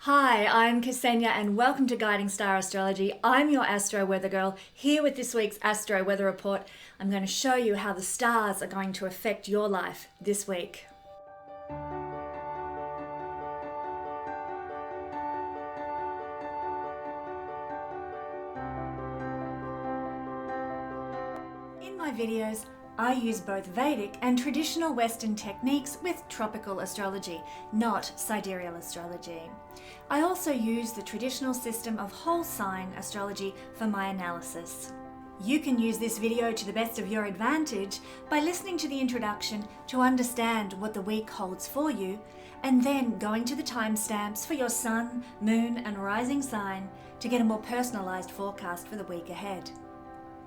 Hi, I'm Kesenya and welcome to Guiding Star Astrology. I'm your Astro Weather Girl, here with this week's Astro Weather Report. I'm going to show you how the stars are going to affect your life this week. In my videos, I use both Vedic and traditional Western techniques with tropical astrology, not sidereal astrology. I also use the traditional system of whole sign astrology for my analysis. You can use this video to the best of your advantage by listening to the introduction to understand what the week holds for you, and then going to the timestamps for your sun, moon, and rising sign to get a more personalized forecast for the week ahead.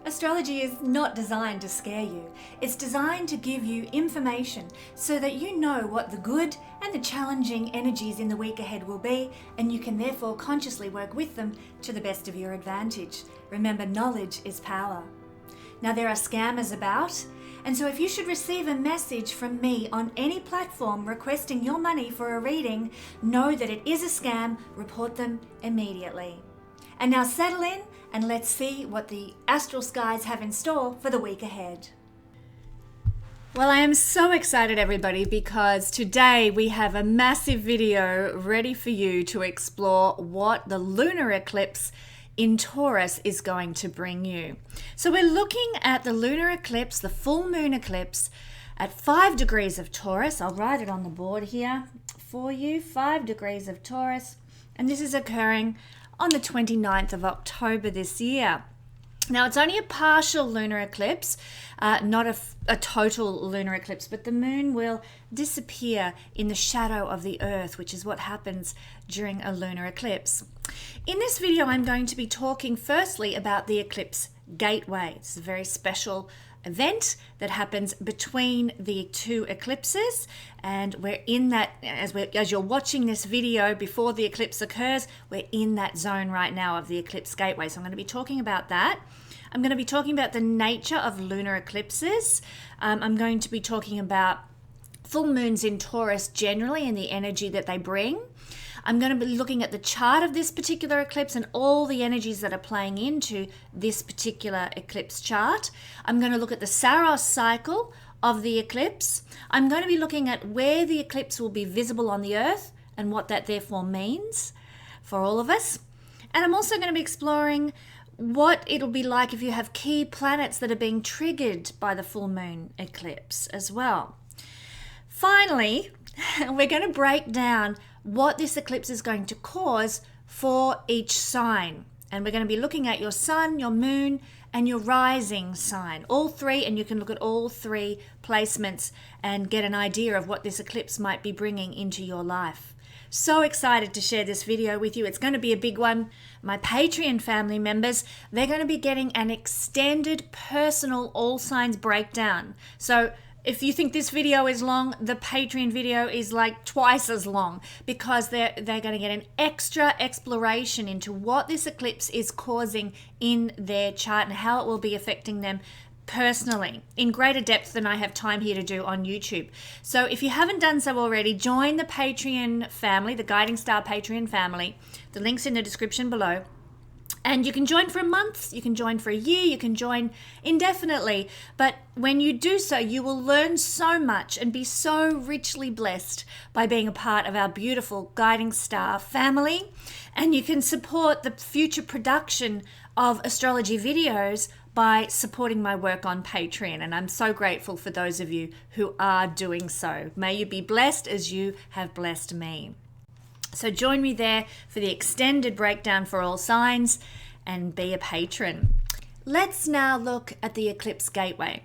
Astrology is not designed to scare you. It's designed to give you information so that you know what the good and the challenging energies in the week ahead will be, and you can therefore consciously work with them to the best of your advantage. Remember, knowledge is power. Now, there are scammers about, and so if you should receive a message from me on any platform requesting your money for a reading, know that it is a scam. Report them immediately. And now settle in and let's see what the astral skies have in store for the week ahead. Well, I am so excited, everybody, because today we have a massive video ready for you to explore what the lunar eclipse in Taurus is going to bring you. So we're looking at the lunar eclipse, the full moon eclipse at 5 degrees of Taurus. I'll write it on the board here for you, 5 degrees of Taurus. And this is occurring on the 29th of October this year. Now, it's only a partial lunar eclipse, not a total lunar eclipse, but the moon will disappear in the shadow of the earth, which is what happens during a lunar eclipse. In this video, I'm going to be talking firstly about the eclipse gateway. It's a very special event that happens between the two eclipses, and we're in that, as you're watching this video before the eclipse occurs, we're in that zone right now of the eclipse gateway. So I'm going to be talking about that. I'm going to be talking about the nature of lunar eclipses. I'm going to be talking about full moons in Taurus generally and the energy that they bring. I'm going to be looking at the chart of this particular eclipse and all the energies that are playing into this particular eclipse chart. I'm going to look at the Saros cycle of the eclipse. I'm going to be looking at where the eclipse will be visible on the earth and what that therefore means for all of us. And I'm also going to be exploring what it'll be like if you have key planets that are being triggered by the full moon eclipse as well. Finally, we're going to break down what this eclipse is going to cause for each sign. And we're going to be looking at your sun, your moon, and your rising sign. All three, and you can look at all three placements and get an idea of what this eclipse might be bringing into your life. So excited to share this video with you. It's going to be a big one. My Patreon family members, they're going to be getting an extended personal all signs breakdown. So if you think this video is long, the Patreon video is like twice as long, because they're going to get an extra exploration into what this eclipse is causing in their chart and how it will be affecting them personally in greater depth than I have time here to do on YouTube. So if you haven't done so already, join the Patreon family, the Guiding Star Patreon family. The link's in the description below. And you can join for a month, you can join for a year, you can join indefinitely. But when you do so, you will learn so much and be so richly blessed by being a part of our beautiful Guiding Star family. And you can support the future production of astrology videos by supporting my work on Patreon. And I'm so grateful for those of you who are doing so. May you be blessed as you have blessed me. So join me there for the extended breakdown for all signs and be a patron. Let's now look at the eclipse gateway.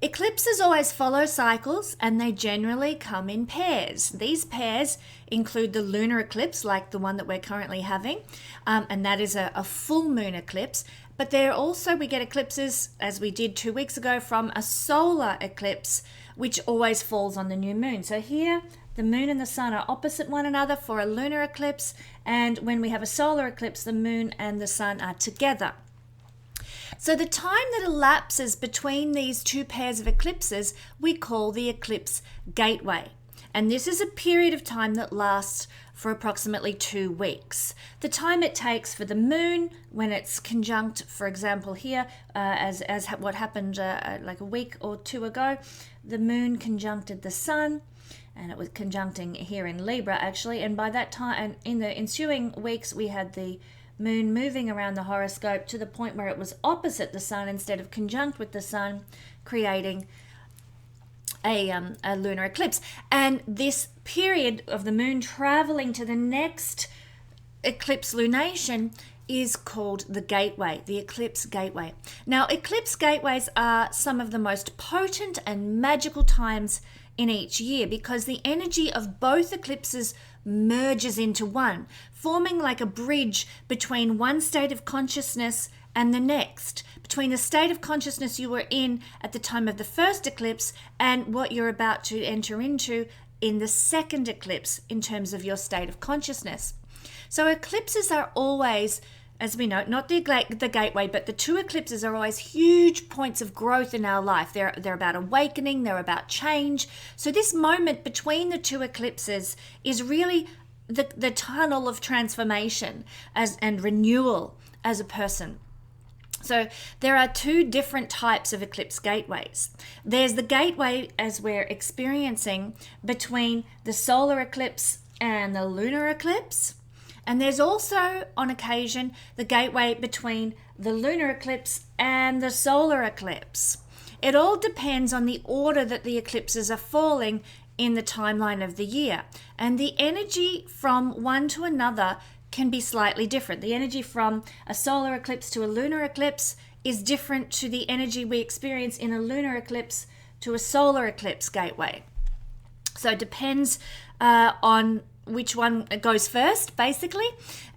Eclipses always follow cycles, and they generally come in pairs. These pairs include the lunar eclipse, like the one that we're currently having, and that is a full moon eclipse. But there also, we get eclipses, as we did 2 weeks ago, from a solar eclipse, which always falls on the new moon. So here, the moon and the sun are opposite one another for a lunar eclipse, and when we have a solar eclipse, the moon and the sun are together. So the time that elapses between these two pairs of eclipses, we call the eclipse gateway. And this is a period of time that lasts for approximately 2 weeks. The time it takes for the moon when it's conjunct, for example here, as what happened like a week or two ago, the moon conjuncted the sun, and it was conjuncting here in Libra actually, and by that time, and in the ensuing weeks, we had the moon moving around the horoscope to the point where it was opposite the sun instead of conjunct with the sun, creating a lunar eclipse. And this period of the moon traveling to the next eclipse lunation is called the gateway, the eclipse gateway. Now, eclipse gateways are some of the most potent and magical times in each year because the energy of both eclipses merges into one, forming like a bridge between one state of consciousness and the next, between the state of consciousness you were in at the time of the first eclipse and what you're about to enter into in the second eclipse in terms of your state of consciousness. So eclipses are always, as we know, not the gateway, but the two eclipses are always huge points of growth in our life. They're about awakening, they're about change. So this moment between the two eclipses is really the tunnel of transformation and renewal as a person. So there are two different types of eclipse gateways. There's the gateway as we're experiencing between the solar eclipse and the lunar eclipse. And there's also, on occasion, the gateway between the lunar eclipse and the solar eclipse. It all depends on the order that the eclipses are falling in the timeline of the year. And the energy from one to another can be slightly different. The energy from a solar eclipse to a lunar eclipse is different to the energy we experience in a lunar eclipse to a solar eclipse gateway. So it depends on which one goes first, basically,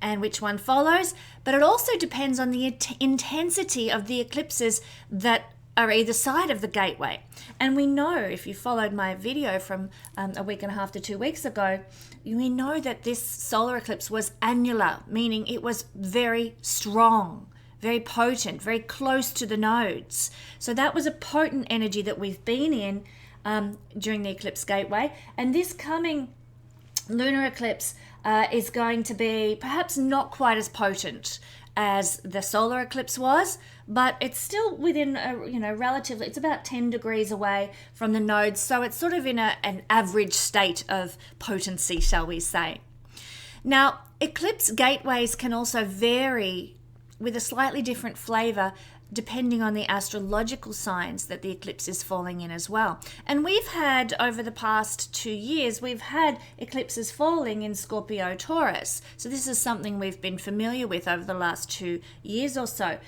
and which one follows. But it also depends on the intensity of the eclipses that are either side of the gateway. And we know, if you followed my video from a week and a half to 2 weeks ago, we know that this solar eclipse was annular, meaning it was very strong, very potent, very close to the nodes. So that was a potent energy that we've been in during the eclipse gateway. And this coming lunar eclipse is going to be perhaps not quite as potent as the solar eclipse was, but it's still within relatively, it's about 10 degrees away from the nodes, so it's sort of in an average state of potency, shall we say. Now, eclipse gateways can also vary with a slightly different flavor depending on the astrological signs that the eclipse is falling in as well. And we've had, over the past 2 years, we've had eclipses falling in Scorpio, Taurus. So this is something we've been familiar with over the last 2 years or so.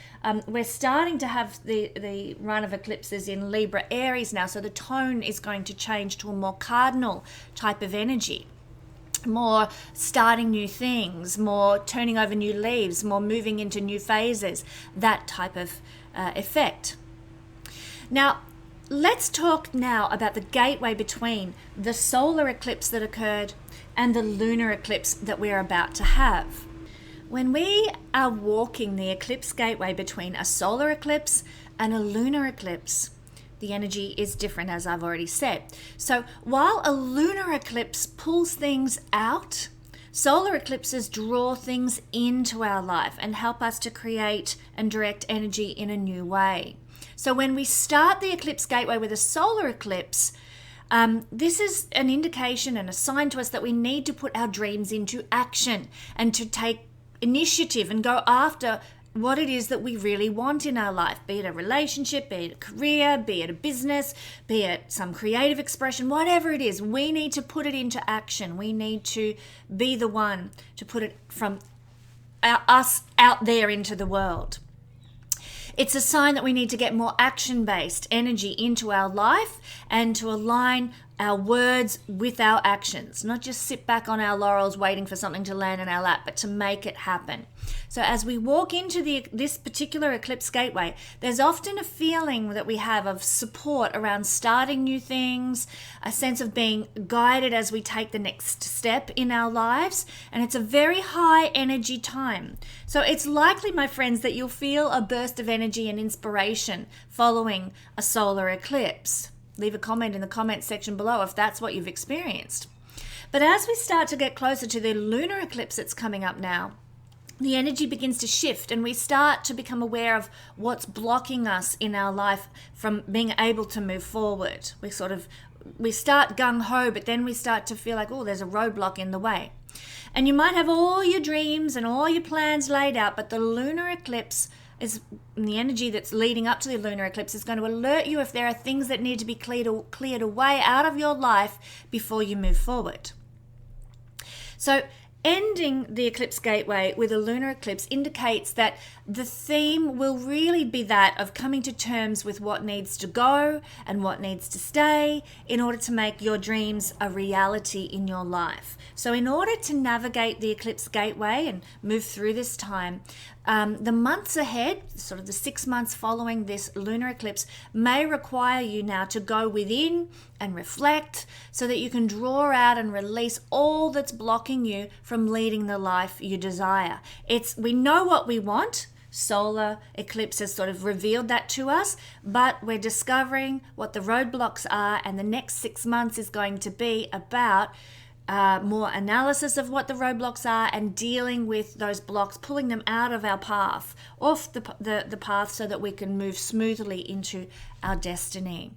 We're starting to have the run of eclipses in Libra, Aries now, so the tone is going to change to a more cardinal type of energy. More starting new things, more turning over new leaves, more moving into new phases, that type of effect. Now, let's talk now about the gateway between the solar eclipse that occurred and the lunar eclipse that we're about to have. When we are walking the eclipse gateway between a solar eclipse and a lunar eclipse, the energy is different, as I've already said. So while a lunar eclipse pulls things out, solar eclipses draw things into our life and help us to create and direct energy in a new way. So when we start the eclipse gateway with a solar eclipse, this is an indication and a sign to us that we need to put our dreams into action and to take initiative and go after what it is that we really want in our life, be it a relationship, be it a career, be it a business, be it some creative expression, whatever it is, we need to put it into action. We need to be the one to put it from us out there into the world. It's a sign that we need to get more action-based energy into our life and to align our words with our actions, not just sit back on our laurels waiting for something to land in our lap, but to make it happen. So as we walk into this particular eclipse gateway, there's often a feeling that we have of support around starting new things, a sense of being guided as we take the next step in our lives, and it's a very high energy time. So it's likely, my friends, that you'll feel a burst of energy and inspiration following a solar eclipse. Leave a comment in the comment section below if that's what you've experienced. But as we start to get closer to the lunar eclipse that's coming up now, the energy begins to shift and we start to become aware of what's blocking us in our life from being able to move forward. We start gung-ho, but then we start to feel like, oh, there's a roadblock in the way. And you might have all your dreams and all your plans laid out, but the lunar eclipse is the energy that's leading up to the lunar eclipse is going to alert you if there are things that need to be cleared away out of your life before you move forward. So ending the eclipse gateway with a lunar eclipse indicates that the theme will really be that of coming to terms with what needs to go and what needs to stay in order to make your dreams a reality in your life. So in order to navigate the eclipse gateway and move through this time, the months ahead, sort of the 6 months following this lunar eclipse, may require you now to go within and reflect so that you can draw out and release all that's blocking you from leading the life you desire. We know what we want. Solar eclipse has sort of revealed that to us, but we're discovering what the roadblocks are, and the next 6 months is going to be about more analysis of what the roadblocks are and dealing with those blocks, pulling them out of our path, off the path, so that we can move smoothly into our destiny.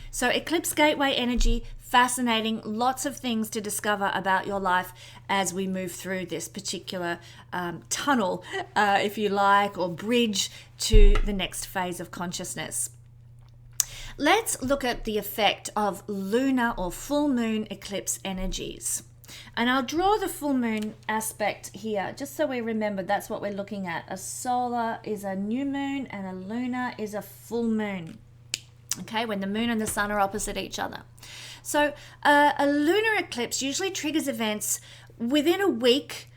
So eclipse gateway energy, fascinating, lots of things to discover about your life as we move through this particular tunnel, if you like, or bridge to the next phase of consciousness. Let's look at the effect of lunar or full moon eclipse energies. And I'll draw the full moon aspect here, just so we remember that's what we're looking at. A solar is a new moon and a lunar is a full moon. Okay, when the moon and the sun are opposite each other. So a lunar eclipse usually triggers events within a week.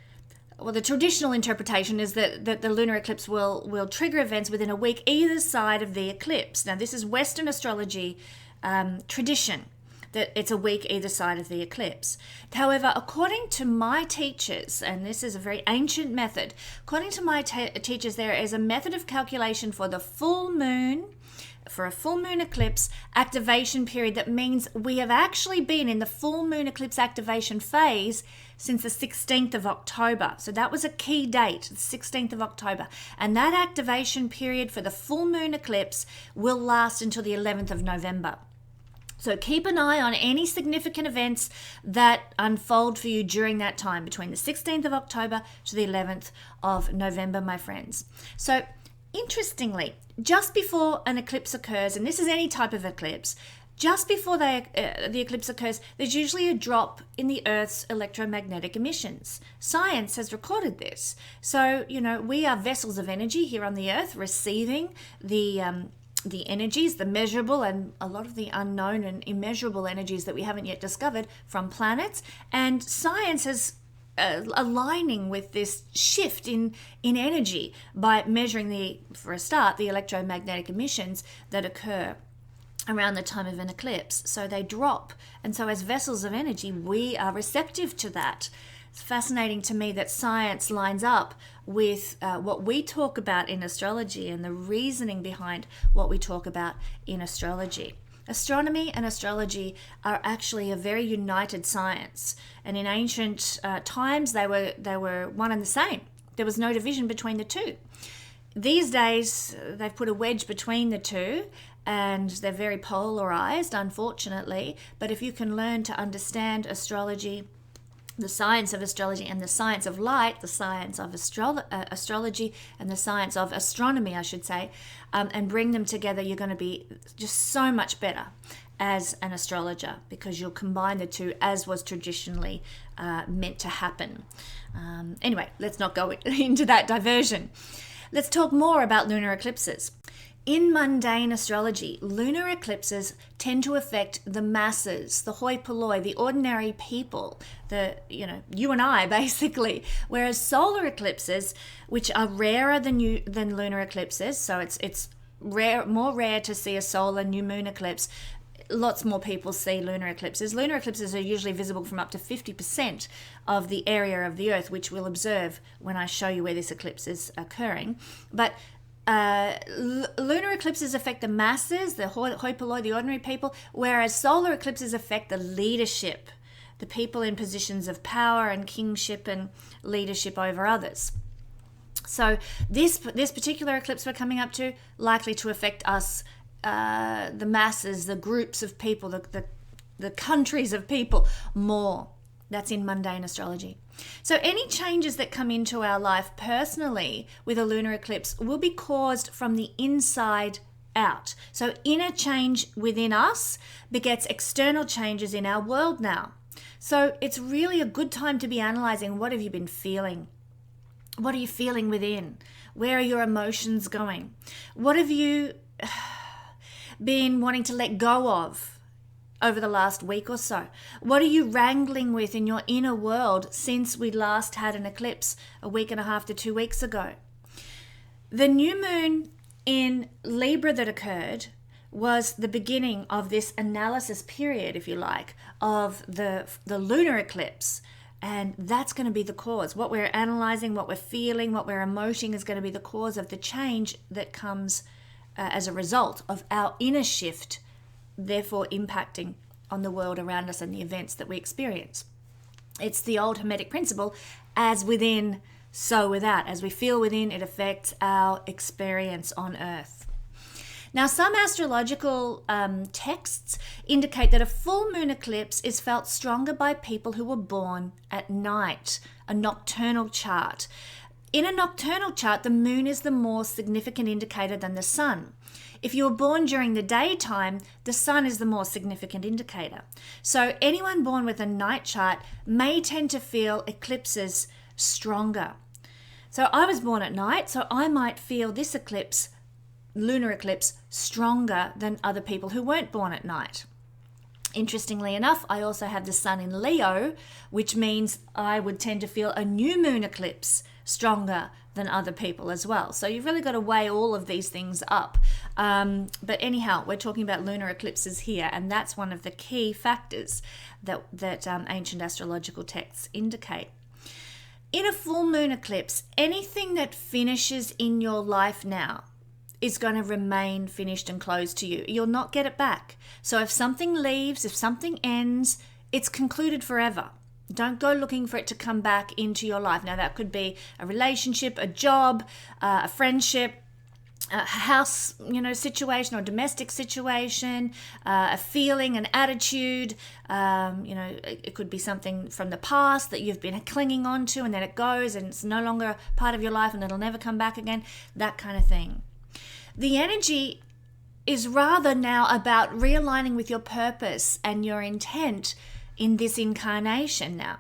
Well, the traditional interpretation is that the lunar eclipse will trigger events within a week either side of the eclipse. Now, this is Western astrology tradition, that it's a week either side of the eclipse. However, according to my teachers, and this is a very ancient method, according to my teachers, there is a method of calculation for the full moon, for a full moon eclipse activation period that means we have actually been in the full moon eclipse activation phase since the 16th of October. So that was a key date, the 16th of October. And that activation period for the full moon eclipse will last until the 11th of November. So keep an eye on any significant events that unfold for you during that time, between the 16th of October to the 11th of November, my friends. So interestingly, just before an eclipse occurs, and this is any type of eclipse, just before the eclipse occurs, there's usually a drop in the Earth's electromagnetic emissions. Science has recorded this. So, we are vessels of energy here on the Earth, receiving the energies, the measurable and a lot of the unknown and immeasurable energies that we haven't yet discovered from planets. And science has aligning with this shift in energy by measuring for a start, the electromagnetic emissions that occur around the time of an eclipse. So they drop. And so as vessels of energy, we are receptive to that. It's fascinating to me that science lines up with what we talk about in astrology and the reasoning behind what we talk about in astrology. Astronomy and astrology are actually a very united science, and in ancient times they were one and the same. There was no division between the two. These days they've put a wedge between the two, and they're very polarized, unfortunately. But if you can learn to understand astrology, the science of astrology and the science of light, the science of astrology and the science of astronomy, I should say, and bring them together, you're going to be just so much better as an astrologer, because you'll combine the two as was traditionally meant to happen. Anyway, let's not go into that diversion. Let's talk more about lunar eclipses. In mundane astrology, lunar eclipses tend to affect the masses, the hoi polloi, the ordinary people, you and I, basically. Whereas solar eclipses, which are rarer than lunar eclipses, so it's more rare to see a solar new moon eclipse. Lots more people see lunar eclipses. Lunar eclipses are usually visible from up to 50% of the area of the Earth, which we'll observe when I show you where this eclipse is occurring. But lunar eclipses affect the masses, the hoi polloi, the ordinary people, whereas solar eclipses affect the leadership, the people in positions of power and kingship and leadership over others. So this particular eclipse we're coming up to, likely to affect us, the masses, the groups of people, the countries of people more. That's in mundane astrology. So any changes that come into our life personally with a lunar eclipse will be caused from the inside out. So inner change within us begets external changes in our world now. So it's really a good time to be analyzing, what have you been feeling? What are you feeling within? Where are your emotions going? What have you been wanting to let go of over the last week or so? What are you wrangling with in your inner world since we last had an eclipse a week and a half to 2 weeks ago? The new moon in Libra that occurred was the beginning of this analysis period, if you like, of the lunar eclipse. And that's going to be the cause. What we're analyzing, what we're feeling, what we're emoting is going to be the cause of the change that comes as a result of our inner shift, therefore impacting on the world around us and the events that we experience. It's the old Hermetic principle, as within, so without. As we feel within, it affects our experience on Earth. Now, some astrological texts indicate that a full moon eclipse is felt stronger by people who were born at night, a nocturnal chart. In a nocturnal chart, the moon is the more significant indicator than the sun. If you were born during the daytime, the sun is the more significant indicator. So anyone born with a night chart may tend to feel eclipses stronger. So I was born at night, so I might feel this eclipse, lunar eclipse, stronger than other people who weren't born at night. Interestingly enough, I also have the sun in Leo, which means I would tend to feel a new moon eclipse stronger than other people as well. So you've really got to weigh all of these things up. But anyhow, we're talking about lunar eclipses here, and that's one of the key factors that ancient astrological texts indicate. In a full moon eclipse, anything that finishes in your life now is going to remain finished and closed to you. You'll not get it back. So if something leaves, if something ends, it's concluded forever. Don't go looking for it to come back into your life. Now, that could be a relationship, a job, a friendship, a house, situation or domestic situation, a feeling, an attitude. It could be something from the past that you've been clinging on to, and then it goes and it's no longer part of your life and it'll never come back again. That kind of thing. The energy is rather now about realigning with your purpose and your intent in this incarnation now,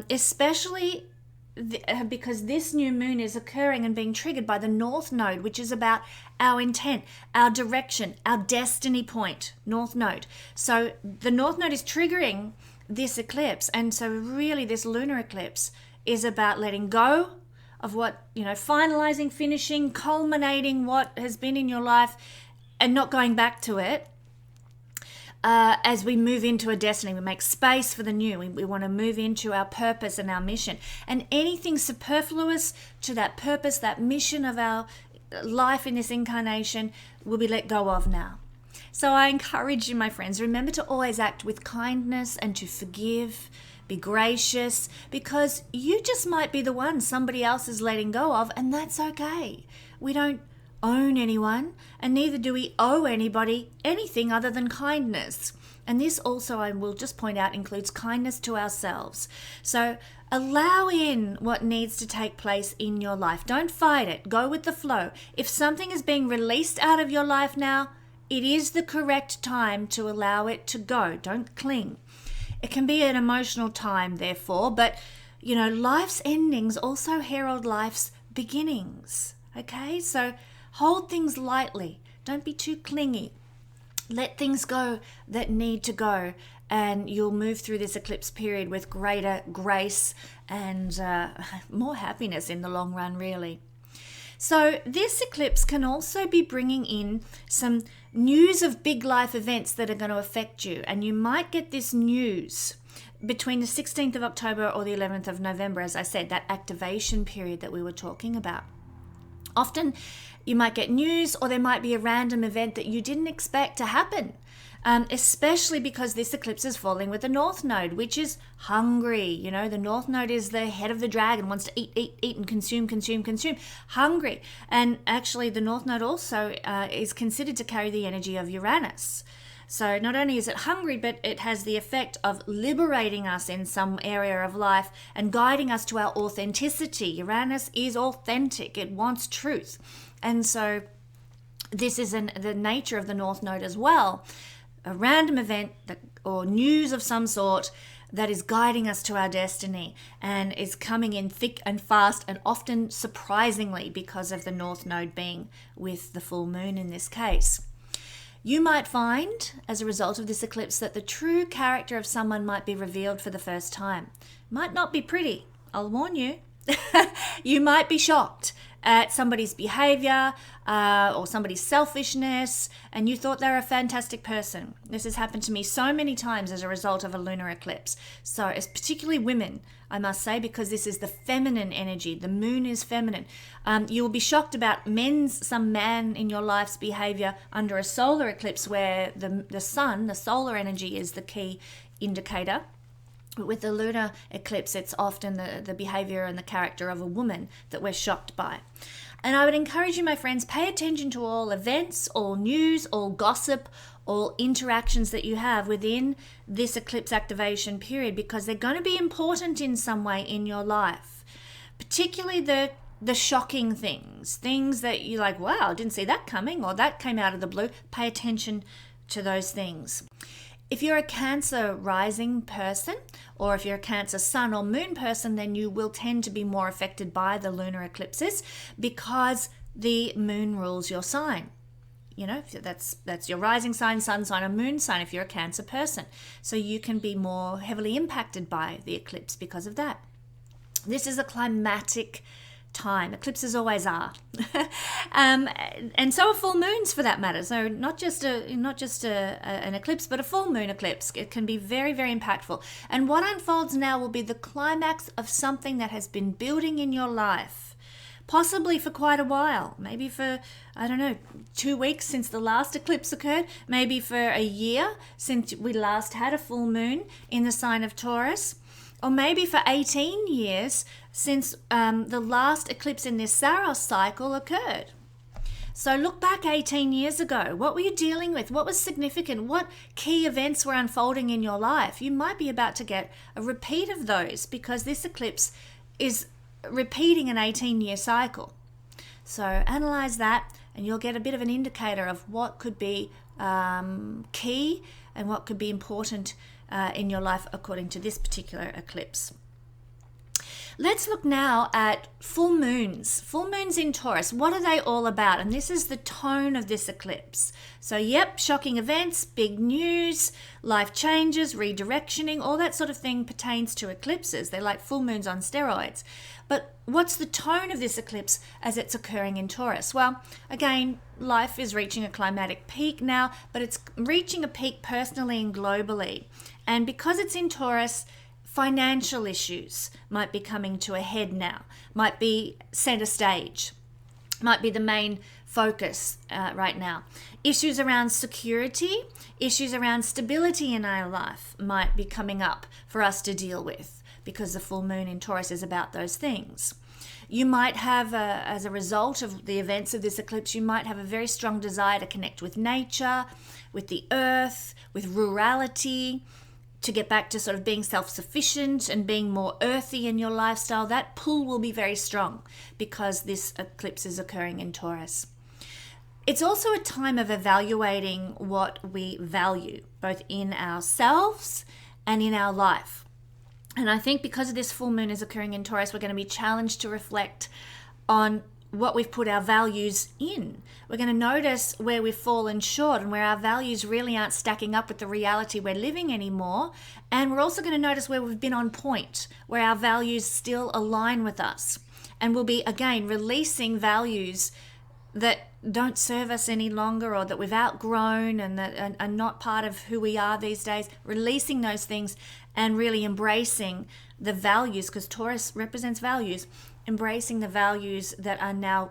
especially because this new moon is occurring and being triggered by the North Node, which is about our intent, our direction, our destiny point, North Node. So the North Node is triggering this eclipse, and so really this lunar eclipse is about letting go of what, finalizing, finishing, culminating what has been in your life and not going back to it. As we move into a destiny, we make space for the new. We want to move into our purpose and our mission. And anything superfluous to that purpose, that mission of our life in this incarnation will be let go of now. So I encourage you, my friends, remember to always act with kindness and to forgive. Be gracious, because you just might be the one somebody else is letting go of, and that's okay. We don't own anyone, and neither do we owe anybody anything other than kindness. And this also, I will just point out, includes kindness to ourselves. So allow in what needs to take place in your life. Don't fight it. Go with the flow. If something is being released out of your life now, it is the correct time to allow it to go. Don't cling. It can be an emotional time, therefore, but, life's endings also herald life's beginnings, okay? So hold things lightly. Don't be too clingy. Let things go that need to go, and you'll move through this eclipse period with greater grace and more happiness in the long run, really. So this eclipse can also be bringing in some news of big life events that are going to affect you. And you might get this news between the 16th of October or the 11th of November, as I said, that activation period that we were talking about. Often you might get news, or there might be a random event that you didn't expect to happen. Especially because this eclipse is falling with the North Node, which is hungry. You know, the North Node is the head of the dragon, wants to eat, and consume, hungry. And actually the North Node also is considered to carry the energy of Uranus. So not only is it hungry, but it has the effect of liberating us in some area of life and guiding us to our authenticity. Uranus is authentic. It wants truth. And so this is the nature of the North Node as well. A random event or news of some sort that is guiding us to our destiny and is coming in thick and fast, and often surprisingly because of the North Node being with the full moon in this case. You might find, as a result of this eclipse, that the true character of someone might be revealed for the first time. Might not be pretty, I'll warn you. You might be shocked at somebody's behavior or somebody's selfishness, and you thought they were a fantastic person. This has happened to me so many times as a result of a lunar eclipse. So it's particularly women, I must say, because this is the feminine energy. The moon is feminine. You will be shocked about some man in your life's behavior under a solar eclipse, where the sun, the solar energy, is the key indicator. But with the lunar eclipse, it's often the behavior and the character of a woman that we're shocked by. And I would encourage you, my friends, pay attention to all events, all news, all gossip, all interactions that you have within this eclipse activation period, because they're going to be important in some way in your life. Particularly the shocking things that you're like, wow, didn't see that coming, or that came out of the blue. Pay attention to those things. If you're a Cancer rising person, or if you're a Cancer sun or moon person, then you will tend to be more affected by the lunar eclipses because the moon rules your sign. You know, that's your rising sign, sun sign, or moon sign if you're a Cancer person. So you can be more heavily impacted by the eclipse because of that. This is a climatic time. Eclipses always are. And so are full moons for that matter. So not just an eclipse, but a full moon eclipse. It can be very, very impactful. And what unfolds now will be the climax of something that has been building in your life, possibly for quite a while. Maybe for, 2 weeks since the last eclipse occurred. Maybe for a year since we last had a full moon in the sign of Taurus. Or maybe for 18 years since the last eclipse in this Saros cycle occurred. So look back 18 years ago. What were you dealing with? What was significant? What key events were unfolding in your life? You might be about to get a repeat of those because this eclipse is repeating an 18-year cycle. So analyze that and you'll get a bit of an indicator of what could be key and what could be important in your life according to this particular eclipse. Let's look now at full moons. Full moons in Taurus. What are they all about? And this is the tone of this eclipse. So yep, shocking events, big news, life changes, redirectioning, all that sort of thing pertains to eclipses. They're like full moons on steroids. But what's the tone of this eclipse as it's occurring in Taurus? Well, again, life is reaching a climatic peak now, but it's reaching a peak personally and globally. And because it's in Taurus, financial issues might be coming to a head now, might be center stage, might be the main focus right now. Issues around security, issues around stability in our life might be coming up for us to deal with because the full moon in Taurus is about those things. You might have, as a result of the events of this eclipse, you might have a very strong desire to connect with nature, with the earth, with rurality, to get back to sort of being self-sufficient and being more earthy in your lifestyle. That pull will be very strong because this eclipse is occurring in Taurus. It's also a time of evaluating what we value, both in ourselves and in our life. And I think because of this full moon is occurring in Taurus, we're going to be challenged to reflect on what we've put our values in. We're going to notice where we've fallen short and where our values really aren't stacking up with the reality we're living anymore. And we're also going to notice where we've been on point, where our values still align with us. And we'll be, again, releasing values that don't serve us any longer or that we've outgrown and that are not part of who we are these days. Releasing those things and really embracing the values, because Taurus represents values, embracing the values that are now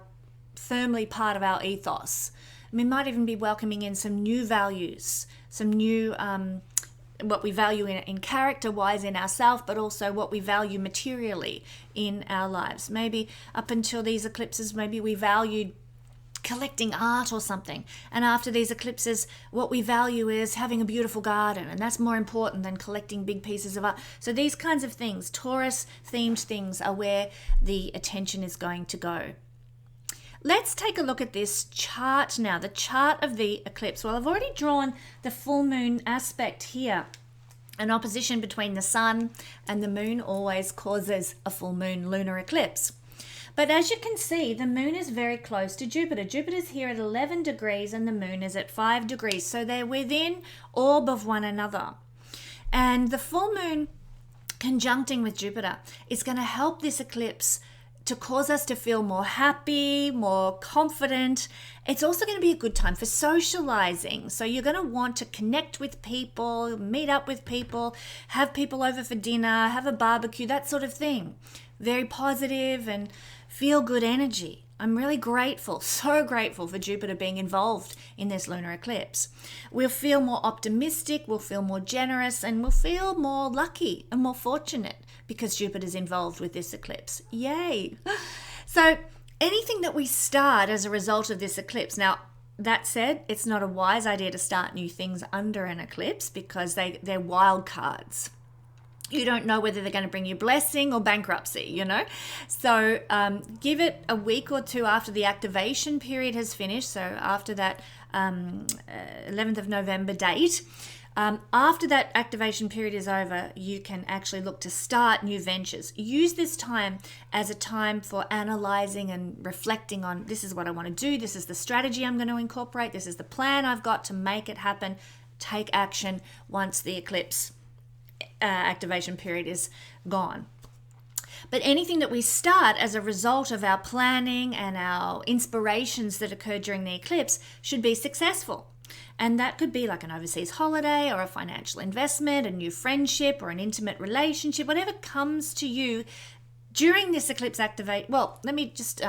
firmly part of our ethos. We might even be welcoming in some new values, some new what we value in character-wise in ourselves, but also what we value materially in our lives. Maybe up until these eclipses, maybe we valued collecting art or something. And after these eclipses, what we value is having a beautiful garden, and that's more important than collecting big pieces of art. So these kinds of things, Taurus-themed things, are where the attention is going to go. Let's take a look at this chart now, the chart of the eclipse. Well, I've already drawn the full moon aspect here. An opposition between the sun and the moon always causes a full moon lunar eclipse. But as you can see, the moon is very close to Jupiter. Jupiter's here at 11 degrees and the moon is at 5 degrees. So they're within orb of one another. And the full moon conjuncting with Jupiter is going to help this eclipse to cause us to feel more happy, more confident. It's also going to be a good time for socializing. So you're going to want to connect with people, meet up with people, have people over for dinner, have a barbecue, that sort of thing. Very positive and feel good energy. I'm really grateful, so grateful for Jupiter being involved in this lunar eclipse. We'll feel more optimistic, we'll feel more generous, and we'll feel more lucky and more fortunate because Jupiter's involved with this eclipse. Yay! So anything that we start as a result of this eclipse, now that said, it's not a wise idea to start new things under an eclipse because they're wild cards. You don't know whether they're going to bring you blessing or bankruptcy, So give it a week or two after the activation period has finished. So after that 11th of November date, after that activation period is over, you can actually look to start new ventures. Use this time as a time for analyzing and reflecting on, this is what I want to do. This is the strategy I'm going to incorporate. This is the plan I've got to make it happen. Take action once the eclipse activation period is gone. But anything that we start as a result of our planning and our inspirations that occur during the eclipse should be successful. And that could be like an overseas holiday or a financial investment, a new friendship or an intimate relationship, whatever comes to you during this eclipse activate. Well, let me just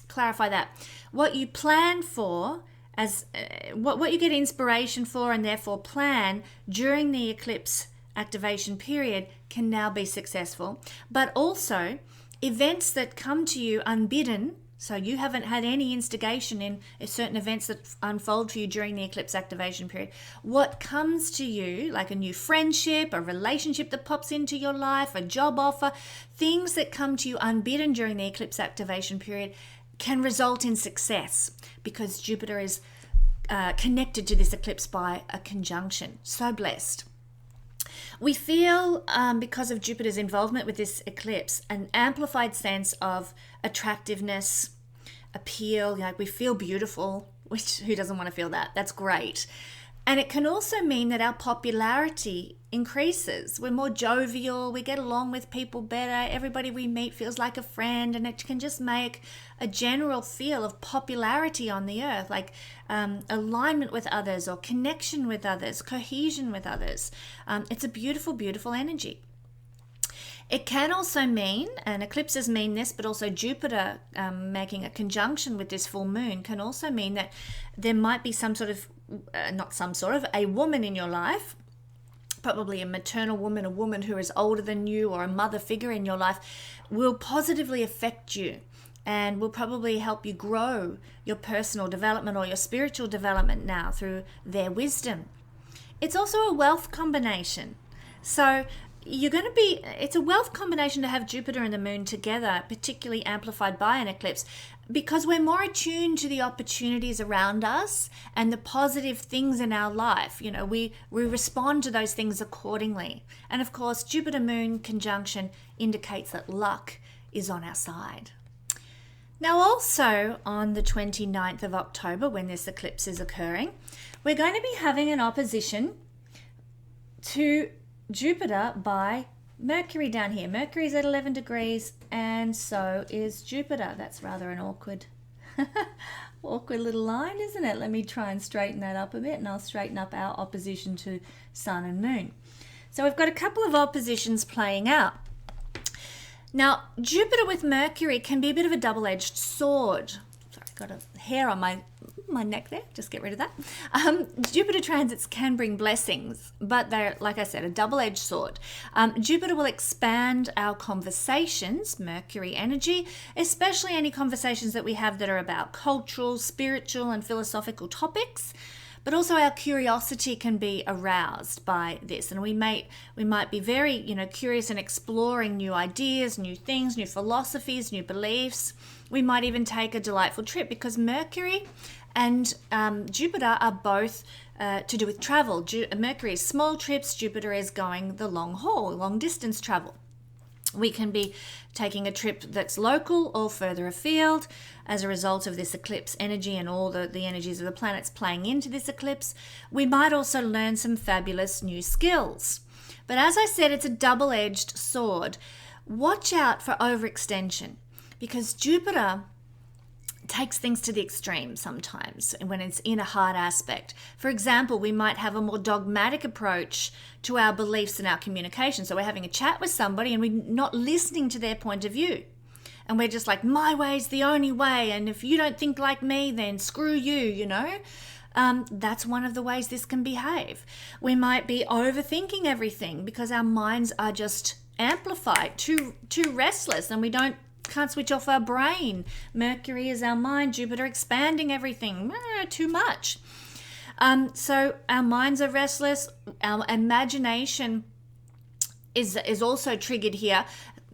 clarify that. What you plan for as what you get inspiration for and therefore plan during the eclipse activation period can now be successful. But also events that come to you unbidden, so you haven't had any instigation in certain events that unfold for you during the eclipse activation period. What comes to you, like a new friendship, a relationship that pops into your life, a job offer, things that come to you unbidden during the eclipse activation period can result in success because Jupiter is connected to this eclipse by a conjunction. So blessed. We feel, because of Jupiter's involvement with this eclipse, an amplified sense of attractiveness, appeal, we feel beautiful, which who doesn't want to feel that? That's great. And it can also mean that our popularity increases. We're more jovial, we get along with people better, everybody we meet feels like a friend, and it can just make a general feel of popularity on the earth, like alignment with others or connection with others, cohesion with others. It's a beautiful, beautiful energy. It can also mean, and eclipses mean this, but also Jupiter making a conjunction with this full moon can also mean that there might be a woman in your life, probably a maternal woman, a woman who is older than you, or a mother figure in your life, will positively affect you and will probably help you grow your personal development or your spiritual development now through their wisdom. It's also a wealth combination. So it's a wealth combination to have Jupiter and the moon together, particularly amplified by an eclipse, because we're more attuned to the opportunities around us and the positive things in our life. We respond to those things accordingly. And of course, Jupiter-Moon conjunction indicates that luck is on our side. Now also on the 29th of October, when this eclipse is occurring, we're going to be having an opposition to Jupiter by Mercury down here. Mercury's at 11 degrees and so is Jupiter. That's rather an awkward little line, isn't it? Let me try and straighten that up a bit, and I'll straighten up our opposition to Sun and Moon. So we've got a couple of oppositions playing out. Now, Jupiter with Mercury can be a bit of a double-edged sword. Sorry, got a hair on my neck there, just get rid of that. Jupiter transits can bring blessings, but they're, like I said, a double-edged sword. Jupiter will expand our conversations, Mercury energy, especially any conversations that we have that are about cultural, spiritual, and philosophical topics. But also our curiosity can be aroused by this, and we might be very, curious and exploring new ideas, new things, new philosophies, new beliefs. We might even take a delightful trip, because Mercury and Jupiter are both to do with travel. Mercury is small trips, Jupiter is going the long haul, long distance travel. We can be taking a trip that's local or further afield as a result of this eclipse energy and all the energies of the planets playing into this eclipse. We might also learn some fabulous new skills. But as I said, it's a double-edged sword. Watch out for overextension, because Jupiter takes things to the extreme sometimes when it's in a hard aspect. For example, we might have a more dogmatic approach to our beliefs and our communication. So we're having a chat with somebody and we're not listening to their point of view. And we're just like, my way's the only way. And if you don't think like me, then screw you, That's one of the ways this can behave. We might be overthinking everything because our minds are just amplified, too restless, and we can't switch off our brain. Mercury is our mind, Jupiter expanding everything, too much. So our minds are restless. Our imagination is also triggered here,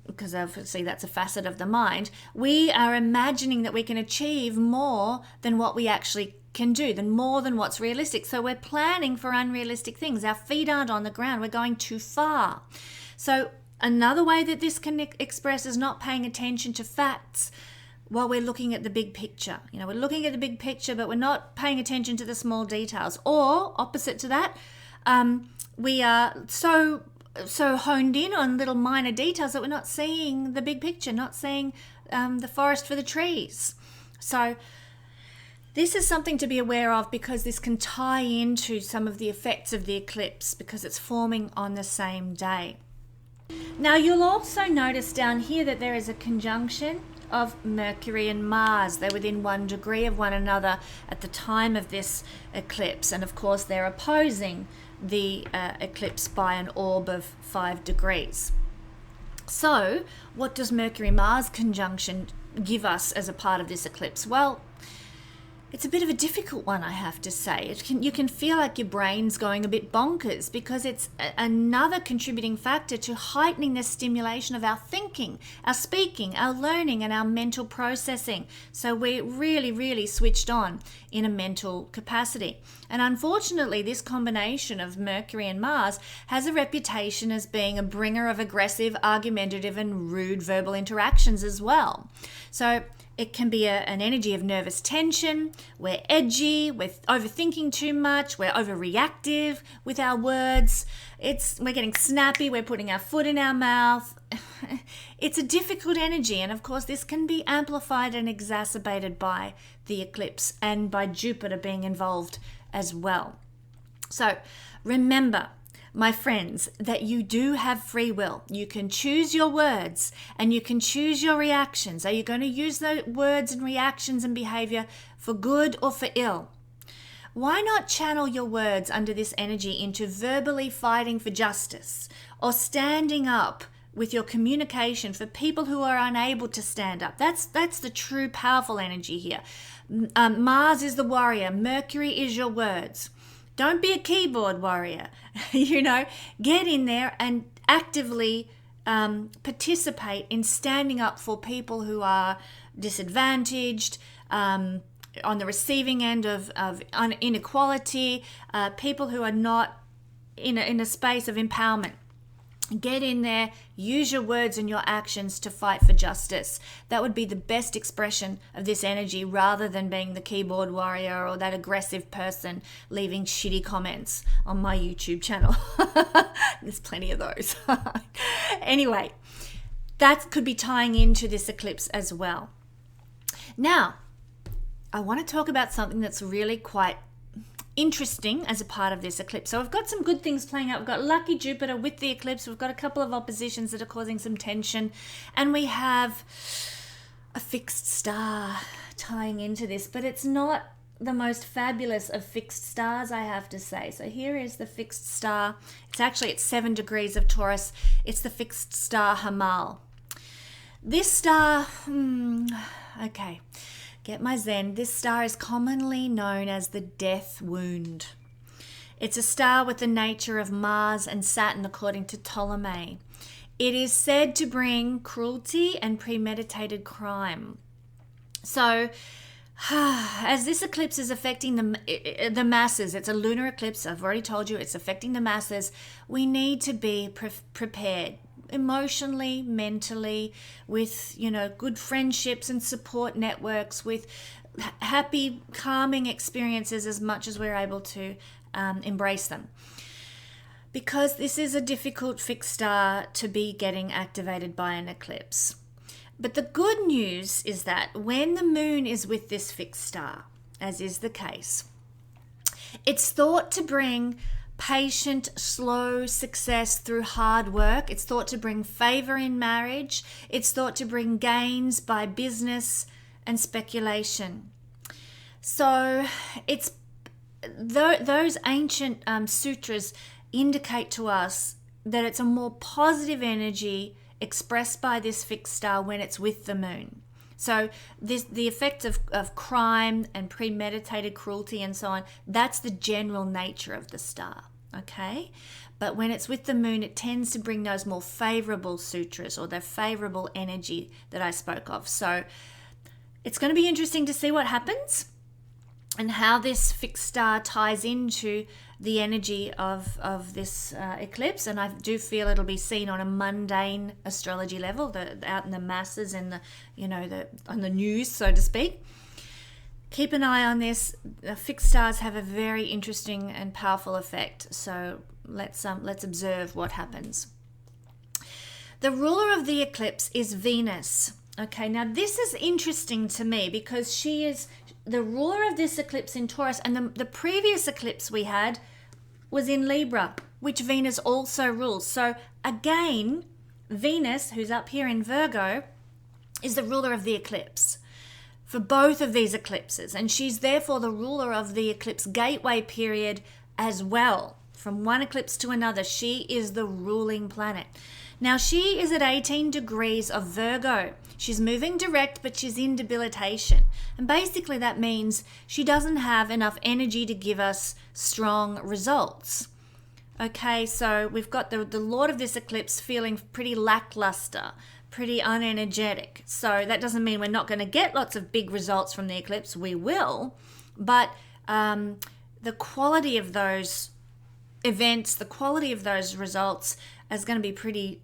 because obviously that's a facet of the mind. We are imagining that we can achieve more than what we actually can do, more than what's realistic. So we're planning for unrealistic things. Our feet aren't on the ground. We're going too far. So another way that this can express is not paying attention to facts while we're looking at the big picture. We're looking at the big picture, but we're not paying attention to the small details. Or, opposite to that, we are so honed in on little minor details that we're not seeing the big picture, not seeing the forest for the trees. So this is something to be aware of, because this can tie into some of the effects of the eclipse, because it's forming on the same day. Now, you'll also notice down here that there is a conjunction of Mercury and Mars. They're within 1 degree of one another at the time of this eclipse. And of course, they're opposing the eclipse by an orb of 5 degrees. So, what does Mercury-Mars conjunction give us as a part of this eclipse? Well, it's a bit of a difficult one, I have to say. You can feel like your brain's going a bit bonkers, because it's another contributing factor to heightening the stimulation of our thinking, our speaking, our learning, and our mental processing. So we're really, really switched on in a mental capacity. And unfortunately, this combination of Mercury and Mars has a reputation as being a bringer of aggressive, argumentative, and rude verbal interactions as well. So it can be an energy of nervous tension. We're edgy, we're overthinking too much, we're overreactive with our words. We're getting snappy, we're putting our foot in our mouth. It's a difficult energy, and of course this can be amplified and exacerbated by the eclipse and by Jupiter being involved as well. So remember, my friends, that you do have free will. You can choose your words and you can choose your reactions. Are you going to use the words and reactions and behavior for good or for ill? Why not channel your words under this energy into verbally fighting for justice, or standing up with your communication for people who are unable to stand up? That's the true powerful energy here. Mars is the warrior. Mercury is your words. Don't be a keyboard warrior. Get in there and actively participate in standing up for people who are disadvantaged, on the receiving end of inequality, people who are not in a space of empowerment. Get in there, use your words and your actions to fight for justice. That would be the best expression of this energy, rather than being the keyboard warrior or that aggressive person leaving shitty comments on my YouTube channel. There's plenty of those. Anyway, that could be tying into this eclipse as well. Now, I want to talk about something that's really quite interesting as a part of this eclipse. So I've got some good things playing out. We've got lucky Jupiter with the eclipse. We've got a couple of oppositions that are causing some tension. And we have a fixed star tying into this, but it's not the most fabulous of fixed stars, I have to say. So here is the fixed star. It's 7 degrees of Taurus. It's the fixed star Hamal. This star, okay, get my zen. This star is commonly known as the death wound. It's a star with the nature of Mars and Saturn, according to Ptolemy. It is said to bring cruelty and premeditated crime. So, as this eclipse is affecting the masses, it's a lunar eclipse, I've already told you, it's affecting the masses, we need to be prepared emotionally, mentally, with, good friendships and support networks, with happy, calming experiences as much as we're able to embrace them. Because this is a difficult fixed star to be getting activated by an eclipse. But the good news is that when the moon is with this fixed star, as is the case, it's thought to bring patient, slow success through hard work. It's thought to bring favor in marriage. It's thought to bring gains by business and speculation. So it's those ancient sutras indicate to us that it's a more positive energy expressed by this fixed star when it's with the moon. So the effect of crime and premeditated cruelty and so on, that's the general nature of the star, okay? But when it's with the moon, it tends to bring those more favorable sutras or the favorable energy that I spoke of. So it's going to be interesting to see what happens and how this fixed star ties into the energy of this eclipse. And I do feel it'll be seen on a mundane astrology level, out in the masses and on the news, so to speak. Keep an eye on this. The fixed stars have a very interesting and powerful effect. So let's observe what happens. The ruler of the eclipse is Venus. Okay, now this is interesting to me because she is the ruler of this eclipse in Taurus, and the previous eclipse we had was in Libra, which Venus also rules. So again, Venus, who's up here in Virgo, is the ruler of the eclipse for both of these eclipses, and she's therefore the ruler of the eclipse gateway period as well. From one eclipse to another, she is the ruling planet. Now, she is at 18 degrees of Virgo. She's moving direct, but she's in debilitation. And basically that means she doesn't have enough energy to give us strong results. Okay, so we've got the Lord of this eclipse feeling pretty lackluster, pretty unenergetic. So that doesn't mean we're not going to get lots of big results from the eclipse. We will. But the quality of those events, the quality of those results is going to be pretty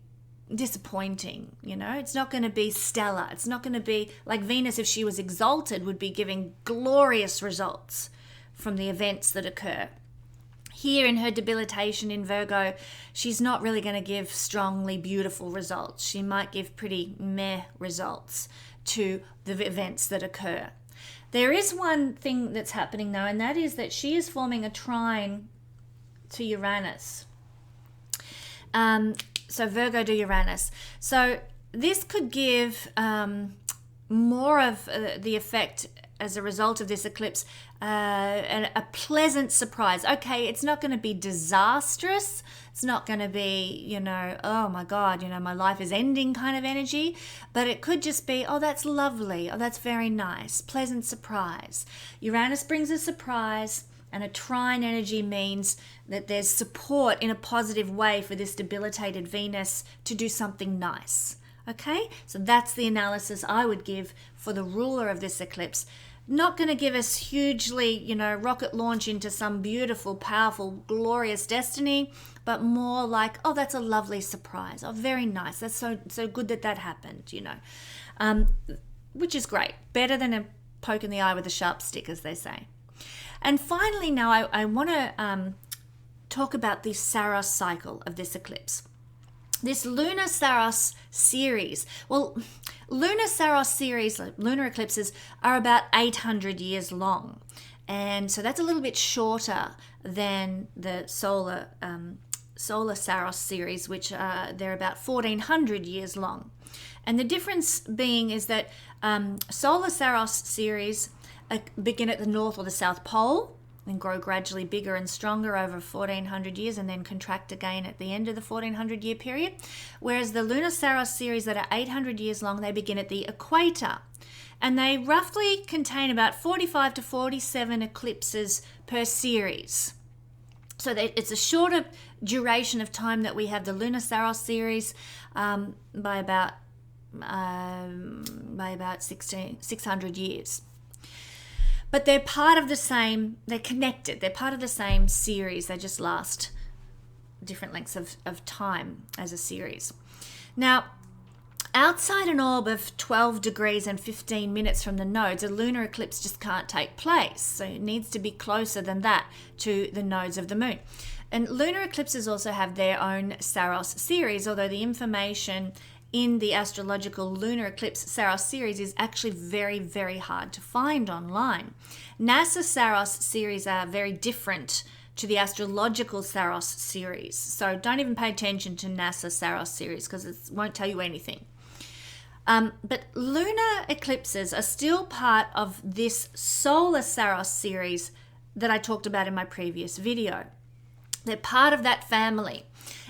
disappointing. It's not going to be stellar. It's not going to be like Venus, if she was exalted, would be giving glorious results from the events that occur. Here in her debilitation in Virgo, she's not really going to give strongly beautiful results. She might give pretty meh results to the events that occur. There is one thing that's happening though, and that is that she is forming a trine to Uranus. So Virgo to Uranus. So this could give more of the effect as a result of this eclipse, a pleasant surprise. Okay, it's not going to be disastrous. It's not going to be, oh my God, my life is ending kind of energy. But it could just be, oh, that's lovely. Oh, that's very nice. Pleasant surprise. Uranus brings a surprise. And a trine energy means that there's support in a positive way for this debilitated Venus to do something nice. Okay? So that's the analysis I would give for the ruler of this eclipse. Not going to give us hugely, rocket launch into some beautiful, powerful, glorious destiny, but more like, oh, that's a lovely surprise. Oh, very nice. That's so good that happened, which is great. Better than a poke in the eye with a sharp stick, as they say. And finally, now I want to talk about the Saros cycle of this eclipse. This Lunar Saros series. Well, Lunar Saros series, like lunar eclipses, are about 800 years long. And so that's a little bit shorter than the solar Saros series, which they're about 1400 years long. And the difference being is that solar Saros series begin at the North or the South Pole and grow gradually bigger and stronger over 1400 years and then contract again at the end of the 1400 year period. Whereas the lunar Saros series that are 800 years long, they begin at the equator. And they roughly contain about 45 to 47 eclipses per series. So it's a shorter duration of time that we have the lunar Saros series by about 600 years. But they're part of the same, they're connected, they're part of the same series, they just last different lengths of time as a series. Now, outside an orb of 12 degrees and 15 minutes from the nodes, a lunar eclipse just can't take place. So it needs to be closer than that to the nodes of the moon. And lunar eclipses also have their own Saros series, although the information in the astrological lunar eclipse Saros series is actually very, very hard to find online. NASA Saros series are very different to the astrological Saros series. So don't even pay attention to NASA Saros series because it won't tell you anything. But lunar eclipses are still part of this solar Saros series that I talked about in my previous video. They're part of that family.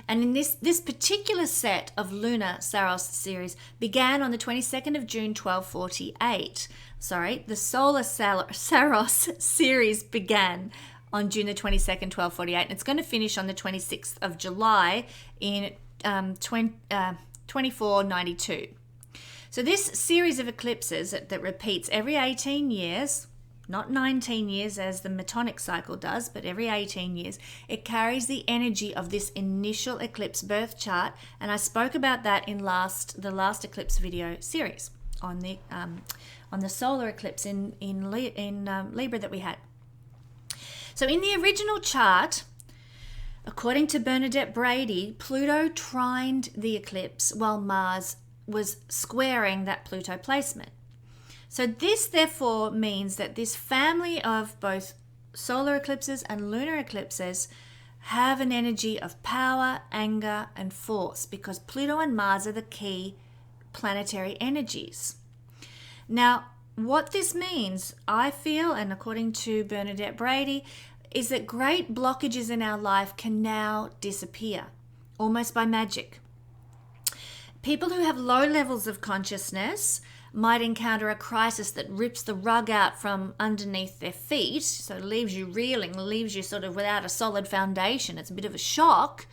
And in this particular set of lunar Saros series began on the 22nd of June, 1248. Sorry, the solar Saros series began on June the 22nd, 1248. And it's going to finish on the 26th of July in 2492. So this series of eclipses that repeats every 18 years, not 19 years as the Metonic cycle does, but every 18 years, it carries the energy of this initial eclipse birth chart. And I spoke about that in the last eclipse video series on the solar eclipse in Libra that we had. So in the original chart, according to Bernadette Brady, Pluto trined the eclipse while Mars was squaring that Pluto placement. So this therefore means that this family of both solar eclipses and lunar eclipses have an energy of power, anger, and force because Pluto and Mars are the key planetary energies. Now, what this means, I feel, and according to Bernadette Brady, is that great blockages in our life can now disappear, almost by magic. People who have low levels of consciousness might encounter a crisis that rips the rug out from underneath their feet, so leaves you reeling, leaves you sort of without a solid foundation. It's a bit of a shock.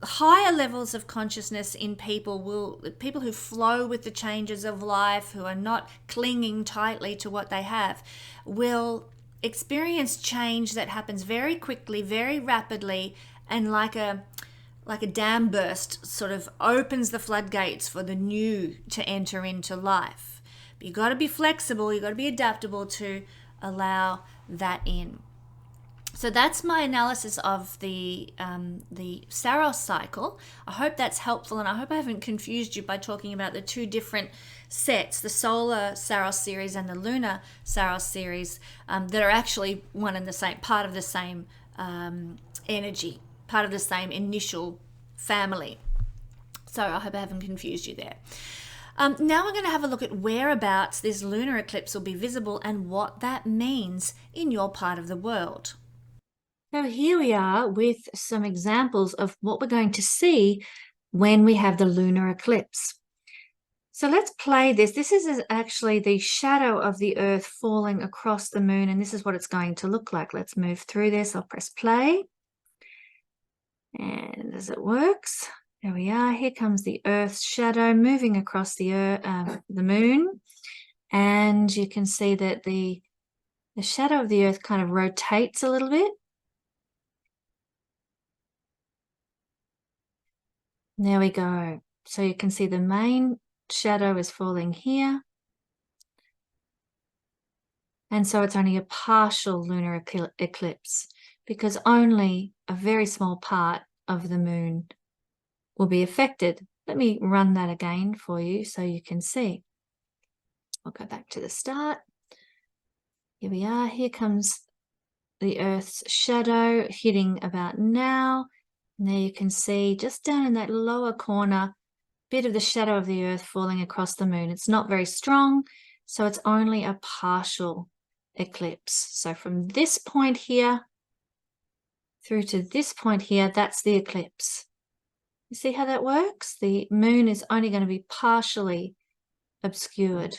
Higher levels of consciousness in people who flow with the changes of life, who are not clinging tightly to what they have, will experience change that happens very quickly, very rapidly, and like a dam burst sort of opens the floodgates for the new to enter into life. But you've got to be flexible, you've got to be adaptable to allow that in. So that's my analysis of the Saros cycle. I hope that's helpful, and I hope I haven't confused you by talking about the two different sets, the solar Saros series and the lunar Saros series, that are actually one and the same, part of the same energy, part of the same initial family. So I hope I haven't confused you there. Now we're going to have a look at whereabouts this lunar eclipse will be visible and what that means in your part of the world. So here we are with some examples of what we're going to see when we have the lunar eclipse. So let's play this. This is actually the shadow of the Earth falling across the moon, and this is what it's going to look like. Let's move through this. I'll press play. And as it works, there we are. Here comes the Earth's shadow moving across the moon. And you can see that the shadow of the Earth kind of rotates a little bit. There we go. So you can see the main shadow is falling here. And so it's only a partial lunar eclipse because only a very small part of the moon will be affected. Let me run that again for you so you can see. I'll go back to the start. Here we are. Here comes the Earth's shadow hitting about now. And there you can see just down in that lower corner bit of the shadow of the Earth falling across the moon. It's not very strong, so it's only a partial eclipse. So from this point here through to this point here, that's the eclipse. You see how that works? The moon is only going to be partially obscured.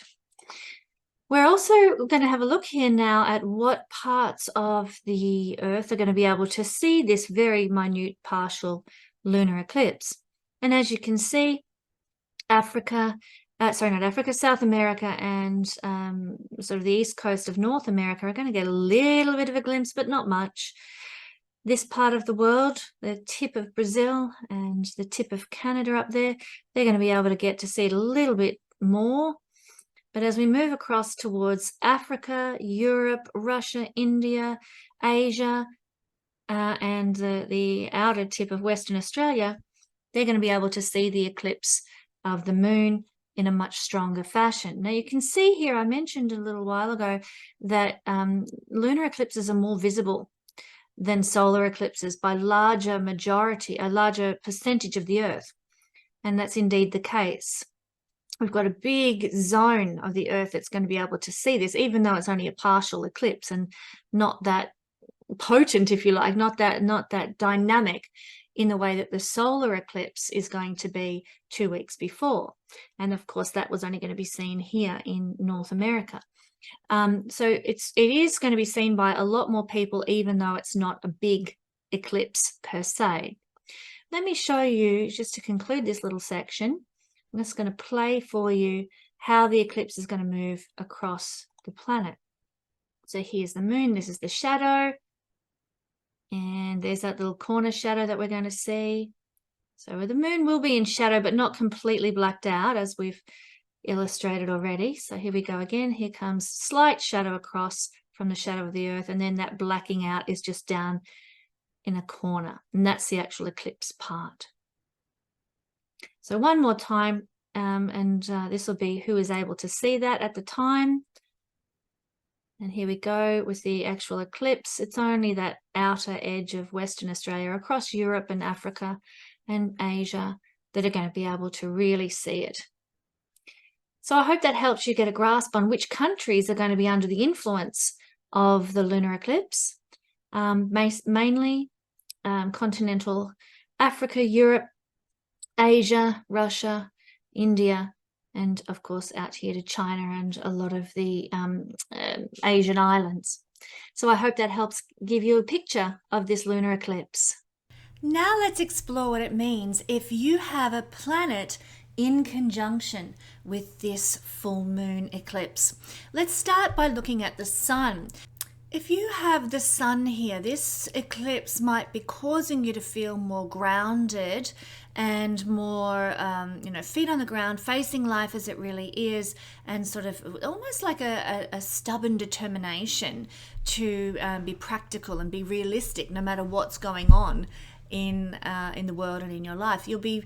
We're also going to have a look here now at what parts of the Earth are going to be able to see this very minute partial lunar eclipse. And as you can see, South America and sort of the east coast of North America are going to get a little bit of a glimpse, but not much. This part of the world, the tip of Brazil and the tip of Canada up there, they're going to be able to get to see it a little bit more. But as we move across towards Africa, Europe, Russia, India, Asia, and the outer tip of Western Australia, they're going to be able to see the eclipse of the moon in a much stronger fashion. Now you can see here, I mentioned a little while ago that lunar eclipses are more visible than solar eclipses by a larger percentage of the Earth. And that's indeed the case. We've got a big zone of the Earth that's going to be able to see this, even though it's only a partial eclipse and not that potent, if you like, not that dynamic in the way that the solar eclipse is going to be 2 weeks before. And of course, that was only going to be seen here in North America. So it is going to be seen by a lot more people, even though it's not a big eclipse per se. Let me show you, just to conclude this little section, I'm just going to play for you how the eclipse is going to move across the planet. So here's the moon, this is the shadow, and there's that little corner shadow that we're going to see. So the moon will be in shadow, but not completely blacked out, as we've illustrated already. So here we go again. Here comes slight shadow across from the shadow of the Earth, and then that blacking out is just down in a corner, and that's the actual eclipse part. So one more time, this will be who is able to see that at the time. And here we go with the actual eclipse. It's only that outer edge of Western Australia across Europe and Africa and Asia that are going to be able to really see it. So I hope that helps you get a grasp on which countries are going to be under the influence of the lunar eclipse. Mainly continental Africa, Europe, Asia, Russia, India, and of course out here to China and a lot of the Asian islands. So I hope that helps give you a picture of this lunar eclipse. Now let's explore what it means if you have a planet in conjunction with this full moon eclipse. Let's start by looking at the sun. If you have the sun here, this eclipse might be causing you to feel more grounded and more, feet on the ground, facing life as it really is, and sort of almost like a stubborn determination to be practical and be realistic no matter what's going on in the world and in your life. You'll be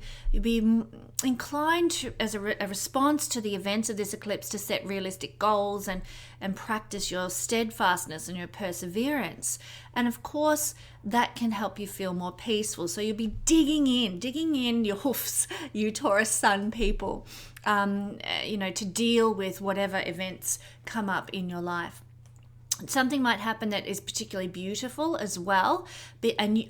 inclined to, as a response to the events of this eclipse, to set realistic goals and practice your steadfastness and your perseverance. And of course, that can help you feel more peaceful. So you'll be digging in your hoofs, you Taurus sun people, to deal with whatever events come up in your life. Something might happen that is particularly beautiful as well,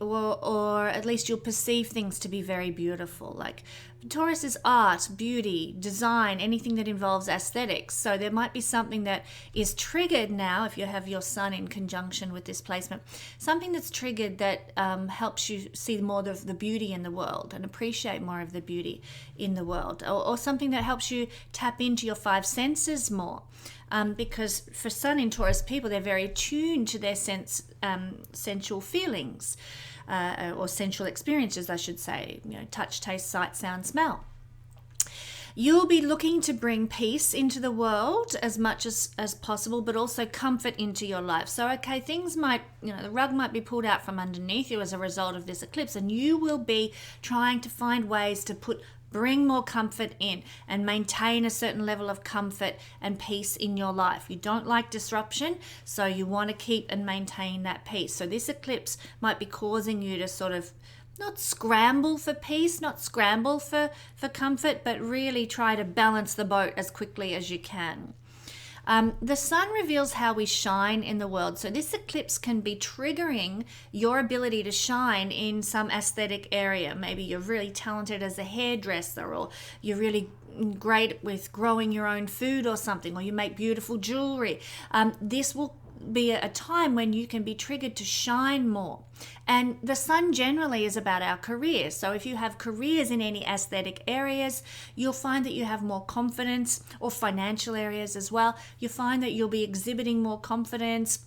or at least you'll perceive things to be very beautiful. Like Taurus is art, beauty, design, anything that involves aesthetics. So there might be something that is triggered now if you have your sun in conjunction with this placement. Something that's triggered that helps you see more of the beauty in the world and appreciate more of the beauty in the world, or something that helps you tap into your 5 senses more. Because for Sun in Taurus people, they're very tuned to their sensual feelings or sensual experiences, I should say. Touch, taste, sight, sound, smell. You'll be looking to bring peace into the world as much as possible, but also comfort into your life. So, okay, things might, the rug might be pulled out from underneath you as a result of this eclipse, and you will be trying to find ways to bring more comfort in and maintain a certain level of comfort and peace in your life. You don't like disruption, so you want to keep and maintain that peace. So this eclipse might be causing you to sort of not scramble for peace, not scramble for comfort, but really try to balance the boat as quickly as you can. The sun reveals how we shine in the world. So this eclipse can be triggering your ability to shine in some aesthetic area. Maybe you're really talented as a hairdresser, or you're really great with growing your own food or something, or you make beautiful jewelry. This will be a time when you can be triggered to shine more. And the sun generally is about our careers. So if you have careers in any aesthetic areas, you'll find that you have more confidence, or financial areas as well. You'll find that you'll be exhibiting more confidence.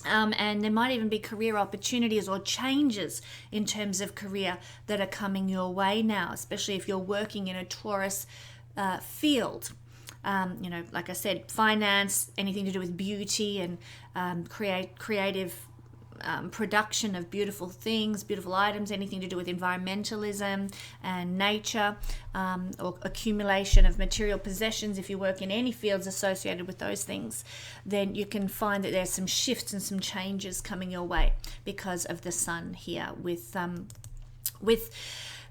And there might even be career opportunities or changes in terms of career that are coming your way now, especially if you're working in a Taurus field. Like I said, finance, anything to do with beauty and creative production of beautiful things, beautiful items, anything to do with environmentalism and nature, or accumulation of material possessions. If you work in any fields associated with those things, then you can find that there's some shifts and some changes coming your way because of the sun here with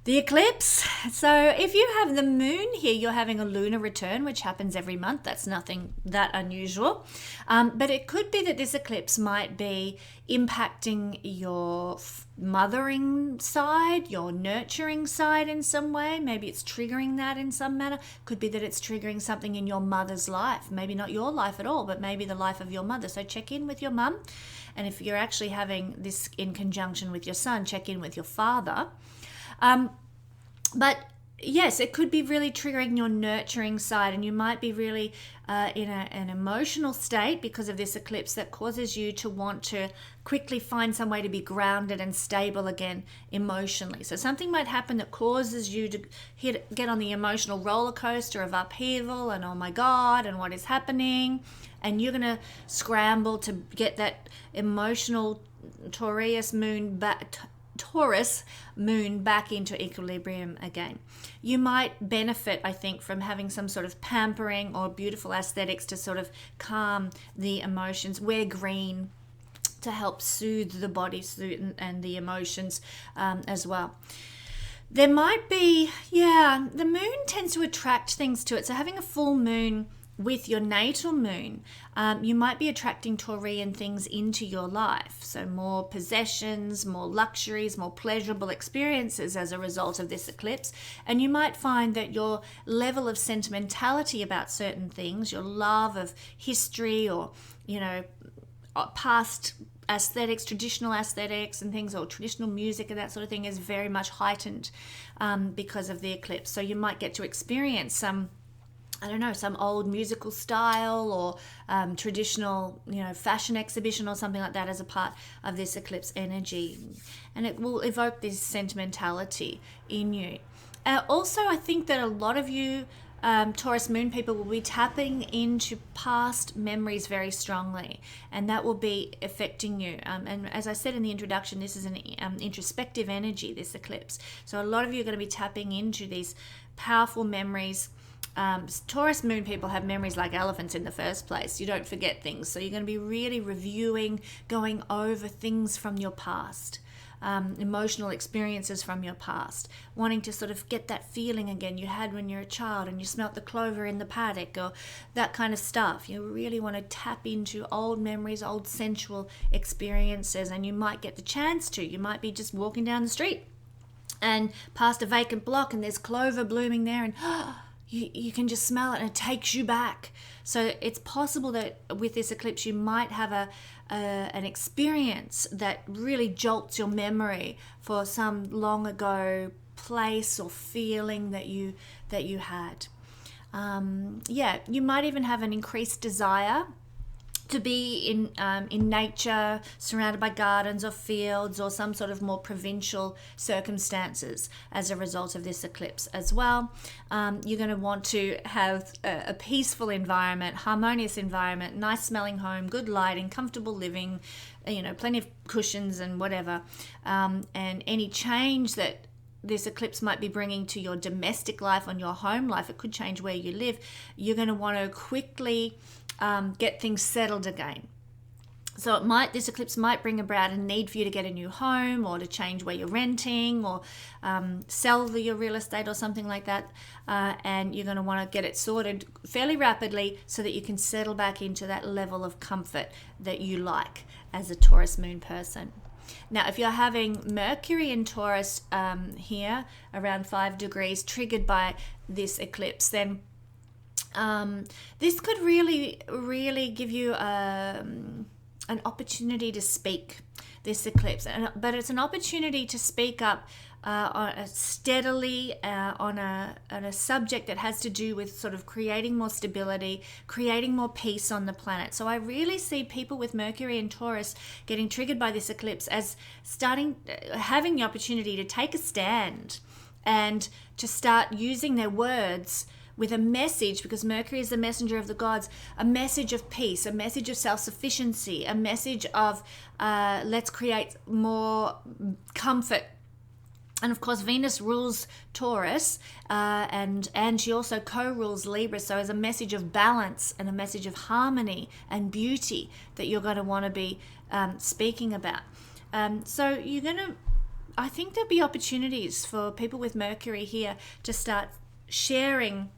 the eclipse. So if you have the moon here, you're having a lunar return, which happens every month. That's nothing that unusual. But it could be that this eclipse might be impacting your mothering side, your nurturing side in some way. Maybe it's triggering that in some manner. Could be that it's triggering something in your mother's life. Maybe not your life at all, but maybe the life of your mother. So check in with your mum. And if you're actually having this in conjunction with your sun, check in with your father. But yes, it could be really triggering your nurturing side, and you might be really in an emotional state because of this eclipse that causes you to want to quickly find some way to be grounded and stable again emotionally. So something might happen that causes you to get on the emotional roller coaster of upheaval and oh my God, and what is happening? And you're going to scramble to get that emotional Taurus moon back into equilibrium again. You might benefit, I think, from having some sort of pampering or beautiful aesthetics to sort of calm the emotions. Wear green to help soothe the body and the emotions as well. There might be, the moon tends to attract things to it. So having a full moon with your natal moon, you might be attracting Taurian things into your life. So more possessions, more luxuries, more pleasurable experiences as a result of this eclipse. And you might find that your level of sentimentality about certain things, your love of history or, past aesthetics, traditional aesthetics and things, or traditional music and that sort of thing, is very much heightened because of the eclipse. So you might get to experience some old musical style or traditional, fashion exhibition or something like that as a part of this eclipse energy. And it will evoke this sentimentality in you. Also, I think that a lot of you Taurus moon people will be tapping into past memories very strongly, and that will be affecting you. And as I said in the introduction, this is an introspective energy, this eclipse. So a lot of you are going to be tapping into these powerful memories. Taurus moon people have memories like elephants in the first place. You don't forget things. So you're going to be really reviewing, going over things from your past, emotional experiences from your past, wanting to sort of get that feeling again you had when you were a child and you smelt the clover in the paddock or that kind of stuff. You really want to tap into old memories, old sensual experiences, and you might get the chance to. You might be just walking down the street and past a vacant block and there's clover blooming there, and you can just smell it and it takes you back. So it's possible that with this eclipse you might have an experience that really jolts your memory for some long ago place or feeling that you had. You might even have an increased desire to be in nature, surrounded by gardens or fields or some sort of more provincial circumstances as a result of this eclipse as well. You're going to want to have a peaceful environment, harmonious environment, nice smelling home, good lighting, comfortable living, plenty of cushions and whatever. And any change that this eclipse might be bringing to your domestic life, on your home life, it could change where you live. You're going to want to quickly get things settled again. So this eclipse might bring about a need for you to get a new home, or to change where you're renting, or sell your real estate or something like that. And you're going to want to get it sorted fairly rapidly so that you can settle back into that level of comfort that you like as a Taurus moon person. Now, if you're having Mercury in Taurus here around 5 degrees triggered by this eclipse, then this could really give you an opportunity to speak, this eclipse. But it's an opportunity to speak up steadily on a subject that has to do with sort of creating more stability, creating more peace on the planet. So I really see people with Mercury and Taurus getting triggered by this eclipse as having the opportunity to take a stand and to start using their words with a message, because Mercury is the messenger of the gods, a message of peace, a message of self-sufficiency, a message of let's create more comfort. And of course, Venus rules Taurus, and she also co-rules Libra. So as a message of balance and a message of harmony and beauty that you're going to want to be speaking about. So I think there'll be opportunities for people with Mercury here to start sharing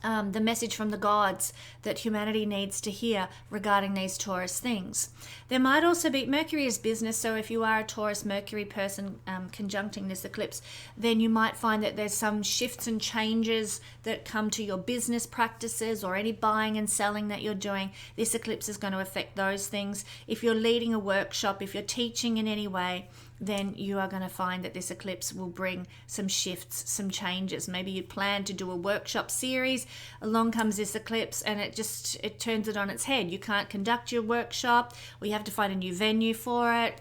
the message from the gods that humanity needs to hear regarding these Taurus things. There might also be, Mercury is business, so if you are a Taurus Mercury person conjuncting this eclipse, then you might find that there's some shifts and changes that come to your business practices or any buying and selling that you're doing. This eclipse is going to affect those things. If you're leading a workshop, if you're teaching in any way, then you are going to find that this eclipse will bring some shifts, some changes. Maybe you plan to do a workshop series, along comes this eclipse and it turns it on its head. You can't conduct your workshop, or you have to find a new venue for it.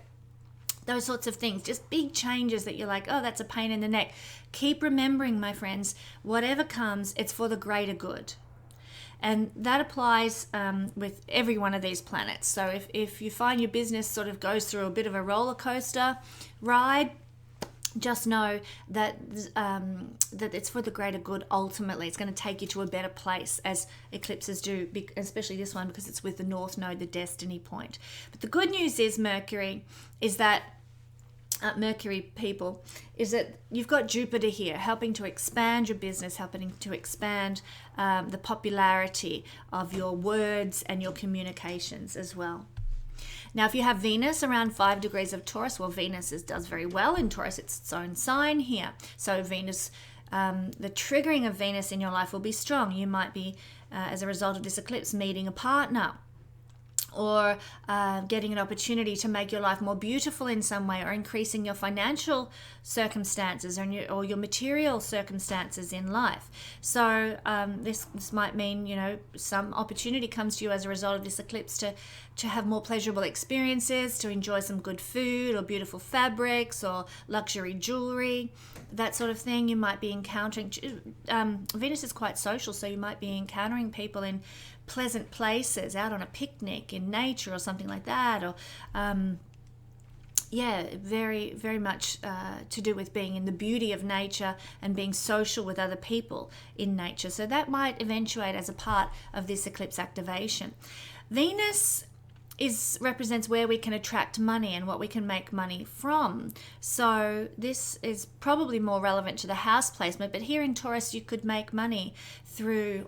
Those sorts of things, just big changes that you're like, oh, that's a pain in the neck. Keep remembering, my friends, whatever comes, it's for the greater good. And that applies with every one of these planets. So if you find your business sort of goes through a bit of a roller coaster ride, just know that that it's for the greater good. Ultimately, it's going to take you to a better place, as eclipses do, especially this one because it's with the North Node, the destiny point. But the good news is, Mercury people, is that you've got Jupiter here helping to expand your business, helping to expand the popularity of your words and your communications as well. Now, if you have Venus around 5 degrees of Taurus, well, Venus does very well in Taurus. It's its own sign here. So Venus, the triggering of Venus in your life will be strong. You might be, as a result of this eclipse, meeting a partner, or getting an opportunity to make your life more beautiful in some way, or increasing your financial circumstances or your material circumstances in life. So this might mean, some opportunity comes to you as a result of this eclipse to have more pleasurable experiences, to enjoy some good food or beautiful fabrics or luxury jewelry, that sort of thing. You might be encountering, Venus is quite social, so you might be encountering people in pleasant places, out on a picnic in nature or something like that, or very, very much to do with being in the beauty of nature and being social with other people in nature. So that might eventuate as a part of this eclipse activation. Venus represents where we can attract money and what we can make money from. So this is probably more relevant to the house placement, but here in Taurus you could make money through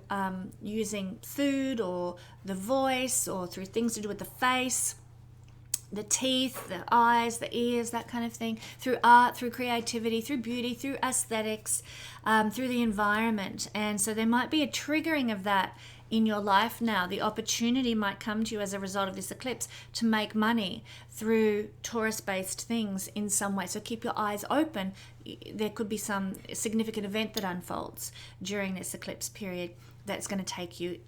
using food or the voice, or through things to do with the face, the teeth, the eyes, the ears, that kind of thing, through art, through creativity, through beauty, through aesthetics, through the environment. And so there might be a triggering of that in your life now. The opportunity might come to you as a result of this eclipse to make money through Taurus-based things in some way. So keep your eyes open. There could be some significant event that unfolds during this eclipse period that's going to take you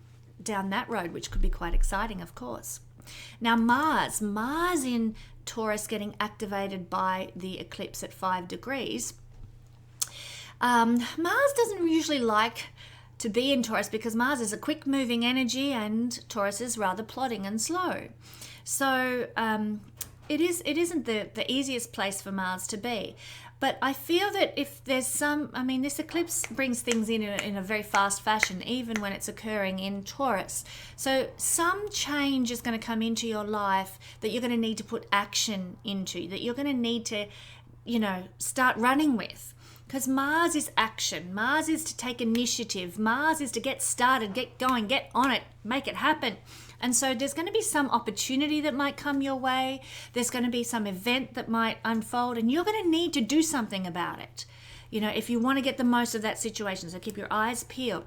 down that road, which could be quite exciting, of course. Now, Mars in Taurus getting activated by the eclipse at 5 degrees. Mars doesn't usually like to be in Taurus because Mars is a quick moving energy and Taurus is rather plodding and slow. So it isn't the easiest place for Mars to be. But I feel that if there's this eclipse brings things in a very fast fashion, even when it's occurring in Taurus. So some change is going to come into your life that you're going to need to put action into, that you're going to need to, start running with. Because Mars is action. Mars is to take initiative. Mars is to get started, get going, get on it, make it happen. And so there's going to be some opportunity that might come your way. There's going to be some event that might unfold, and you're going to need to do something about it. If you want to get the most of that situation. So keep your eyes peeled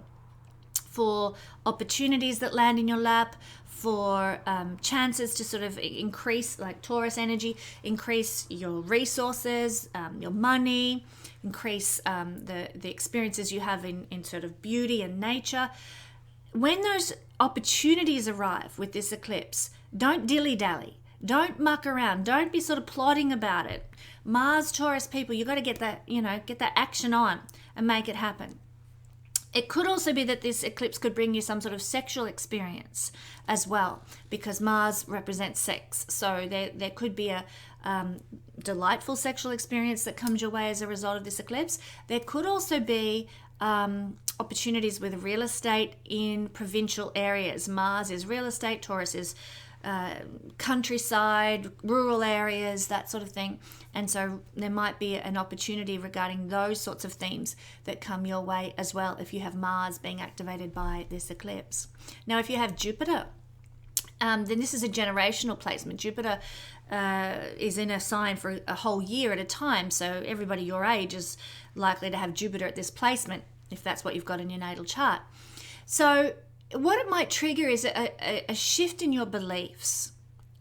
for opportunities that land in your lap, for chances to sort of increase, like Taurus energy, increase your resources, your money, increase the experiences you have in sort of beauty and nature. When those opportunities arrive with this eclipse, don't dilly-dally. Don't muck around. Don't be sort of plodding about it. Mars, Taurus people, you've got to get that action on and make it happen. It could also be that this eclipse could bring you some sort of sexual experience as well, because Mars represents sex. So there could be a delightful sexual experience that comes your way as a result of this eclipse. There could also be opportunities with real estate in provincial areas. Mars is real estate, Taurus is countryside, rural areas, that sort of thing. And so there might be an opportunity regarding those sorts of themes that come your way as well if you have Mars being activated by this eclipse. Now, if you have Jupiter, then this is a generational placement. Jupiter is in a sign for a whole year at a time, so everybody your age is likely to have Jupiter at this placement if that's what you've got in your natal chart. So what it might trigger is a shift in your beliefs,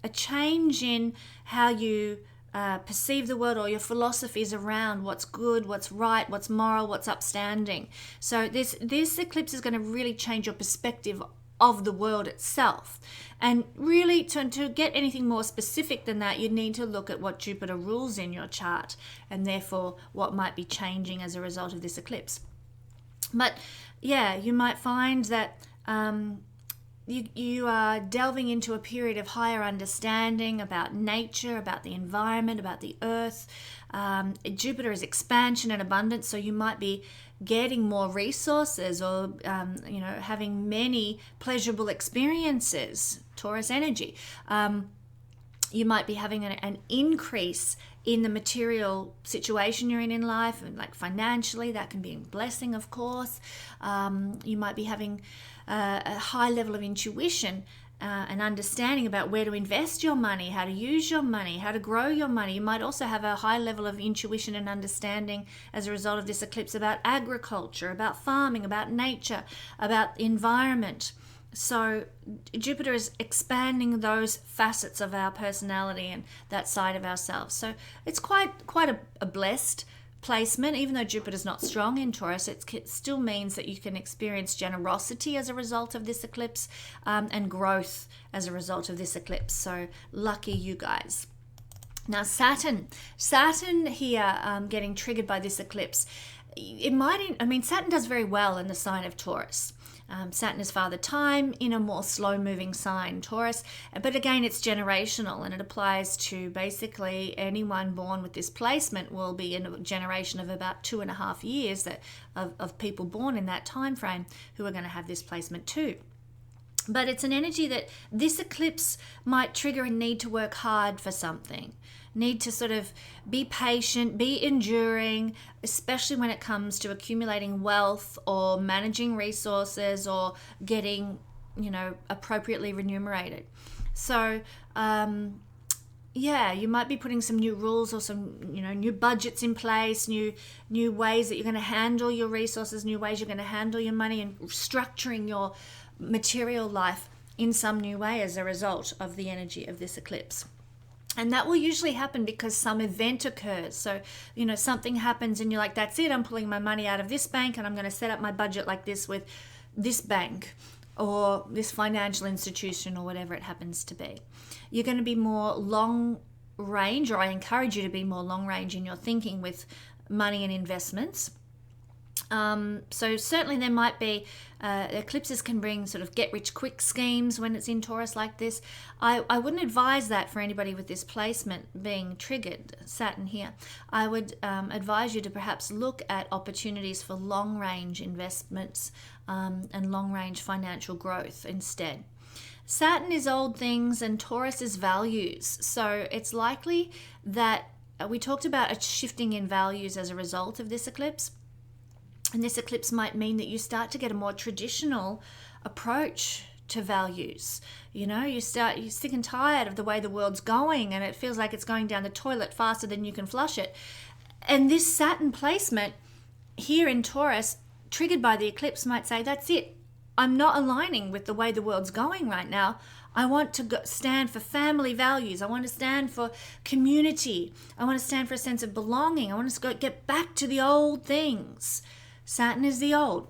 a change in how you perceive the world, or your philosophies around what's good, what's right, what's moral, what's upstanding. So this eclipse is going to really change your perspective of the world itself. And really, to get anything more specific than that, you need to look at what Jupiter rules in your chart, and therefore what might be changing as a result of this eclipse. But yeah, you might find that you are delving into a period of higher understanding about nature, about the environment, about the earth. Jupiter is expansion and abundance, so you might be getting more resources, or having many pleasurable experiences. Taurus energy. You might be having an increase in the material situation you're in life, and like financially, that can be a blessing, of course. You might be having a high level of intuition and understanding about where to invest your money, how to use your money, how to grow your money. You might also have a high level of intuition and understanding as a result of this eclipse about agriculture, about farming, about nature, about environment. So Jupiter is expanding those facets of our personality and that side of ourselves. So it's quite a blessed placement. Even though Jupiter's not strong in Taurus, it still means that you can experience generosity as a result of this eclipse, and growth as a result of this eclipse. So lucky you guys. Now Saturn here, getting triggered by this eclipse. Saturn does very well in the sign of Taurus. Saturn is Father Time in a more slow-moving sign, Taurus. But again, it's generational, and it applies to basically anyone born with this placement will be in a generation of about 2.5 years of people born in that time frame who are going to have this placement too. But it's an energy that this eclipse might trigger a need to work hard for something. Need to sort of be patient, be enduring, especially when it comes to accumulating wealth or managing resources or getting, appropriately remunerated. So, you might be putting some new rules or some, new budgets in place, new ways that you're going to handle your resources, new ways you're going to handle your money, and structuring your material life in some new way as a result of the energy of this eclipse. And that will usually happen because some event occurs. So, something happens and you're like, that's it, I'm pulling my money out of this bank and I'm going to set up my budget like this with this bank or this financial institution or whatever it happens to be. You're going to be more long range, or I encourage you to be more long range in your thinking with money and investments. So certainly there might be eclipses can bring sort of get rich quick schemes when it's in Taurus like this. I wouldn't advise that for anybody with this placement being triggered, Saturn here. I would advise you to perhaps look at opportunities for long range investments and long range financial growth instead. Saturn is old things and Taurus is values. So it's likely that we talked about a shifting in values as a result of this eclipse. And this eclipse might mean that you start to get a more traditional approach to values. You know, you're sick and tired of the way the world's going and it feels like it's going down the toilet faster than you can flush it. And this Saturn placement here in Taurus, triggered by the eclipse, might say, that's it. I'm not aligning with the way the world's going right now. I want to stand for family values. I want to stand for community. I want to stand for a sense of belonging. I want to get back to the old things. Saturn is the old.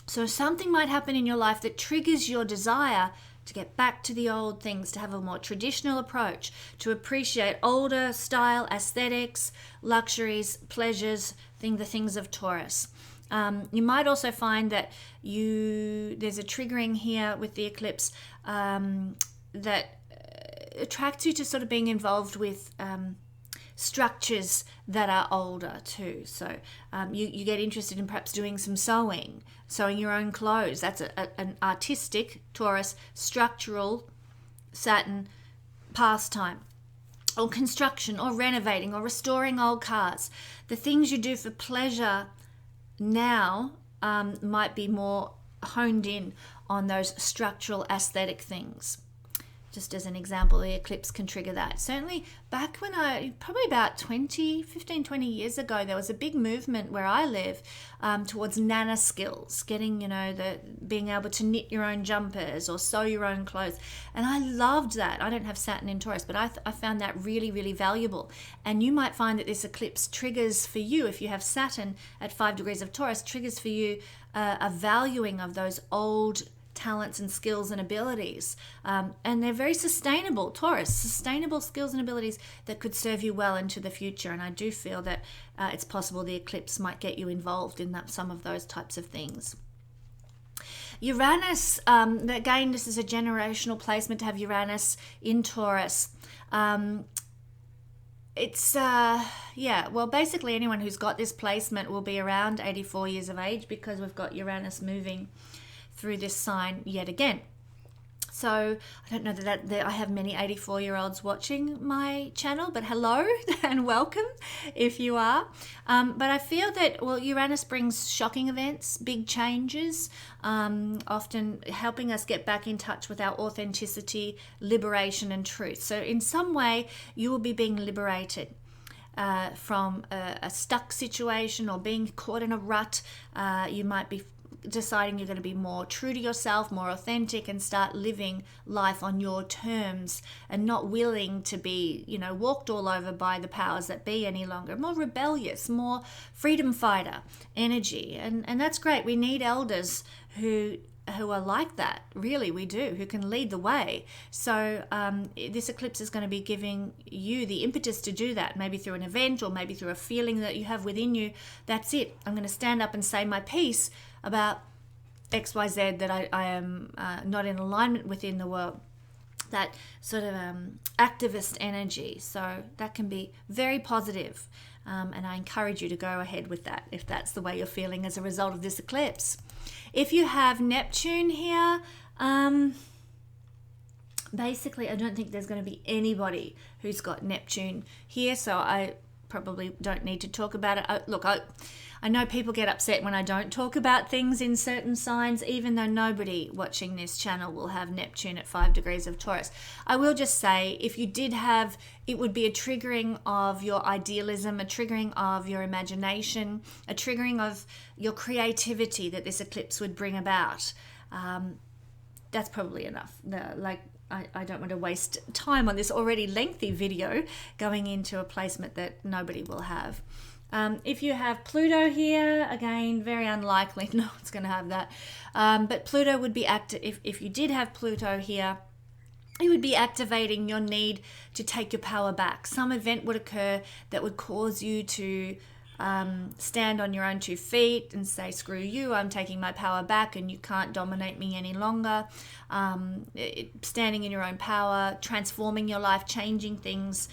So something might happen in your life that triggers your desire to get back to the old things, to have a more traditional approach, to appreciate older style aesthetics, luxuries, pleasures, the things of Taurus. You might also find that there's a triggering here with the eclipse that attracts you to sort of being involved with structures that are older too. So you get interested in perhaps doing some sewing your own clothes. That's an artistic Taurus, structural Saturn pastime. Or construction, or renovating, or restoring old cars. The things you do for pleasure now might be more honed in on those structural aesthetic things. Just as an example, the eclipse can trigger that. Certainly back when probably about 15, 20 years ago, there was a big movement where I live towards nana skills, getting, being able to knit your own jumpers or sew your own clothes. And I loved that. I don't have Saturn in Taurus, but I found that really, really valuable. And you might find that this eclipse triggers for you, if you have Saturn at 5 degrees of Taurus, triggers for you a valuing of those old talents and skills and abilities, and they're very sustainable. Taurus, sustainable skills and abilities that could serve you well into the future. And I do feel that it's possible the eclipse might get you involved in some of those types of things. Uranus, again, this is a generational placement to have Uranus in Taurus. Basically anyone who's got this placement will be around 84 years of age, because we've got Uranus moving through this sign yet again. So I don't know that I have many 84-year-olds watching my channel, but hello and welcome if you are. But I feel that, Uranus brings shocking events, big changes, often helping us get back in touch with our authenticity, liberation and truth. So in some way you will be being liberated from a stuck situation or being caught in a rut. You might be deciding you're going to be more true to yourself, more authentic, and start living life on your terms and not willing to be, walked all over by the powers that be any longer. More rebellious, more freedom fighter energy. And that's great. We need elders who are like that. Really, we do, who can lead the way. So this eclipse is going to be giving you the impetus to do that, maybe through an event or maybe through a feeling that you have within you. That's it. I'm going to stand up and say my piece about XYZ that I am not in alignment within the world. That sort of activist energy. So that can be very positive. And I encourage you to go ahead with that if that's the way you're feeling as a result of this eclipse. If you have Neptune here, basically I don't think there's going to be anybody who's got Neptune here, so I probably don't need to talk about it. I know people get upset when I don't talk about things in certain signs, even though nobody watching this channel will have Neptune at 5 degrees of Taurus. I will just say, if you did have, it would be a triggering of your idealism, a triggering of your imagination, a triggering of your creativity that this eclipse would bring about. That's probably enough. I don't want to waste time on this already lengthy video going into a placement that nobody will have. If you have Pluto here, again, very unlikely no one's going to have that. But Pluto would be active. If you did have Pluto here, it would be activating your need to take your power back. Some event would occur that would cause you to stand on your own 2 feet and say, screw you, I'm taking my power back and you can't dominate me any longer. Standing in your own power, transforming your life, changing things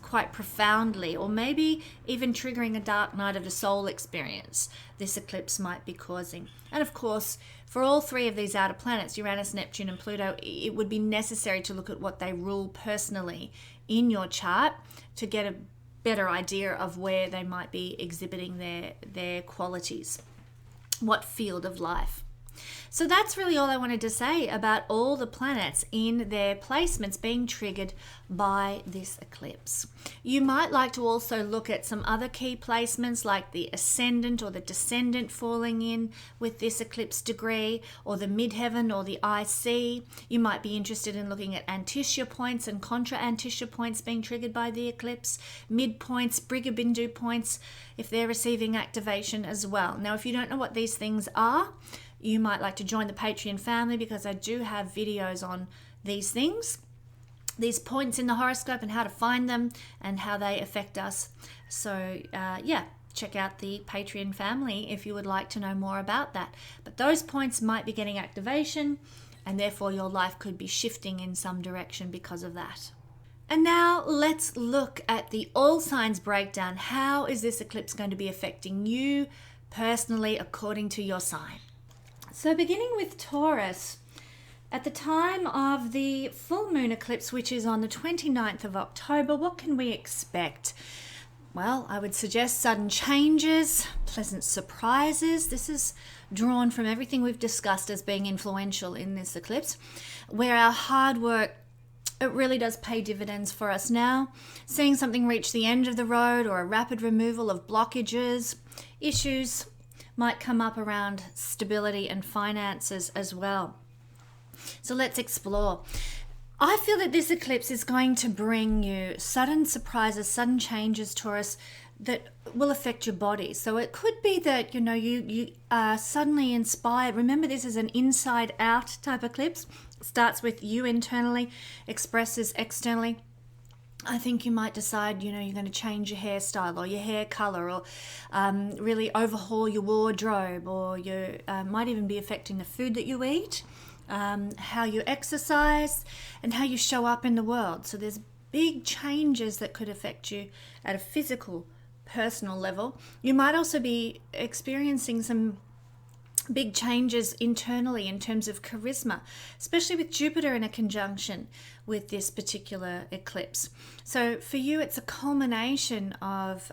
quite profoundly, or maybe even triggering a dark night of the soul experience this eclipse might be causing. And of course, for all 3 of these outer planets, Uranus, Neptune and Pluto, it would be necessary to look at what they rule personally in your chart to get a better idea of where they might be exhibiting their qualities, what field of life. So that's really all I wanted to say about all the planets in their placements being triggered by this eclipse. You might like to also look at some other key placements like the ascendant or the descendant falling in with this eclipse degree, or the midheaven or the IC. You might be interested in looking at antitia points and contra antitia points being triggered by the eclipse, midpoints, Brigabindu points, if they're receiving activation as well. Now, if you don't know what these things are, you might like to join the Patreon family, because I do have videos on these things, these points in the horoscope and how to find them and how they affect us. So check out the Patreon family if you would like to know more about that. But those points might be getting activation, and therefore your life could be shifting in some direction because of that. And now let's look at the all signs breakdown. How is this eclipse going to be affecting you personally according to your sign? So beginning with Taurus, at the time of the full moon eclipse, which is on the 29th of October, what can we expect? Well, I would suggest sudden changes, pleasant surprises. This is drawn from everything we've discussed as being influential in this eclipse, where our hard work, it really does pay dividends for us now. Seeing something reach the end of the road, or a rapid removal of blockages, issues might come up around stability and finances as well. So let's explore. I feel that this eclipse is going to bring you sudden surprises, sudden changes, Taurus, that will affect your body. So it could be that, you are suddenly inspired. Remember, this is an inside out type eclipse. It starts with you internally, expresses externally. I think you might decide, you're going to change your hairstyle or your hair color, or really overhaul your wardrobe, or you might even be affecting the food that you eat, how you exercise, and how you show up in the world. So there's big changes that could affect you at a physical, personal level. You might also be experiencing some big changes internally in terms of charisma, especially with Jupiter in a conjunction with this particular eclipse. So for you, it's a culmination of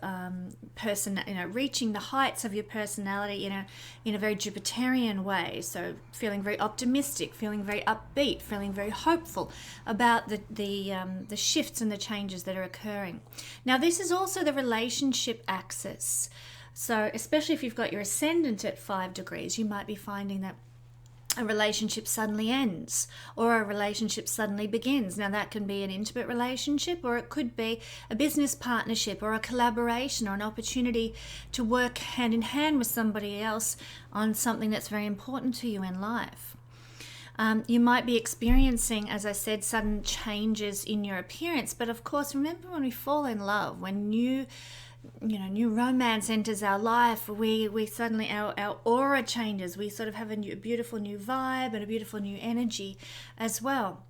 reaching the heights of your personality in a very Jupiterian way. So feeling very optimistic, feeling very upbeat, feeling very hopeful about the shifts and the changes that are occurring. Now, this is also the relationship axis. So especially if you've got your ascendant at 5 degrees, you might be finding that a relationship suddenly ends, or a relationship suddenly begins. Now, that can be an intimate relationship, or it could be a business partnership, or a collaboration, or an opportunity to work hand in hand with somebody else on something that's very important to you in life. You might be experiencing, as I said, sudden changes in your appearance. But of course, remember, when we fall in love, when new romance enters our life, we suddenly, our aura changes. We sort of have a beautiful new vibe and a beautiful new energy as well.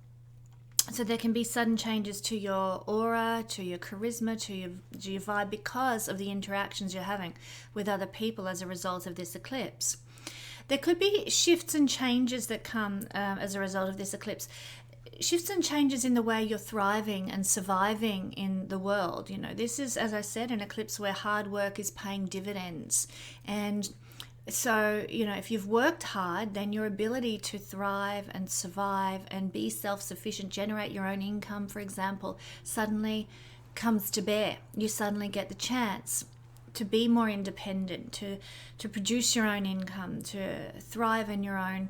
So there can be sudden changes to your aura, to your charisma, to your vibe, because of the interactions you're having with other people as a result of this eclipse. There could be shifts and changes that come as a result of this eclipse. Shifts and changes in the way you're thriving and surviving in the world. This is, as I said, an eclipse where hard work is paying dividends. And so, if you've worked hard, then your ability to thrive and survive and be self-sufficient, generate your own income, for example, suddenly comes to bear. You suddenly get the chance to be more independent, to produce your own income, to thrive in your own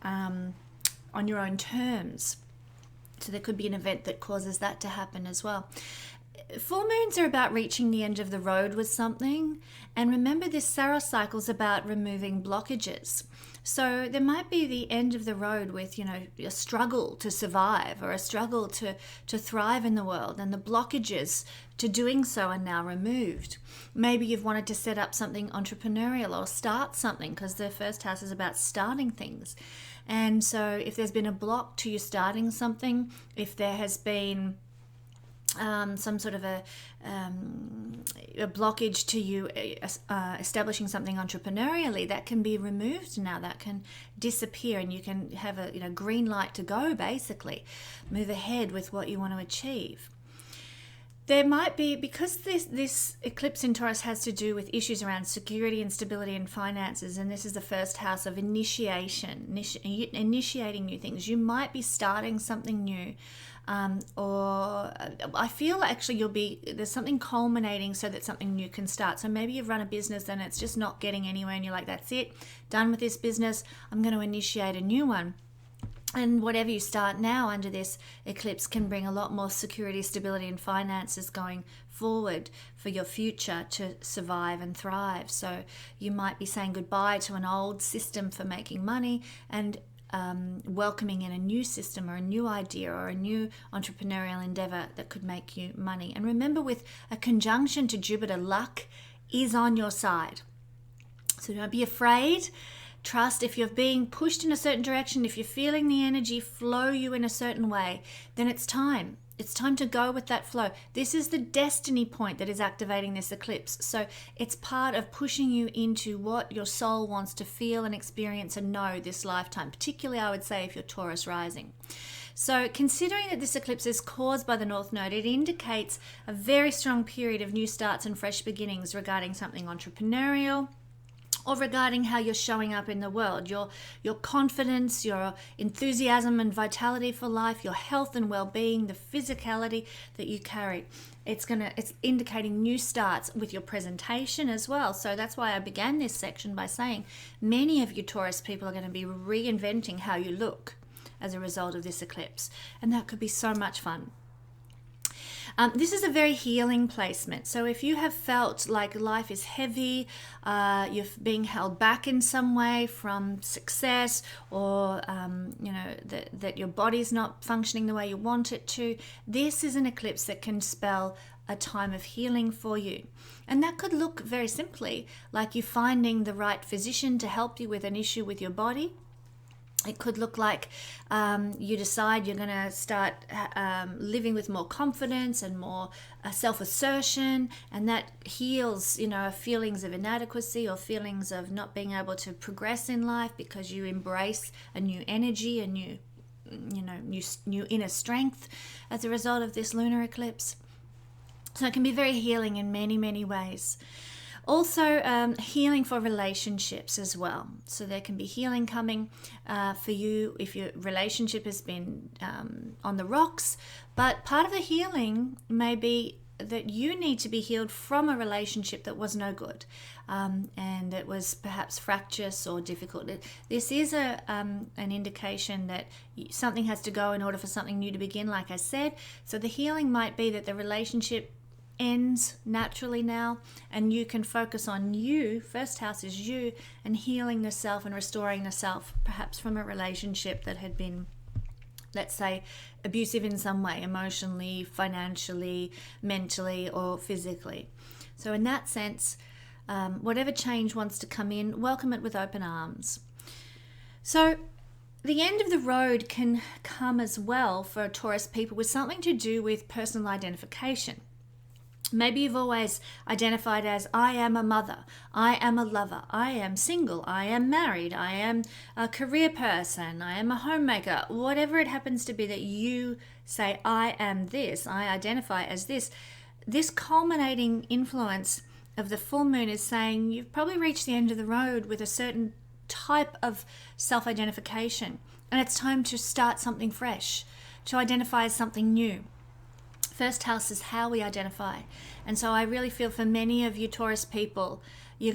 on your own terms. So there could be an event that causes that to happen as well. Full moons are about reaching the end of the road with something. And remember, this Saros cycle is about removing blockages. So there might be the end of the road with, a struggle to survive or a struggle to thrive in the world, and the blockages to doing so are now removed. Maybe you've wanted to set up something entrepreneurial or start something, because the first house is about starting things. And so if there's been a block to you starting something, if there has been some sort of a blockage to you establishing something entrepreneurially, that can be removed now. That can disappear, and you can have a green light to go, basically move ahead with what you want to achieve. There might be, because this eclipse in Taurus has to do with issues around security and stability and finances, and this is the first house of initiating new things. You might be starting something new, or I feel actually there's something culminating so that something new can start. So maybe you've run a business and it's just not getting anywhere, and you're like, that's it, done with this business, I'm going to initiate a new one. And whatever you start now under this eclipse can bring a lot more security, stability, and finances going forward for your future to survive and thrive. So you might be saying goodbye to an old system for making money and welcoming in a new system or a new idea or a new entrepreneurial endeavor that could make you money. And remember, with a conjunction to Jupiter, luck is on your side. So don't be afraid. Trust. If you're being pushed in a certain direction, if you're feeling the energy flow you in a certain way, then it's time. It's time to go with that flow. This is the destiny point that is activating this eclipse. So it's part of pushing you into what your soul wants to feel and experience and know this lifetime, particularly, I would say, if you're Taurus rising. So considering that this eclipse is caused by the North Node, it indicates a very strong period of new starts and fresh beginnings regarding something entrepreneurial, or regarding how you're showing up in the world, your confidence, your enthusiasm and vitality for life, your health and well-being, the physicality that you carry. It's indicating new starts with your presentation as well. So that's why I began this section by saying many of you Taurus people are going to be reinventing how you look as a result of this eclipse, and that could be so much fun. This is a very healing placement. So if you have felt like life is heavy, you're being held back in some way from success, or that your body's not functioning the way you want it to, this is an eclipse that can spell a time of healing for you. And that could look very simply like you finding the right physician to help you with an issue with your body. It could look like you decide you're going to start living with more confidence and more self-assertion, and that heals, feelings of inadequacy or feelings of not being able to progress in life because you embrace a new energy, a new inner strength as a result of this lunar eclipse. So it can be very healing in many, many ways. Also, healing for relationships as well. So there can be healing coming for you if your relationship has been on the rocks. But part of the healing may be that you need to be healed from a relationship that was no good, and it was perhaps fractious or difficult. This is an indication that something has to go in order for something new to begin, like I said. So the healing might be that the relationship ends naturally now, and you can focus on you. First house is you, and healing the self and restoring the self, perhaps from a relationship that had been, let's say, abusive in some way, emotionally, financially, mentally, or physically. So in that sense, whatever change wants to come in, welcome it with open arms. So the end of the road can come as well for Taurus people with something to do with personal identification. Maybe you've always identified as, I am a mother, I am a lover, I am single, I am married, I am a career person, I am a homemaker, whatever it happens to be that you say, I am this, I identify as this. This culminating influence of the full moon is saying you've probably reached the end of the road with a certain type of self-identification, and it's time to start something fresh, to identify as something new. First house is how we identify. And so I really feel for many of you Taurus people, you're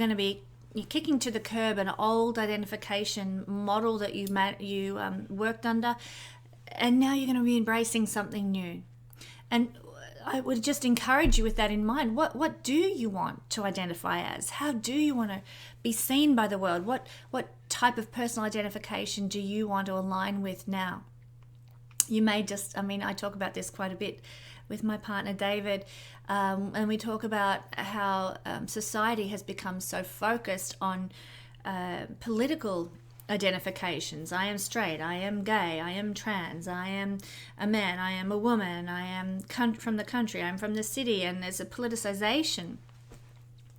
kicking to the curb an old identification model that you worked under, and now you're going to be embracing something new. And I would just encourage you with that in mind. What do you want to identify as? How do you want to be seen by the world? What type of personal identification do you want to align with now? You may just, I talk about this quite a bit with my partner David, and we talk about how society has become so focused on political identifications. I am straight, I am gay, I am trans, I am a man, I am a woman, I am from the country, I'm from the city, and there's a politicization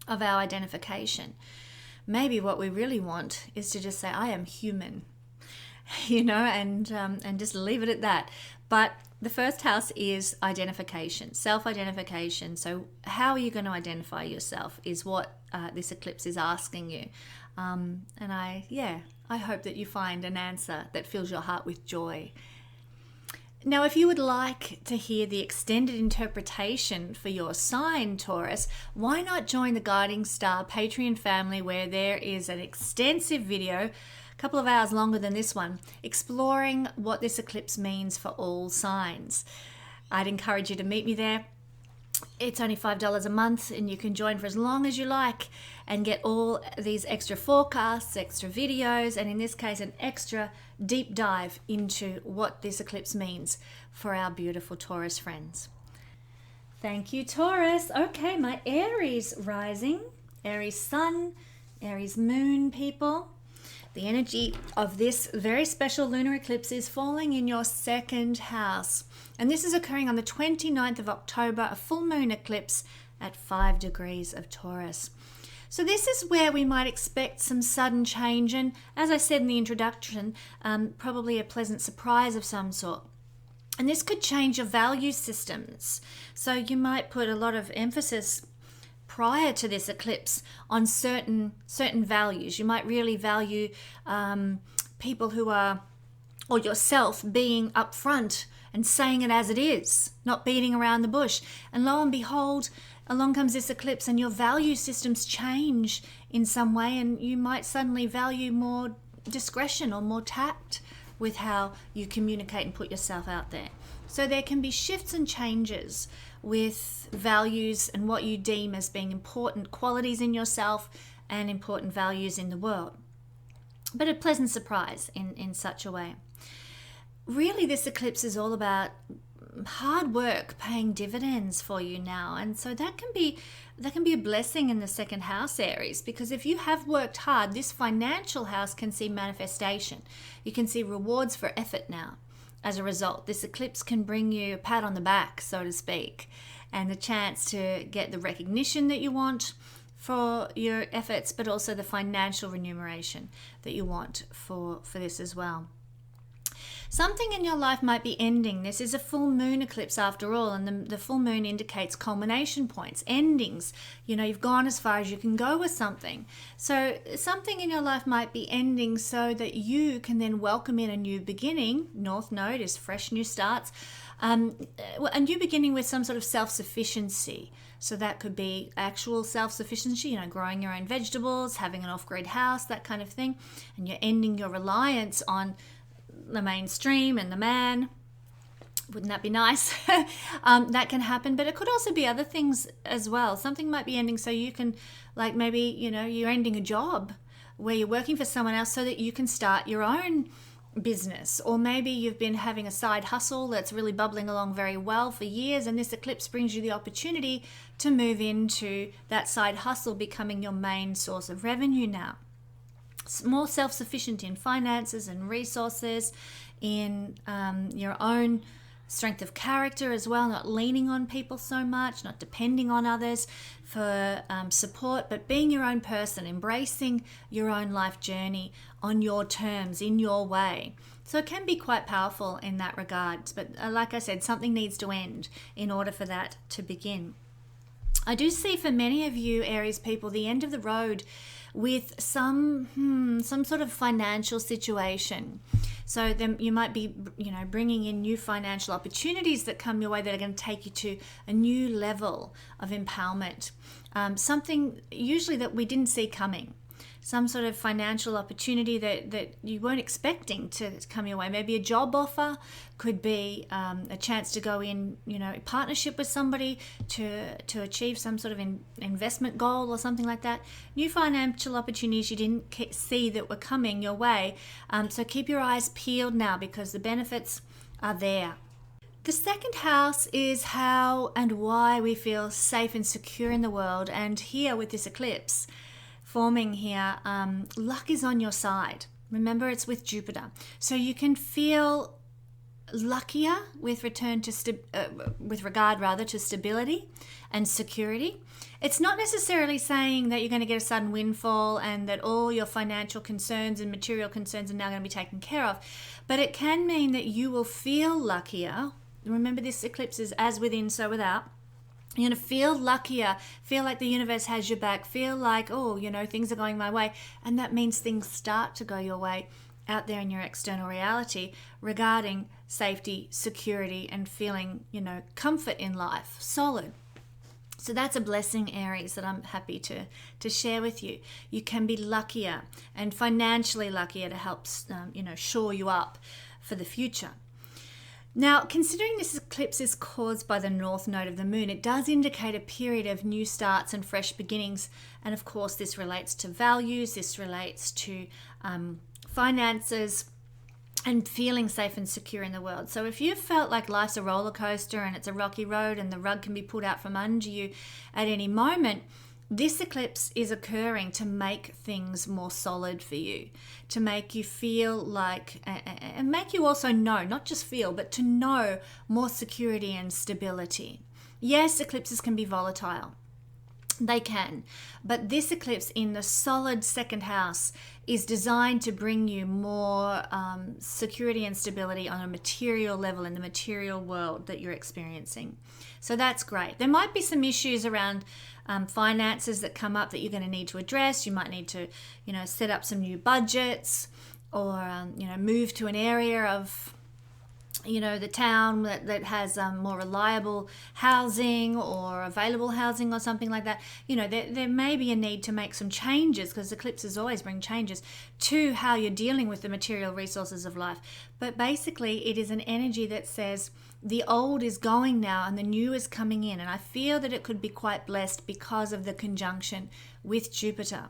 of our identification. Maybe what we really want is to just say, I am human, and just leave it at that. But the first house is identification, self-identification. So how are you going to identify yourself is what this eclipse is asking you. And I hope that you find an answer that fills your heart with joy. Now, if you would like to hear the extended interpretation for your sign, Taurus, why not join the Guiding Star Patreon family, where there is an extensive video, a couple of hours longer than this one, exploring what this eclipse means for all signs. I'd encourage you to meet me there. It's only $5 a month, and you can join for as long as you like and get all these extra forecasts, extra videos, and in this case an extra deep dive into what this eclipse means for our beautiful Taurus friends. Thank you, Taurus. Okay, my Aries rising, Aries sun, Aries moon people. The energy of this very special lunar eclipse is falling in your second house. And this is occurring on the 29th of October, a full moon eclipse at 5 degrees of Taurus. So this is where we might expect some sudden change, and as I said in the introduction, probably a pleasant surprise of some sort. And this could change your value systems. So you might put a lot of emphasis prior to this eclipse on certain values. You might really value people who are, or yourself, being upfront and saying it as it is, not beating around the bush. And lo and behold, along comes this eclipse and your value systems change in some way, and you might suddenly value more discretion or more tact with how you communicate and put yourself out there. So there can be shifts and changes with values and what you deem as being important qualities in yourself and important values in the world. But a pleasant surprise in such a way. Really, this eclipse is all about hard work paying dividends for you now, and so that can be a blessing in the second house, Aries, because if you have worked hard, this financial house can see manifestation. You can see rewards for effort now. As a result, this eclipse can bring you a pat on the back, so to speak, and the chance to get the recognition that you want for your efforts, but also the financial remuneration that you want for this as well. Something in your life might be ending. This is a full moon eclipse after all, and the full moon indicates culmination points, endings. You've gone as far as you can go with something. So something in your life might be ending so that you can then welcome in a new beginning. North Node is fresh new starts. A new beginning with some sort of self-sufficiency. So that could be actual self-sufficiency, growing your own vegetables, having an off-grid house, that kind of thing. And you're ending your reliance on the mainstream and the man. Wouldn't that be nice? That can happen, but it could also be other things as well. Something might be ending so you can, like maybe, you're ending a job where you're working for someone else so that you can start your own business. Or maybe you've been having a side hustle that's really bubbling along very well for years, and this eclipse brings you the opportunity to move into that side hustle becoming your main source of revenue now. More self-sufficient in finances and resources, in your own strength of character as well, not leaning on people so much, not depending on others for support, but being your own person, embracing your own life journey on your terms, in your way. So it can be quite powerful in that regard. But like I said, something needs to end in order for that to begin. I do see for many of you Aries people the end of the road with some sort of financial situation. So then you might be, bringing in new financial opportunities that come your way that are going to take you to a new level of empowerment. Something usually that we didn't see coming. some sort of financial opportunity that you weren't expecting to come your way. Maybe a job offer, could be a chance to go in, partnership with somebody to achieve some sort of investment goal or something like that. New financial opportunities you didn't see that were coming your way. So keep your eyes peeled now, because the benefits are there. The second house is how and why we feel safe and secure in the world. And here with this eclipse forming here, luck is on your side. Remember, it's with Jupiter. So you can feel luckier with regard to stability and security. It's not necessarily saying that you're going to get a sudden windfall and that all your financial concerns and material concerns are now going to be taken care of, but it can mean that you will feel luckier. Remember, this eclipse is as within, so without. You're going to feel luckier, feel like the universe has your back, feel like, things are going my way. And that means things start to go your way out there in your external reality regarding safety, security, and feeling, comfort in life, solid. So that's a blessing, Aries, that I'm happy to share with you. You can be luckier and financially luckier to help, shore you up for the future. Now, considering this eclipse is caused by the north node of the moon, it does indicate a period of new starts and fresh beginnings. And of course, this relates to values, this relates to finances, and feeling safe and secure in the world. So if you felt like life's a roller coaster and it's a rocky road and the rug can be pulled out from under you at any moment, this eclipse is occurring to make things more solid for you, to make you feel like, and make you also know, not just feel, but to know more security and stability. Yes, eclipses can be volatile. They can. But this eclipse in the solid second house is designed to bring you more security and stability on a material level in the material world that you're experiencing. So that's great. There might be some issues around finances that come up that you're going to need to address. You might need to, set up some new budgets or, move to an area of, the town that has more reliable housing or available housing or something like that. There may be a need to make some changes, because eclipses always bring changes to how you're dealing with the material resources of life. But basically, it is an energy that says the old is going now and the new is coming in. And I feel that it could be quite blessed because of the conjunction with Jupiter.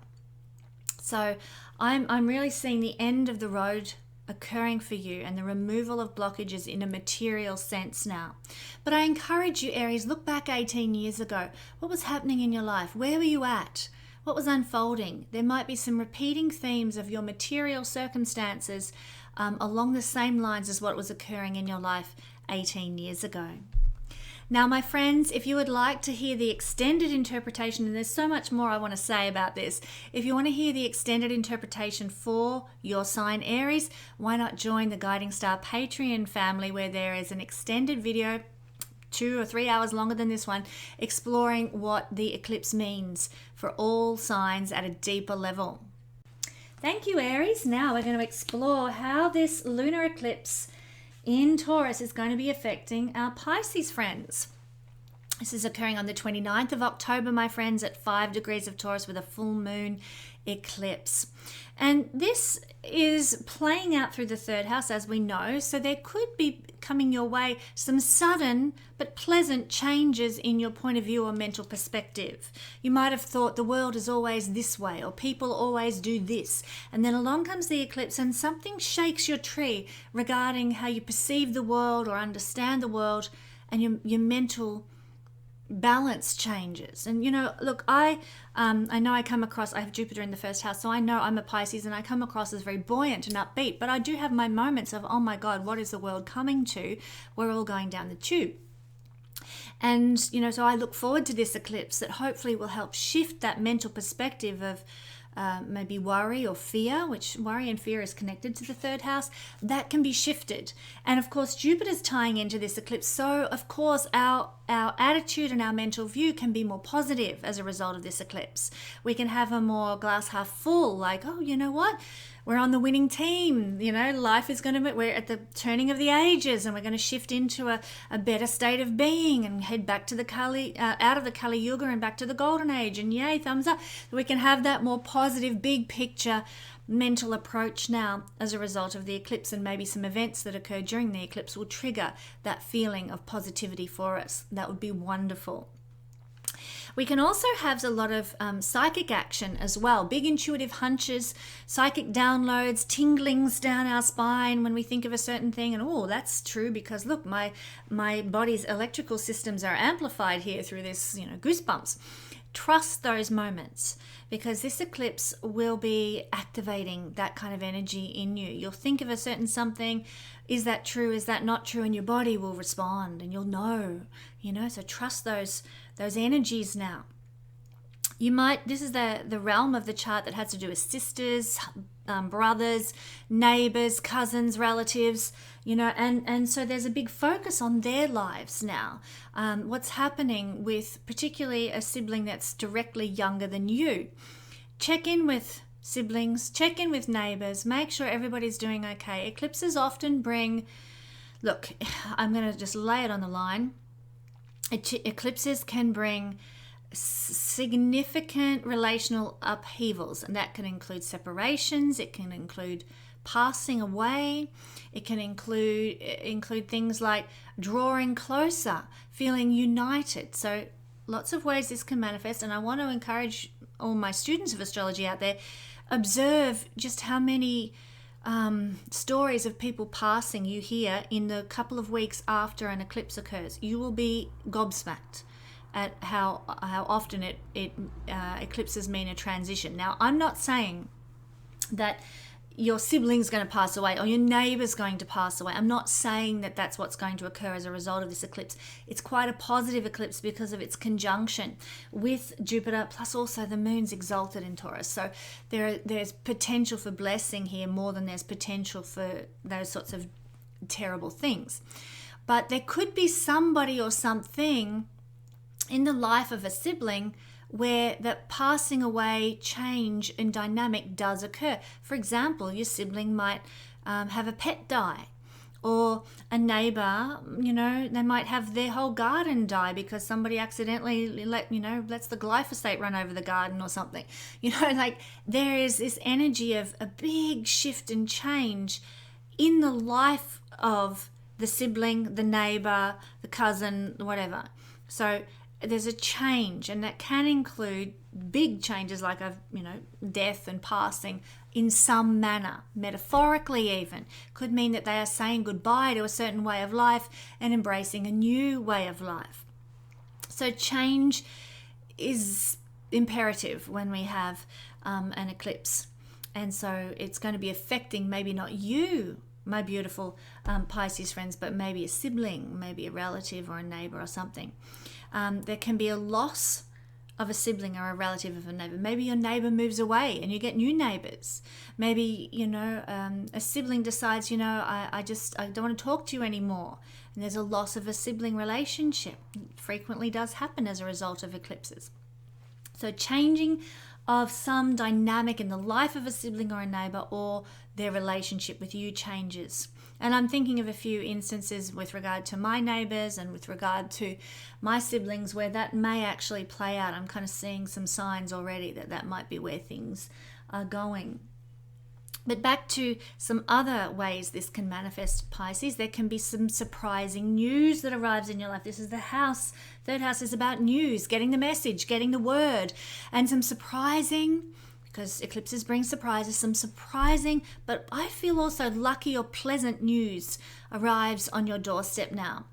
So I'm really seeing the end of the road occurring for you and the removal of blockages in a material sense now. But I encourage you, Aries, look back 18 years ago. What was happening in your life? Where were you at? What was unfolding? There might be some repeating themes of your material circumstances along the same lines as what was occurring in your life 18 years ago. Now, my friends, if you would like to hear the extended interpretation, and there's so much more I want to say about this, if you want to hear the extended interpretation for your sign Aries, why not join the Guiding Star Patreon family, where there is an extended video, 2 or 3 hours longer than this one, exploring what the eclipse means for all signs at a deeper level. Thank you, Aries. Now we're going to explore how this lunar eclipse in Taurus is going to be affecting our Pisces friends. This is occurring on the 29th of October, my friends, at 5 degrees of Taurus with a full moon eclipse. And this is playing out through the third house, as we know. So there could be coming your way some sudden but pleasant changes in your point of view or mental perspective. You might have thought the world is always this way, or people always do this. And then along comes the eclipse and something shakes your tree regarding how you perceive the world or understand the world, and your mental balance changes. And look, I know I have Jupiter in the first house, so I know I'm a Pisces and I come across as very buoyant and upbeat, but I do have my moments of, oh my God, what is the world coming to? We're all going down the tube. And so I look forward to this eclipse that hopefully will help shift that mental perspective of maybe worry or fear, which worry and fear is connected to the third house. That can be shifted. And of course, Jupiter's tying into this eclipse. So of course, our attitude and our mental view can be more positive as a result of this eclipse. We can have a more glass half full, like, oh, you know what? we're on the winning team. You know, life is going to be, we're at the turning of the ages, and we're going to shift into a better state of being and head back to the Kali, out of the Kali Yuga and back to the golden age. And yay, thumbs up. We can have that more positive, big picture mental approach now as a result of the eclipse, and maybe some events that occur during the eclipse will trigger that feeling of positivity for us. That would be wonderful. We can also have a lot of psychic action as well, big intuitive hunches, psychic downloads, tinglings down our spine when we think of a certain thing, and oh, that's true because look, my body's electrical systems are amplified here through this, goosebumps. Trust those moments, because this eclipse will be activating that kind of energy in you. You'll think of a certain something, is that true, is that not true, and your body will respond and you'll know, so trust those energies now. This is the realm of the chart that has to do with sisters, brothers, neighbors, cousins, relatives, and so there's a big focus on their lives now. What's happening with particularly a sibling that's directly younger than you. Check in with siblings, check in with neighbors, make sure everybody's doing okay. Eclipses often bring, look, I'm going to just lay it on the line. Eclipses can bring significant relational upheavals, and that can include separations, it can include passing away, it can include things like drawing closer, feeling united. So lots of ways this can manifest, and I want to encourage all my students of astrology out there, observe just how many stories of people passing you hear in the couple of weeks after an eclipse occurs. You will be gobsmacked at how often eclipses mean a transition. Now, I'm not saying that your sibling's going to pass away or your neighbor's going to pass away. I'm not saying that that's what's going to occur as a result of this eclipse. It's quite a positive eclipse because of its conjunction with Jupiter, plus also the moon's exalted in Taurus. So there's potential for blessing here more than there's potential for those sorts of terrible things. But there could be somebody or something in the life of a sibling where that passing away, change and dynamic does occur. For example, your sibling might have a pet die, or a neighbor, they might have their whole garden die because somebody accidentally lets the glyphosate run over the garden or something. There is this energy of a big shift and change in the life of the sibling, the neighbor, the cousin, whatever. So there's a change, and that can include big changes like death and passing in some manner, metaphorically even. Could mean that they are saying goodbye to a certain way of life and embracing a new way of life. So change is imperative when we have an eclipse, and so it's going to be affecting maybe not you, my beautiful Pisces friends, but maybe a sibling, maybe a relative or a neighbor or something. There can be a loss of a sibling or a relative of a neighbor. Maybe your neighbor moves away and you get new neighbors. Maybe, a sibling decides, I don't want to talk to you anymore. And there's a loss of a sibling relationship. It frequently does happen as a result of eclipses. So changing of some dynamic in the life of a sibling or a neighbor, or their relationship with you changes. And I'm thinking of a few instances with regard to my neighbors and with regard to my siblings where that may actually play out. I'm kind of seeing some signs already that might be where things are going. But back to some other ways this can manifest, Pisces. There can be some surprising news that arrives in your life. This is the house. Third house is about news, getting the message, getting the word, and some surprising, because eclipses bring surprises, some surprising, but I feel also lucky or pleasant news arrives on your doorstep now.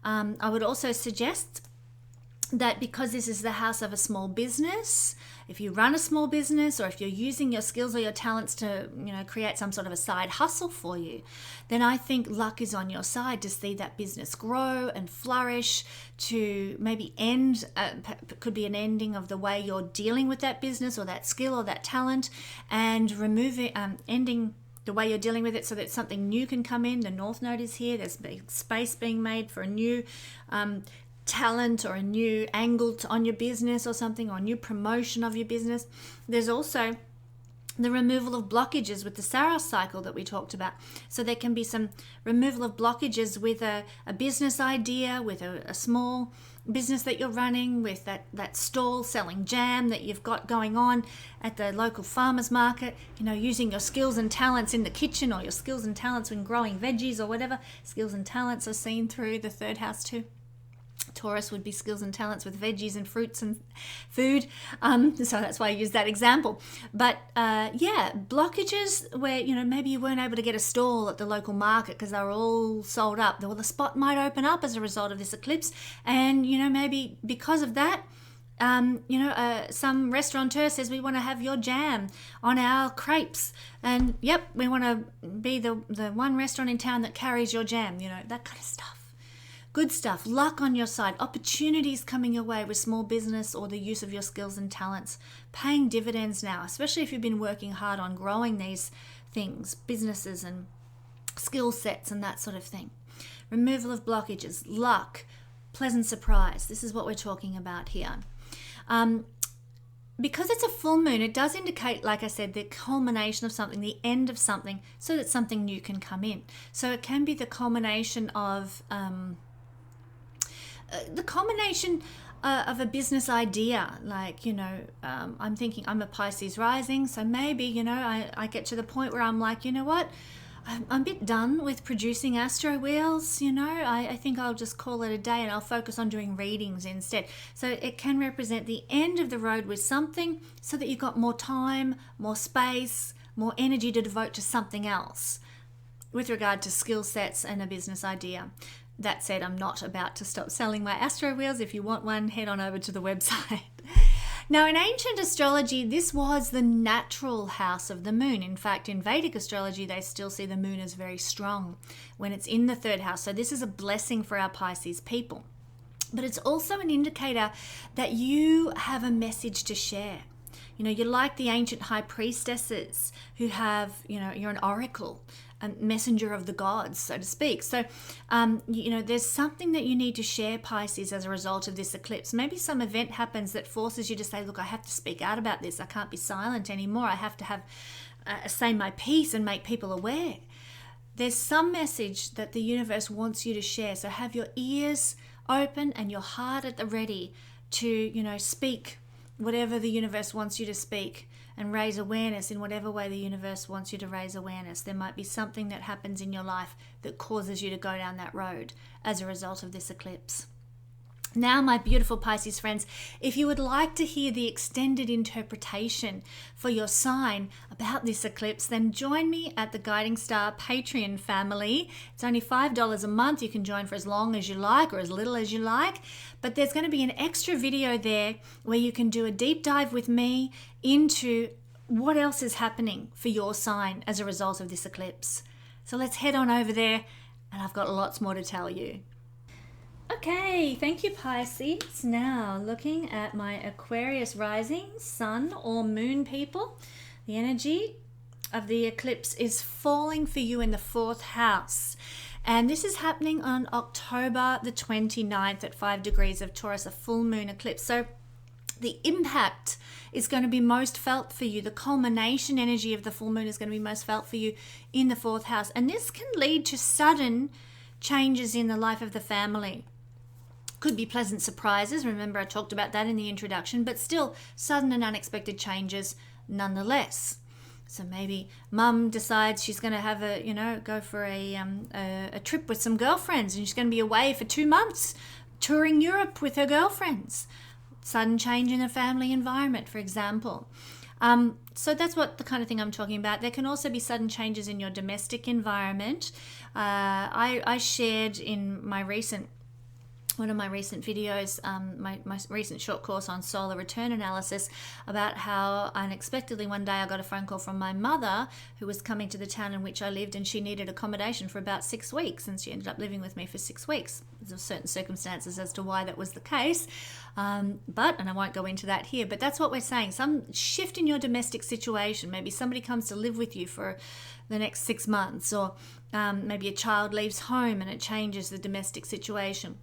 I would also suggest that because this is the house of a small business, if you run a small business, or if you're using your skills or your talents to, create some sort of a side hustle for you, then I think luck is on your side to see that business grow and flourish, to maybe could be an ending of the way you're dealing with that business or that skill or that talent, and ending the way you're dealing with it so that something new can come in. The North Node is here. There's space being made for a new talent or a new angle on your business or something, or a new promotion of your business. There's also the removal of blockages with the Saros cycle that we talked about. So there can be some removal of blockages with a business idea, with a small business that you're running, with that stall selling jam that you've got going on at the local farmer's market, using your skills and talents in the kitchen, or your skills and talents when growing veggies or whatever. Skills and talents are seen through the third house too. Taurus would be skills and talents with veggies and fruits and food. So that's why I use that example. But blockages where, maybe you weren't able to get a stall at the local market because they were all sold up. Well, the spot might open up as a result of this eclipse. And, maybe because of that, some restaurateur says, we want to have your jam on our crepes. And yep, we want to be the one restaurant in town that carries your jam, that kind of stuff. Good stuff, luck on your side, opportunities coming your way with small business or the use of your skills and talents, paying dividends now, especially if you've been working hard on growing these things, businesses and skill sets and that sort of thing. Removal of blockages, luck, pleasant surprise. This is what we're talking about here. Because it's a full moon, it does indicate, like I said, the culmination of something, the end of something, so that something new can come in. So it can be the culmination of of a business idea. Like, I'm thinking, I'm a Pisces rising, so maybe, I get to the point where I'm like, what? I'm a bit done with producing astro wheels, I think I'll just call it a day and I'll focus on doing readings instead. So it can represent the end of the road with something, so that you've got more time, more space, more energy to devote to something else with regard to skill sets and a business idea. That said, I'm not about to stop selling my astro wheels. If you want one, head on over to the website. Now, in ancient astrology, this was the natural house of the moon. In fact, in Vedic astrology, they still see the moon as very strong when it's in the third house. So this is a blessing for our Pisces people. But it's also an indicator that you have a message to share. You're like the ancient high priestesses who have, you're an oracle, a messenger of the gods, so to speak. So, there's something that you need to share, Pisces, as a result of this eclipse. Maybe some event happens that forces you to say, look, I have to speak out about this. I can't be silent anymore. I have to say my piece and make people aware. There's some message that the universe wants you to share. So have your ears open and your heart at the ready to, speak whatever the universe wants you to speak, and raise awareness in whatever way the universe wants you to raise awareness. There might be something that happens in your life that causes you to go down that road as a result of this eclipse. Now, my beautiful Pisces friends, if you would like to hear the extended interpretation for your sign about this eclipse, then join me at the Guiding Star Patreon family. It's only $5 a month. You can join for as long as you like or as little as you like. But there's going to be an extra video there where you can do a deep dive with me into what else is happening for your sign as a result of this eclipse. So let's head on over there, and I've got lots more to tell you. Okay, thank you, Pisces. Now, looking at my Aquarius rising, sun or moon people, the energy of the eclipse is falling for you in the 4th house. And this is happening on October the 29th at 5 degrees of Taurus, a full moon eclipse. So the impact is going to be most felt for you. The culmination energy of the full moon is going to be most felt for you in the 4th house. And this can lead to sudden changes in the life of the family. Could be pleasant surprises. Remember, I talked about that in the introduction, but still sudden and unexpected changes nonetheless. So maybe mum decides she's going to have go for a trip with some girlfriends, and she's going to be away for 2 months touring Europe with her girlfriends. Sudden change in a family environment, for example. So that's what the kind of thing I'm talking about. There can also be sudden changes in your domestic environment. I shared in one of my recent videos, my recent short course on solar return analysis, about how unexpectedly one day I got a phone call from my mother, who was coming to the town in which I lived, and she needed accommodation for about 6 weeks, and she ended up living with me for 6 weeks. There's certain circumstances as to why that was the case, and I won't go into that here, but that's what we're saying. Some shift in your domestic situation. Maybe somebody comes to live with you for the next 6 months, or maybe a child leaves home and it changes the domestic situation.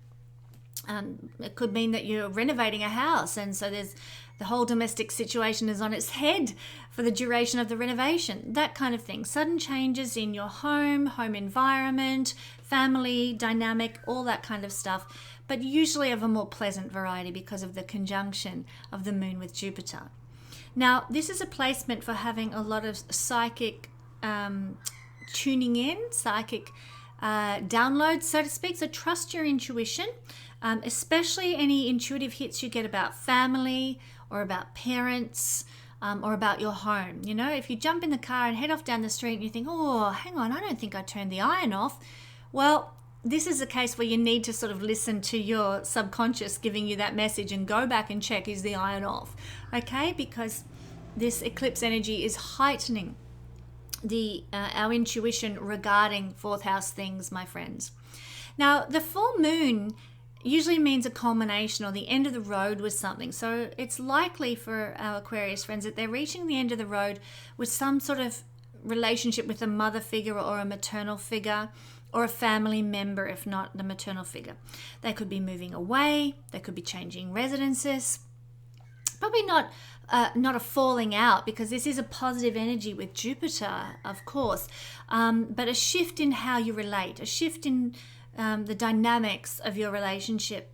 It could mean that you're renovating a house, and so there's the whole domestic situation is on its head for the duration of the renovation, that kind of thing. Sudden changes in your home environment, family dynamic, all that kind of stuff, but usually of a more pleasant variety because of the conjunction of the moon with Jupiter. Now, this is a placement for having a lot of psychic tuning in, psychic downloads, so to speak. So trust your intuition, especially any intuitive hits you get about family or about parents or about your home. You know, if you jump in the car and head off down the street and you think, oh, hang on, I don't think I turned the iron off. Well, this is a case where you need to sort of listen to your subconscious giving you that message and go back and check, is the iron off? Okay, because this eclipse energy is heightening our intuition regarding fourth house things, my friends. Now, the full moon usually means a culmination or the end of the road with something. So it's likely for our Aquarius friends that they're reaching the end of the road with some sort of relationship with a mother figure or a maternal figure or a family member, if not the maternal figure. They could be moving away, they could be changing residences. Probably not a falling out, because this is a positive energy with Jupiter, of course, but a shift in how you relate, a shift in the dynamics of your relationship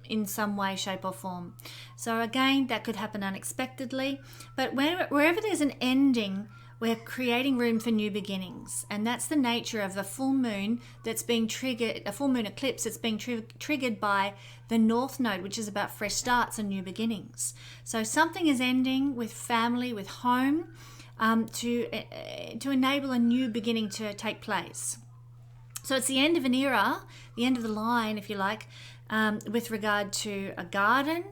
in some way, shape or form. So again, that could happen unexpectedly, but wherever there's an ending, we're creating room for new beginnings, and that's the nature of a full moon that's being triggered, a full moon eclipse that's being triggered by the North Node, which is about fresh starts and new beginnings. So something is ending with family, with home, to enable a new beginning to take place. So it's the end of an era, the end of the line, if you like, with regard to a garden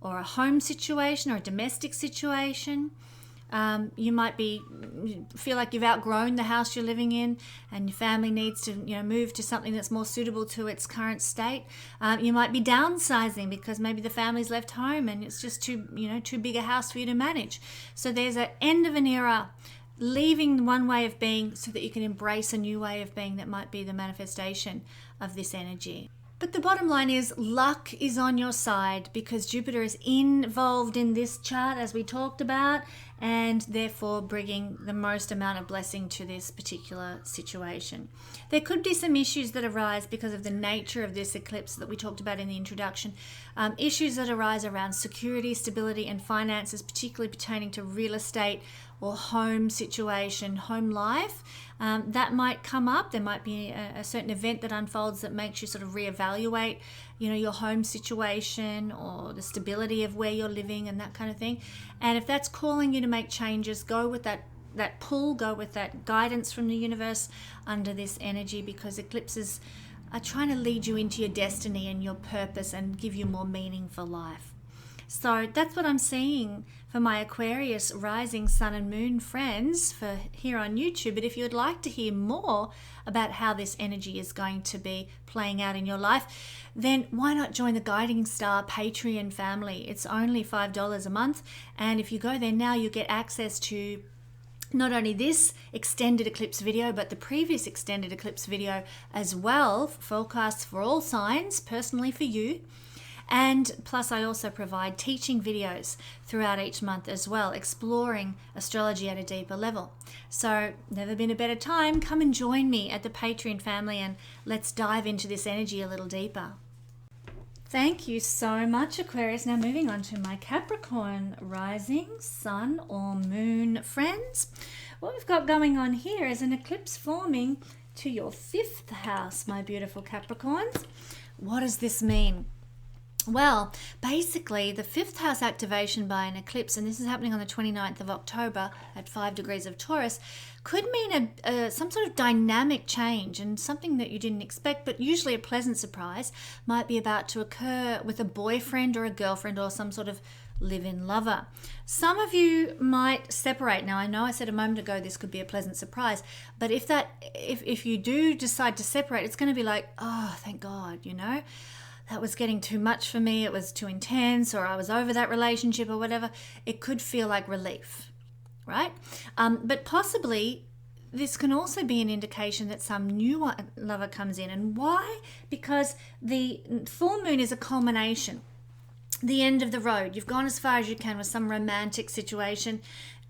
or a home situation or a domestic situation. You might feel like you've outgrown the house you're living in, and your family needs to, move to something that's more suitable to its current state. You might be downsizing because maybe the family's left home and it's just too big a house for you to manage. So there's an end of an era, leaving one way of being so that you can embrace a new way of being that might be the manifestation of this energy. But the bottom line is, luck is on your side because Jupiter is involved in this chart, as we talked about, and therefore bringing the most amount of blessing to this particular situation. There could be some issues that arise because of the nature of this eclipse that we talked about in the introduction. Issues that arise around security, stability, and finances, particularly pertaining to real estate or home situation, home life. That might come up. There might be a certain event that unfolds that makes you sort of reevaluate, your home situation or the stability of where you're living and that kind of thing. And if that's calling you to make changes, go with that pull, go with that guidance from the universe under this energy, because eclipses are trying to lead you into your destiny and your purpose and give you more meaning for life. So that's what I'm seeing for my Aquarius rising sun and moon friends for here on YouTube. But if you would like to hear more about how this energy is going to be playing out in your life, then why not join the Guiding Star Patreon family? It's only $5 a month. And if you go there now, you get access to not only this extended eclipse video, but the previous extended eclipse video as well, forecasts for all signs, personally for you. And plus I also provide teaching videos throughout each month as well, exploring astrology at a deeper level. So never been a better time. Come and join me at the Patreon family and let's dive into this energy a little deeper. Thank you so much, Aquarius. Now moving on to my Capricorn rising, sun or moon friends. What we've got going on here is an eclipse forming to your 5th house, my beautiful Capricorns. What does this mean? Well, basically, the 5th house activation by an eclipse, and this is happening on the 29th of October at 5 degrees of Taurus, could mean some sort of dynamic change and something that you didn't expect, but usually a pleasant surprise might be about to occur with a boyfriend or a girlfriend or some sort of live-in lover. Some of you might separate. Now, I know I said a moment ago this could be a pleasant surprise, but if you do decide to separate, it's going to be like, oh, thank God, that was getting too much for me, it was too intense, or I was over that relationship or whatever. It could feel like relief, right? But possibly this can also be an indication that some new lover comes in. And why? Because the full moon is a culmination, the end of the road. You've gone as far as you can with some romantic situation,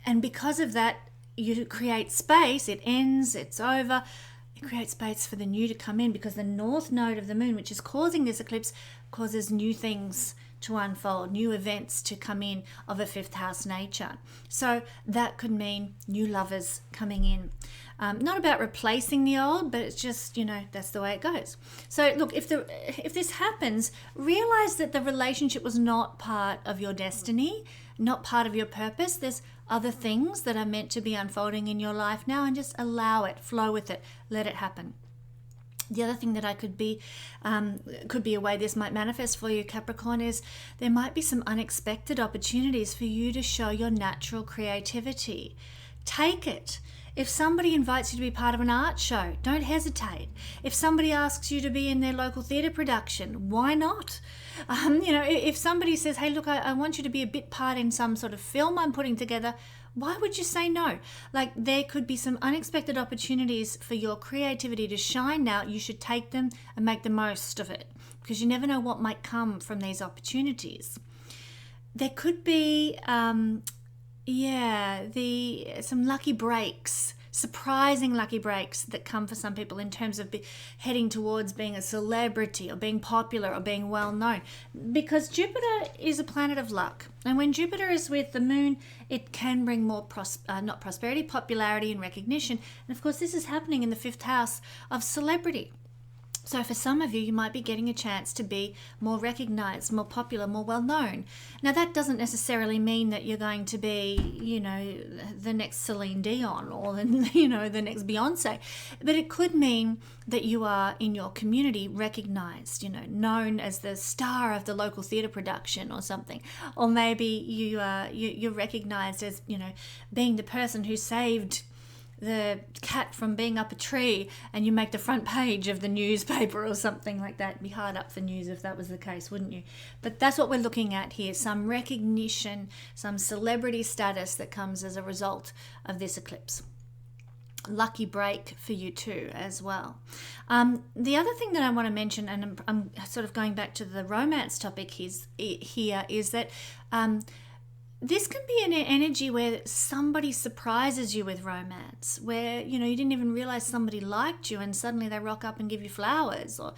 and because of that, you create space. It ends, it's over. It creates space for the new to come in, because the north node of the moon, which is causing this eclipse, causes new things to unfold, new events to come in of a fifth house nature. So that could mean new lovers coming in. Not about replacing the old, but it's just, that's the way it goes. So look, if this happens, realize that the relationship was not part of your destiny, not part of your purpose. There's other things that are meant to be unfolding in your life now, and just allow it, flow with it, let it happen. The other thing that could be a way this might manifest for you, Capricorn, is there might be some unexpected opportunities for you to show your natural creativity. Take it. If somebody invites you to be part of an art show, don't hesitate. If somebody asks you to be in their local theatre production, why not? If somebody says, hey, look, I want you to be a bit part in some sort of film I'm putting together, why would you say no? Like, there could be some unexpected opportunities for your creativity to shine now. You should take them and make the most of it, because you never know what might come from these opportunities. There could be, some lucky breaks, surprising lucky breaks that come for some people in terms of heading towards being a celebrity or being popular or being well known, because Jupiter is a planet of luck, and when Jupiter is with the moon, it can bring more popularity and recognition. And of course, this is happening in the fifth house of celebrity. So for some of you, you might be getting a chance to be more recognized, more popular, more well-known. Now, that doesn't necessarily mean that you're going to be, the next Celine Dion or, the next Beyonce. But it could mean that you are in your community recognized, known as the star of the local theatre production or something. Or maybe you're recognized as, being the person who saved the cat from being up a tree, and you make the front page of the newspaper or something like that. It'd be hard up for news if that was the case, wouldn't you? But that's what we're looking at here, some recognition, some celebrity status that comes as a result of this eclipse. Lucky break for you too as well. The other thing that I want to mention, and I'm sort of going back to the romance topic here, is that this can be an energy where somebody surprises you with romance, where, you didn't even realize somebody liked you and suddenly they rock up and give you flowers, or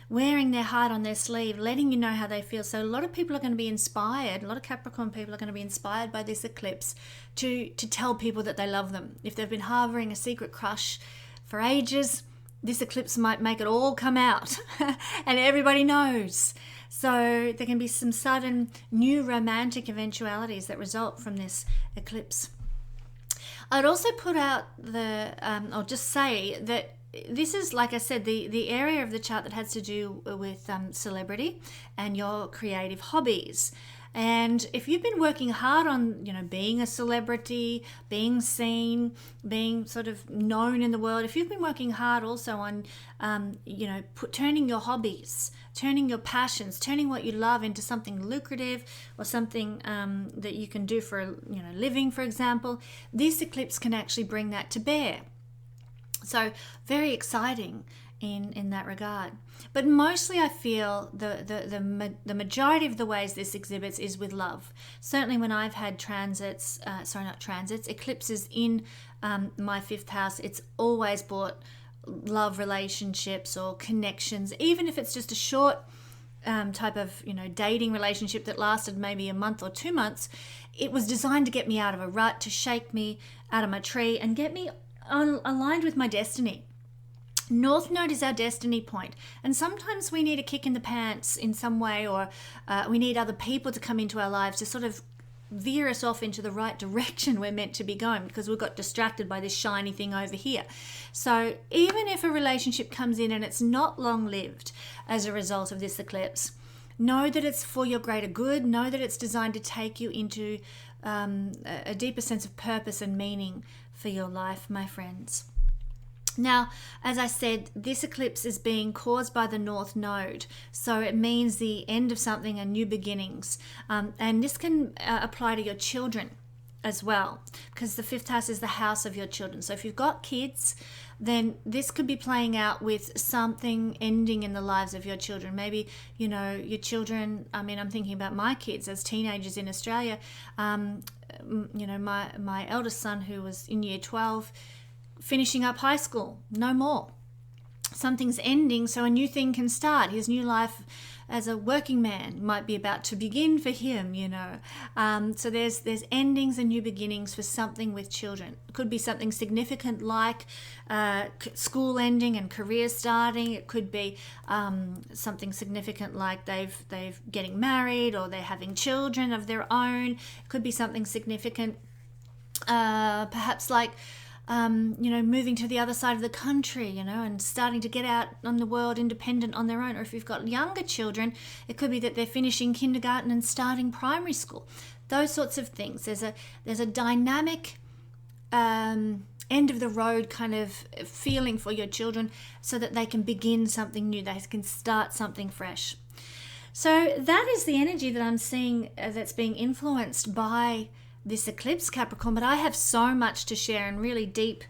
wearing their heart on their sleeve, letting you know how they feel. So a lot of people are going to be inspired, a lot of Capricorn people are going to be inspired by this eclipse to tell people that they love them. If they've been harboring a secret crush for ages, this eclipse might make it all come out and everybody knows. So there can be some sudden new romantic eventualities that result from this eclipse. I'd also put out or just say that this is, like I said, the area of the chart that has to do with celebrity and your creative hobbies. And if you've been working hard on, being a celebrity, being seen, being sort of known in the world, if you've been working hard also on, turning your hobbies, turning your passions, turning what you love into something lucrative or something that you can do for a living, for example, this eclipse can actually bring that to bear. So very exciting in that regard. But mostly I feel the majority of the ways this exhibits is with love. Certainly when I've had eclipses in my fifth house, it's always brought love relationships or connections, even if it's just a short type of dating relationship that lasted maybe a month or 2 months. It was designed to get me out of a rut, to shake me out of my tree and get me aligned with my destiny. North Node is our destiny point, and sometimes we need a kick in the pants in some way, or we need other people to come into our lives to sort of veer us off into the right direction we're meant to be going, because we got distracted by this shiny thing over here. So even if a relationship comes in and it's not long-lived as a result of this eclipse, know that it's for your greater good. Know that it's designed to take you into a deeper sense of purpose and meaning for your life, my friends. Now, as I said, this eclipse is being caused by the North Node, so it means the end of something and new beginnings. And this can apply to your children. as well, because the fifth house is the house of your children. So if you've got kids, then this could be playing out with something ending in the lives of your children. Maybe, your children, I'm thinking about my kids as teenagers in Australia. My eldest son, who was in year 12, finishing up high school, no more. Something's ending, so a new thing can start. His new life as a working man might be about to begin for him, So there's endings and new beginnings for something with children. It could be something significant like school ending and career starting. It could be something significant like they've getting married, or they're having children of their own. It could be something significant, perhaps like moving to the other side of the country, and starting to get out on the world independent on their own. Or if you've got younger children, it could be that they're finishing kindergarten and starting primary school. Those sorts of things. There's a dynamic end of the road kind of feeling for your children, so that they can begin something new. They can start something fresh. So that is the energy that I'm seeing that's being influenced by this eclipse, Capricorn. But I have so much to share, and really deep,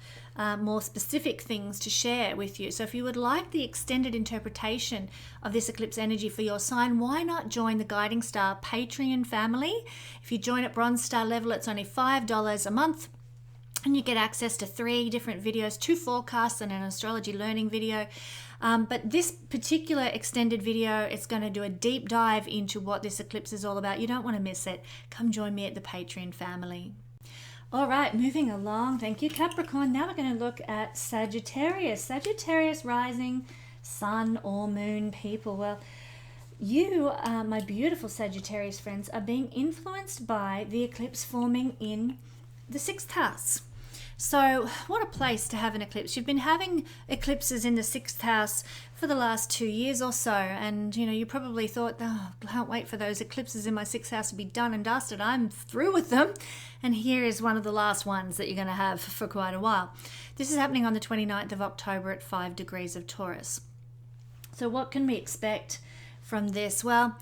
more specific things to share with you. So if you would like the extended interpretation of this eclipse energy for your sign, why not join the Guiding Star Patreon family? If you join at Bronze Star level, it's only $5 a month, and you get access to 3 different videos, 2 forecasts and an astrology learning video. But this particular extended video, it's going to do a deep dive into what this eclipse is all about. You don't want to miss it. Come join me at the Patreon family. All right, moving along. Thank you, Capricorn. Now we're going to look at Sagittarius. Sagittarius rising, sun or moon people. Well, you, my beautiful Sagittarius friends, are being influenced by the eclipse forming in the 6th house. So what a place to have an eclipse. You've been having eclipses in the 6th house for the last 2 years or so, and you probably thought, oh, I can't wait for those eclipses in my 6th house to be done and dusted. I'm through with them. And here is one of the last ones that you're going to have for quite a while. This is happening on the 29th of October at 5 degrees of Taurus. So what can we expect from this? Well,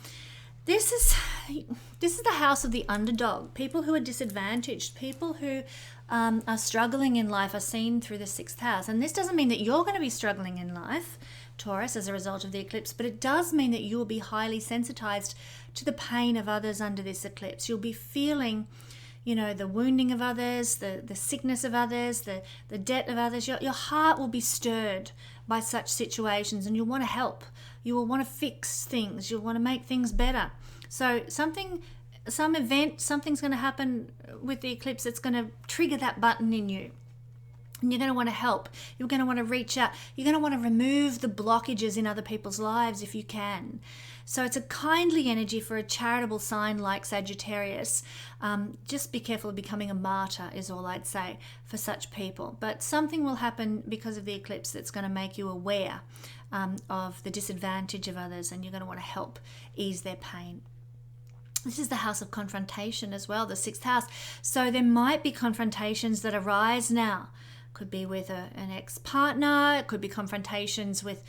this is the house of the underdog. People who are disadvantaged, people who are struggling in life are seen through the 6th house. And this doesn't mean that you're going to be struggling in life, Taurus, as a result of the eclipse, but it does mean that you will be highly sensitized to the pain of others under this eclipse. You'll be feeling, the wounding of others, the sickness of others, the debt of others. Your heart will be stirred by such situations, and you'll want to help. You will want to fix things. You'll want to make things better. So some event, something's going to happen with the eclipse that's going to trigger that button in you. And you're going to want to help. You're going to want to reach out. You're going to want to remove the blockages in other people's lives if you can. So it's a kindly energy for a charitable sign like Sagittarius. Just be careful of becoming a martyr is all I'd say for such people. But something will happen because of the eclipse that's going to make you aware of the disadvantage of others, and you're going to want to help ease their pain. This is the house of confrontation as well, the 6th house. So there might be confrontations that arise now. Could be with an ex-partner. It could be confrontations with,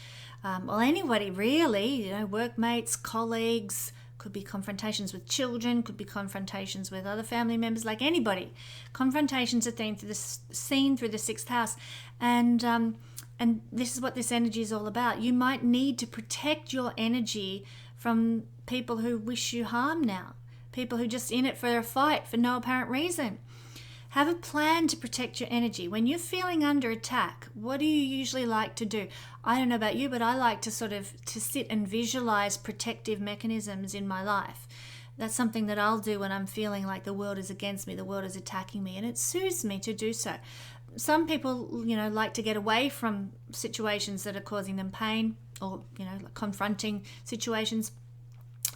anybody really, workmates, colleagues. Could be confrontations with children. Could be confrontations with other family members, like anybody. Confrontations are seen through the 6th house. And this is what this energy is all about. You might need to protect your energy from people who wish you harm now. People who are just in it for a fight for no apparent reason. Have a plan to protect your energy. When you're feeling under attack, what do you usually like to do? I don't know about you, but I like to sit and visualize protective mechanisms in my life. That's something that I'll do when I'm feeling like the world is against me, the world is attacking me, and it soothes me to do so. Some people, like to get away from situations that are causing them pain, or, like confronting situations.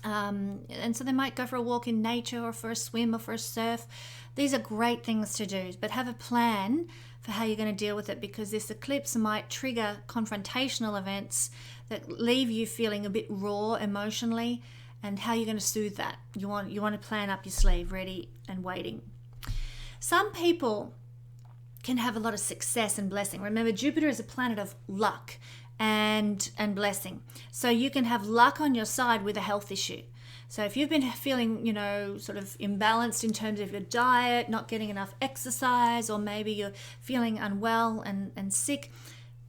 And so they might go for a walk in nature, or for a swim, or for a surf. These are great things to do, but have a plan for how you're going to deal with it, because this eclipse might trigger confrontational events that leave you feeling a bit raw emotionally, and how you're going to soothe that. You want to plan up your sleeve, ready and waiting. Some people can have a lot of success and blessing. Remember, Jupiter is a planet of luck and blessing. So you can have luck on your side with a health issue. So if you've been feeling, sort of imbalanced in terms of your diet, not getting enough exercise, or maybe you're feeling unwell and sick,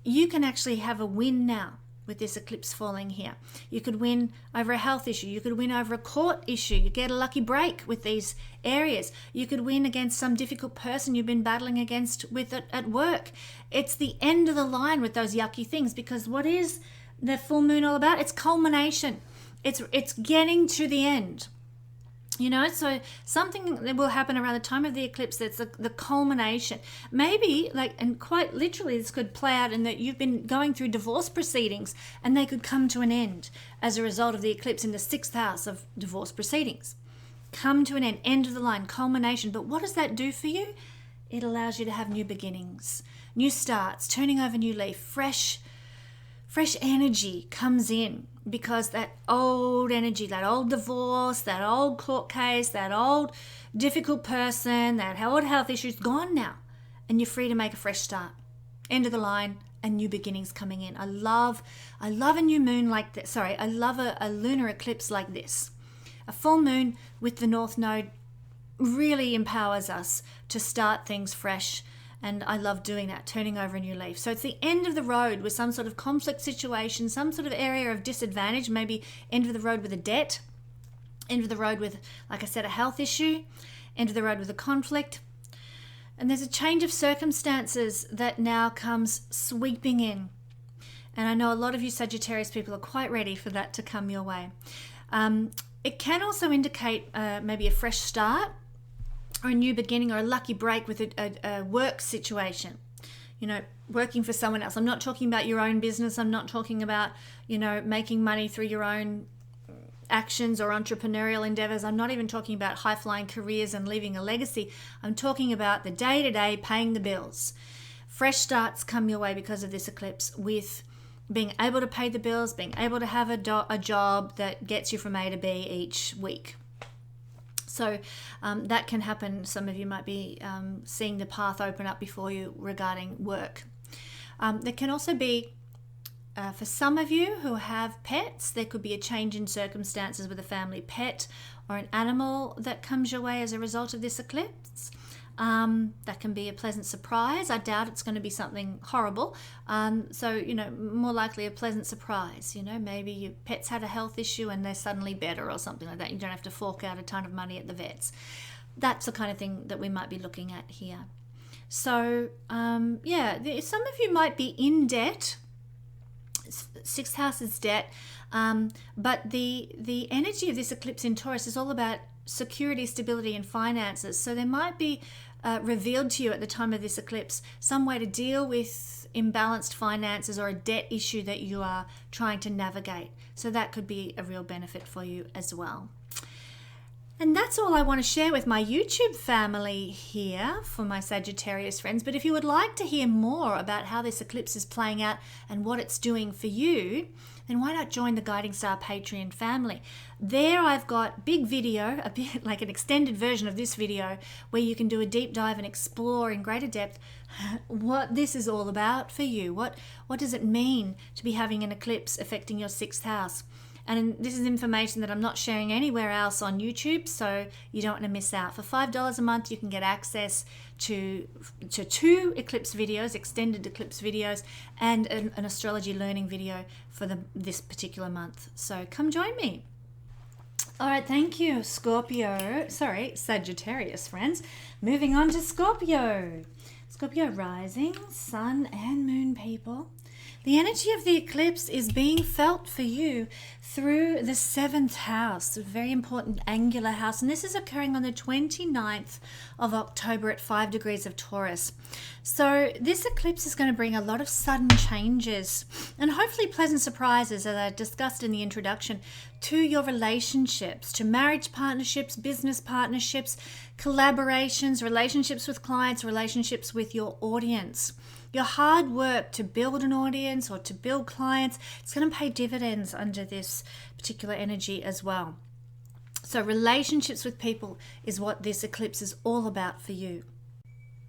you can actually have a win now with this eclipse falling here. You could win over a health issue. You could win over a court issue. You get a lucky break with these areas. You could win against some difficult person you've been battling against with it at work. It's the end of the line with those yucky things, because what is the full moon all about? It's culmination. It's getting to the end. So something that will happen around the time of the eclipse, that's the culmination. Maybe, and quite literally, this could play out in that you've been going through divorce proceedings and they could come to an end as a result of the eclipse in the 6th house of divorce proceedings. Come to an end of the line, culmination. But what does that do for you? It allows you to have new beginnings, new starts, turning over a new leaf, fresh energy comes in, because that old energy, that old divorce, that old court case, that old difficult person, that old health issue is gone now, and you're free to make a fresh start. End of the line and new beginnings coming in. I love a new moon like this. Sorry, I love a lunar eclipse like this. A full moon with the North Node really empowers us to start things fresh. And I love doing that, turning over a new leaf. So it's the end of the road with some sort of conflict situation, some sort of area of disadvantage, maybe end of the road with a debt, end of the road with, like I said, a health issue, end of the road with a conflict. And there's a change of circumstances that now comes sweeping in. And I know a lot of you Sagittarius people are quite ready for that to come your way. It can also indicate maybe a fresh start, or a new beginning, or a lucky break with a work situation, working for someone else. I'm not talking about your own business. I'm not talking about, making money through your own actions or entrepreneurial endeavors. I'm not even talking about high-flying careers and leaving a legacy. I'm talking about the day-to-day paying the bills. Fresh starts come your way because of this eclipse, with being able to pay the bills, being able to have a job that gets you from A to B each week. So that can happen. Some of you might be seeing the path open up before you regarding work. There can also be, for some of you who have pets, there could be a change in circumstances with a family pet or an animal that comes your way as a result of this eclipse. That can be a pleasant surprise. I doubt it's going to be something horrible. So, more likely a pleasant surprise. Maybe your pet's had a health issue and they're suddenly better or something like that. You don't have to fork out a ton of money at the vets. That's the kind of thing that we might be looking at here. So, some of you might be in debt. 6th house is debt. But the energy of this eclipse in Taurus is all about security, stability, and finances. So there might be revealed to you at the time of this eclipse some way to deal with imbalanced finances or a debt issue that you are trying to navigate. So that could be a real benefit for you as well. And that's all I want to share with my YouTube family here for my Sagittarius friends. But if you would like to hear more about how this eclipse is playing out and what it's doing for you, then why not join the Guiding Star Patreon family? There I've got big video, a bit like an extended version of this video, where you can do a deep dive and explore in greater depth what this is all about for you. What does it mean to be having an eclipse affecting your 6th house? And this is information that I'm not sharing anywhere else on YouTube, so you don't want to miss out. For $5 a month, you can get access to 2 eclipse videos, extended eclipse videos, and an astrology learning video for this particular month. So come join me. All right, thank you, Sagittarius friends. Moving on to Scorpio. Scorpio rising, sun and moon people. The energy of the eclipse is being felt for you through the 7th house, a very important angular house. And this is occurring on the 29th of October at 5 degrees of Taurus. So this eclipse is going to bring a lot of sudden changes and hopefully pleasant surprises, as I discussed in the introduction, to your relationships, to marriage partnerships, business partnerships, collaborations, relationships with clients, relationships with your audience. Your hard work to build an audience or to build clients, it's going to pay dividends under this particular energy as well. So relationships with people is what this eclipse is all about for you.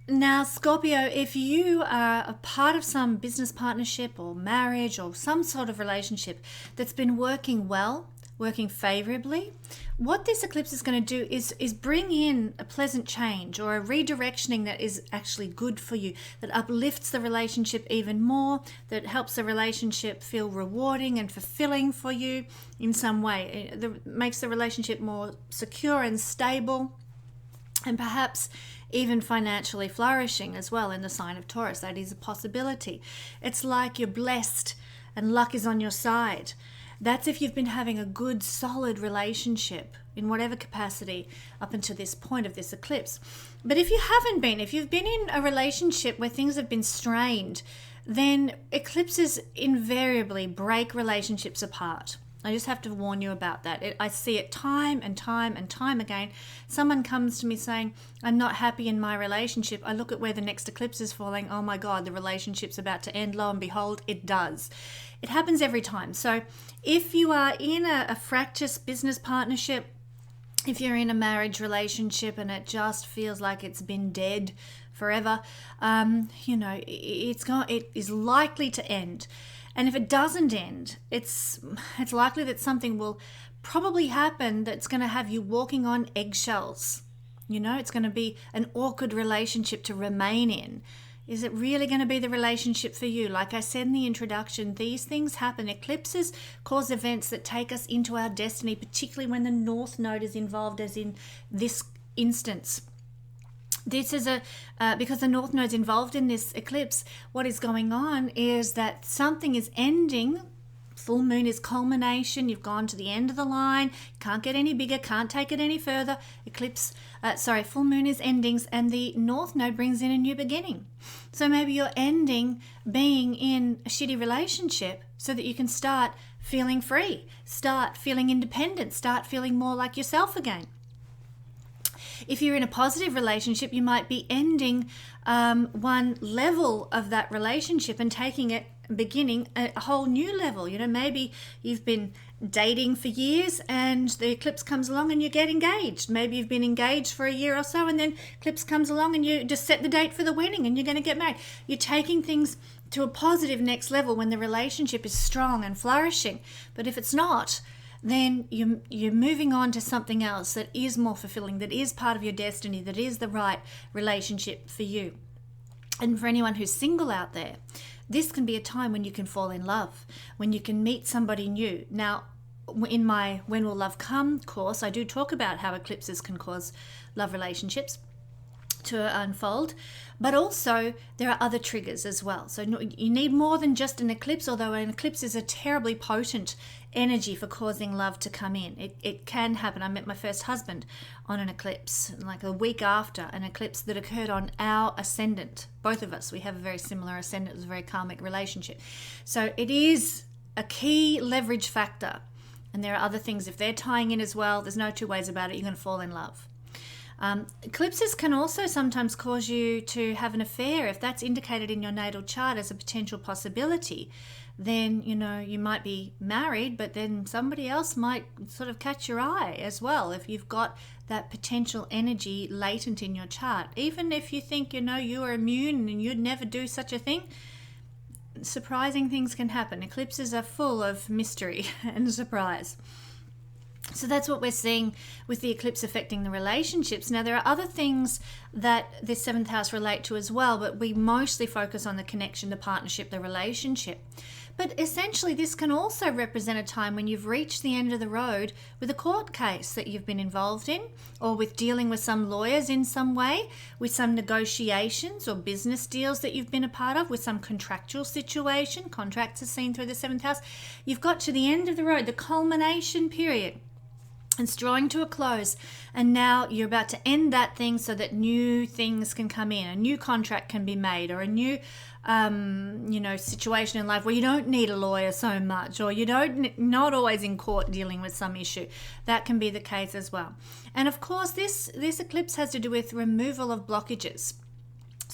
Now, Scorpio, if you are a part of some business partnership or marriage or some sort of relationship that's been working well, working favorably, what this eclipse is going to do is bring in a pleasant change or a redirectioning that is actually good for you, that uplifts the relationship even more, that helps the relationship feel rewarding and fulfilling for you in some way. It makes the relationship more secure and stable, and perhaps even financially flourishing as well in the sign of Taurus. That is a possibility. It's like you're blessed and luck is on your side. That's if you've been having a good, solid relationship in whatever capacity up until this point of this eclipse. But if you haven't been, if you've been in a relationship where things have been strained, then eclipses invariably break relationships apart. I just have to warn you about that. I see it time and time and time again. Someone comes to me saying, I'm not happy in my relationship. I look at where the next eclipse is falling. Oh my God, the relationship's about to end. Lo and behold, it does. It happens every time. So if you are in a fractious business partnership, if you're in a marriage relationship and it just feels like it's been dead forever, it is likely to end. And if it doesn't end, it's likely that something will probably happen that's going to have you walking on eggshells. It's going to be an awkward relationship to remain in. Is it really going to be the relationship for you? Like I said in the introduction, these things happen. Eclipses cause events that take us into our destiny, particularly when the North Node is involved, as in this instance. This is because the North Node's involved in this eclipse, what is going on is that something is ending. Full moon is culmination. You've gone to the end of the line. Can't get any bigger. Can't take it any further. Full moon is endings, and the North Node brings in a new beginning. So maybe you're ending being in a shitty relationship so that you can start feeling free, start feeling independent, start feeling more like yourself again. If you're in a positive relationship, you might be ending one level of that relationship and beginning a whole new level. Maybe you've been dating for years and the eclipse comes along and you get engaged. Maybe you've been engaged for a year or so and then eclipse comes along and you just set the date for the wedding and you're going to get married. You're taking things to a positive next level when the relationship is strong and flourishing. But if it's not, then you're moving on to something else that is more fulfilling, that is part of your destiny, that is the right relationship for you. And for anyone who's single out there, this can be a time when you can fall in love, when you can meet somebody new. Now, in my When Will Love Come course, I do talk about how eclipses can cause love relationships to unfold, but also there are other triggers as well. So you need more than just an eclipse, although an eclipse is a terribly potent energy for causing love to come in. It can happen. I met my first husband on an eclipse, like a week after an eclipse that occurred on our ascendant. Both of us, we have a very similar ascendant. It was a very karmic relationship. So it is a key leverage factor. And there are other things. If they're tying in as well, there's no two ways about it. You're going to fall in love. Eclipses can also sometimes cause you to have an affair. If that's indicated in your natal chart as a potential possibility, then you might be married, but then somebody else might sort of catch your eye as well if you've got that potential energy latent in your chart. Even if you think you are immune and you'd never do such a thing, surprising things can happen. Eclipses are full of mystery and surprise. So that's what we're seeing with the eclipse affecting the relationships. Now, there are other things that the seventh house relate to as well, but we mostly focus on the connection, the partnership, the relationship. But essentially, this can also represent a time when you've reached the end of the road with a court case that you've been involved in, or with dealing with some lawyers in some way, with some negotiations or business deals that you've been a part of, with some contractual situation. Contracts are seen through the seventh house. You've got to the end of the road, the culmination period. It's drawing to a close, and now you're about to end that thing so that new things can come in, a new contract can be made, or a new situation in life where you don't need a lawyer so much, or not always in court dealing with some issue. That can be the case as well. And of course, this eclipse has to do with removal of blockages.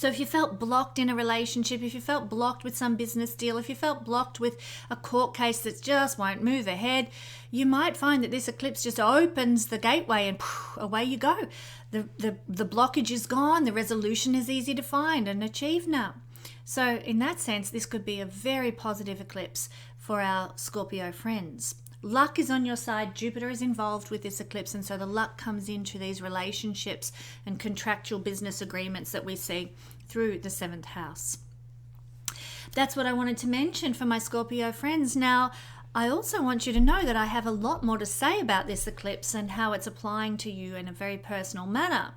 So if you felt blocked in a relationship, if you felt blocked with some business deal, if you felt blocked with a court case that just won't move ahead, you might find that this eclipse just opens the gateway and away you go. The blockage is gone. The resolution is easy to find and achieve now. So in that sense, this could be a very positive eclipse for our Scorpio friends. Luck is on your side. Jupiter is involved with this eclipse, and so the luck comes into these relationships and contractual business agreements that we see through the 7th house. That's what I wanted to mention for my Scorpio friends. Now, I also want you to know that I have a lot more to say about this eclipse and how it's applying to you in a very personal manner.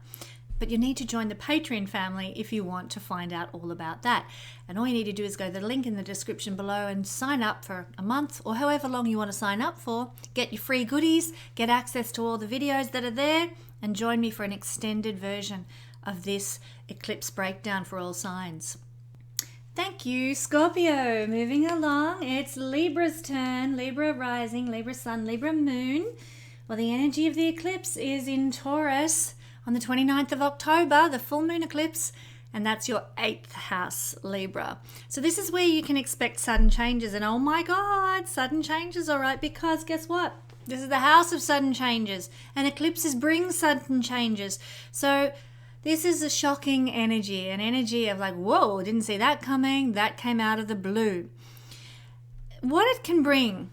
But you need to join the Patreon family if you want to find out all about that. And all you need to do is go to the link in the description below and sign up for a month or however long you want to sign up for. Get your free goodies, get access to all the videos that are there, and join me for an extended version of this eclipse breakdown for all signs. Thank you, Scorpio. Moving along, it's Libra's turn. Libra rising, Libra sun, Libra moon. Well, the energy of the eclipse is in Taurus on the 29th of October, the full moon eclipse, and that's your 8th house, Libra. So this is where you can expect sudden changes, and oh my God, sudden changes, all right, because guess what? This is the house of sudden changes, and eclipses bring sudden changes. So this is a shocking energy, an energy of like, whoa, didn't see that coming, that came out of the blue. What it can bring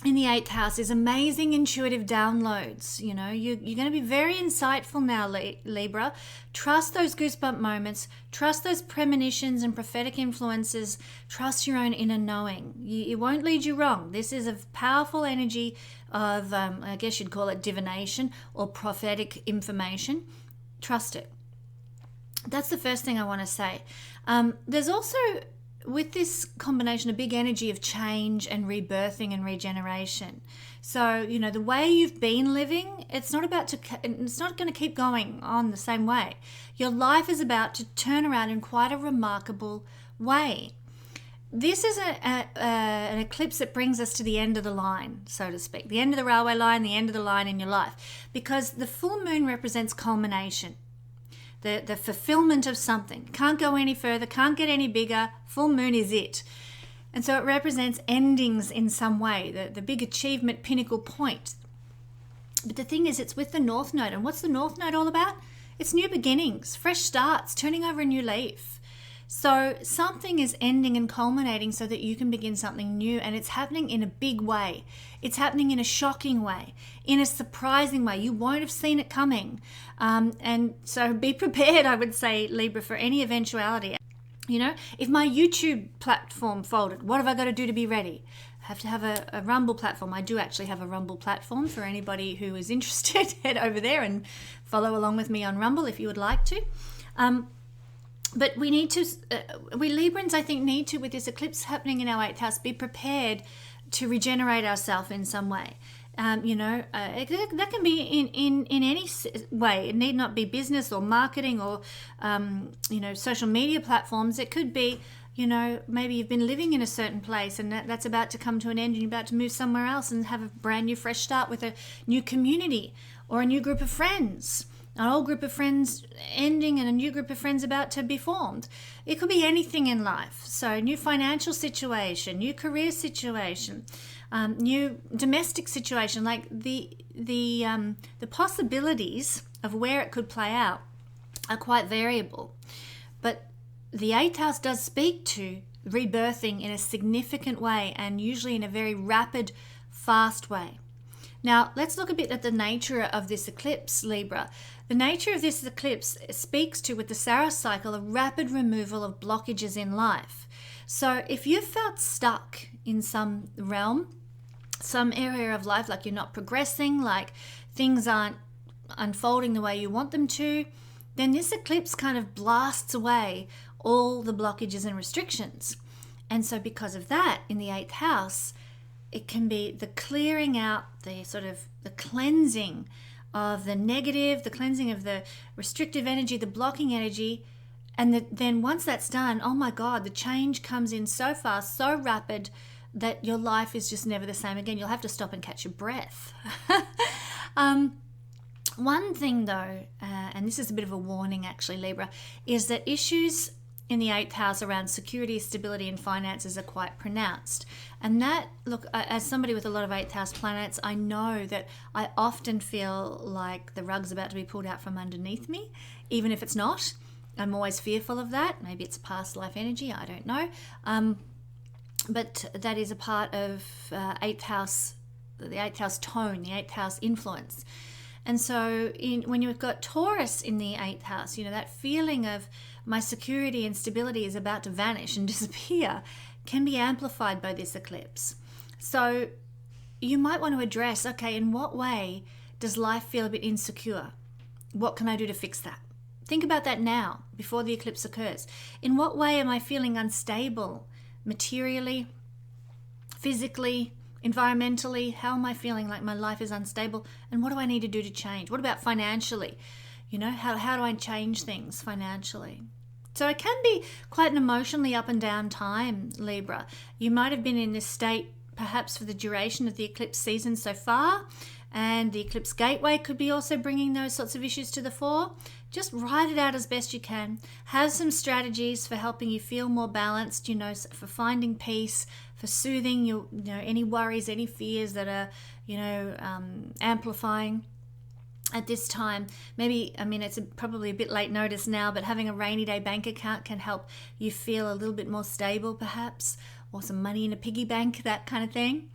in the 8th house is amazing intuitive downloads. You know, you're going to be very insightful now, Libra. Trust those goosebump moments. Trust those premonitions and prophetic influences. Trust your own inner knowing. It won't lead you wrong. This is a powerful energy of, I guess you'd call it divination or prophetic information. Trust it. That's the first thing I want to say. There's also, with this combination, a big energy of change and rebirthing and regeneration. So, you know, the way you've been living, it's not going to keep going on the same way. Your life is about to turn around in quite a remarkable way. This is an eclipse that brings us to the end of the line, so to speak, the end of the railway line, the end of the line in your life, because the full moon represents culmination. The fulfillment of something. Can't go any further, can't get any bigger. Full moon is it. And so it represents endings in some way, the big achievement pinnacle point. But the thing is, it's with the North Node. And what's the North Node all about? It's new beginnings, fresh starts, turning over a new leaf. So something is ending and culminating so that you can begin something new, and it's happening in a big way. It's happening in a shocking way, in a surprising way. You won't have seen it coming. And so be prepared, I would say, Libra, for any eventuality. You know, if my YouTube platform folded, what have I got to do to be ready? I have to have a Rumble platform. I do actually have a Rumble platform for anybody who is interested. Head over there and follow along with me on Rumble if you would like to. But we need to, we Librans, I think, need to, with this eclipse happening in our 8th house, be prepared to regenerate ourselves in some way. That can be in any way. It need not be business or marketing or, social media platforms. It could be, maybe you've been living in a certain place and that's about to come to an end and you're about to move somewhere else and have a brand new fresh start with a new community or a new group of friends. An old group of friends ending and a new group of friends about to be formed. It could be anything in life. So new financial situation, new career situation, new domestic situation. Like the possibilities of where it could play out are quite variable. But the 8th house does speak to rebirthing in a significant way and usually in a very rapid, fast way. Now, let's look a bit at the nature of this eclipse, Libra. The nature of this eclipse speaks to, with the Saros cycle, a rapid removal of blockages in life. So if you felt stuck in some realm, some area of life, like you're not progressing, like things aren't unfolding the way you want them to, then this eclipse kind of blasts away all the blockages and restrictions. And so because of that, in the 8th house, it can be the clearing out, the cleansing of the negative, the cleansing of the restrictive energy, the blocking energy. And then once that's done, oh my God, the change comes in so fast, so rapid, that your life is just never the same again. You'll have to stop and catch your breath. One thing though, and this is a bit of a warning actually, Libra, is that issues in the 8th house around security, stability and finances are quite pronounced. And that, look, as somebody with a lot of 8th house planets, I know that I often feel like the rug's about to be pulled out from underneath me, even if it's not. I'm always fearful of that. Maybe it's past life energy, I don't know. But that is a part of 8th house, the 8th house tone, the 8th house influence. And so when you've got Taurus in the 8th house, you know, that feeling of my security and stability is about to vanish and disappear can be amplified by this eclipse. So you might want to address, okay, in what way does life feel a bit insecure? What can I do to fix that? Think about that now, before the eclipse occurs. In what way am I feeling unstable? Materially, physically, environmentally? How am I feeling like my life is unstable? And what do I need to do to change? What about financially? You know, how do I change things financially? So it can be quite an emotionally up and down time, Libra. You might have been in this state perhaps for the duration of the eclipse season so far, and the eclipse gateway could be also bringing those sorts of issues to the fore. Just write it out as best you can. Have some strategies for helping you feel more balanced, you know, for finding peace, for soothing your, you know, any worries, any fears that are, you know, amplifying at this time. Maybe, I mean, it's probably a bit late notice now, but having a rainy day bank account can help you feel a little bit more stable perhaps, or some money in a piggy bank, that kind of thing.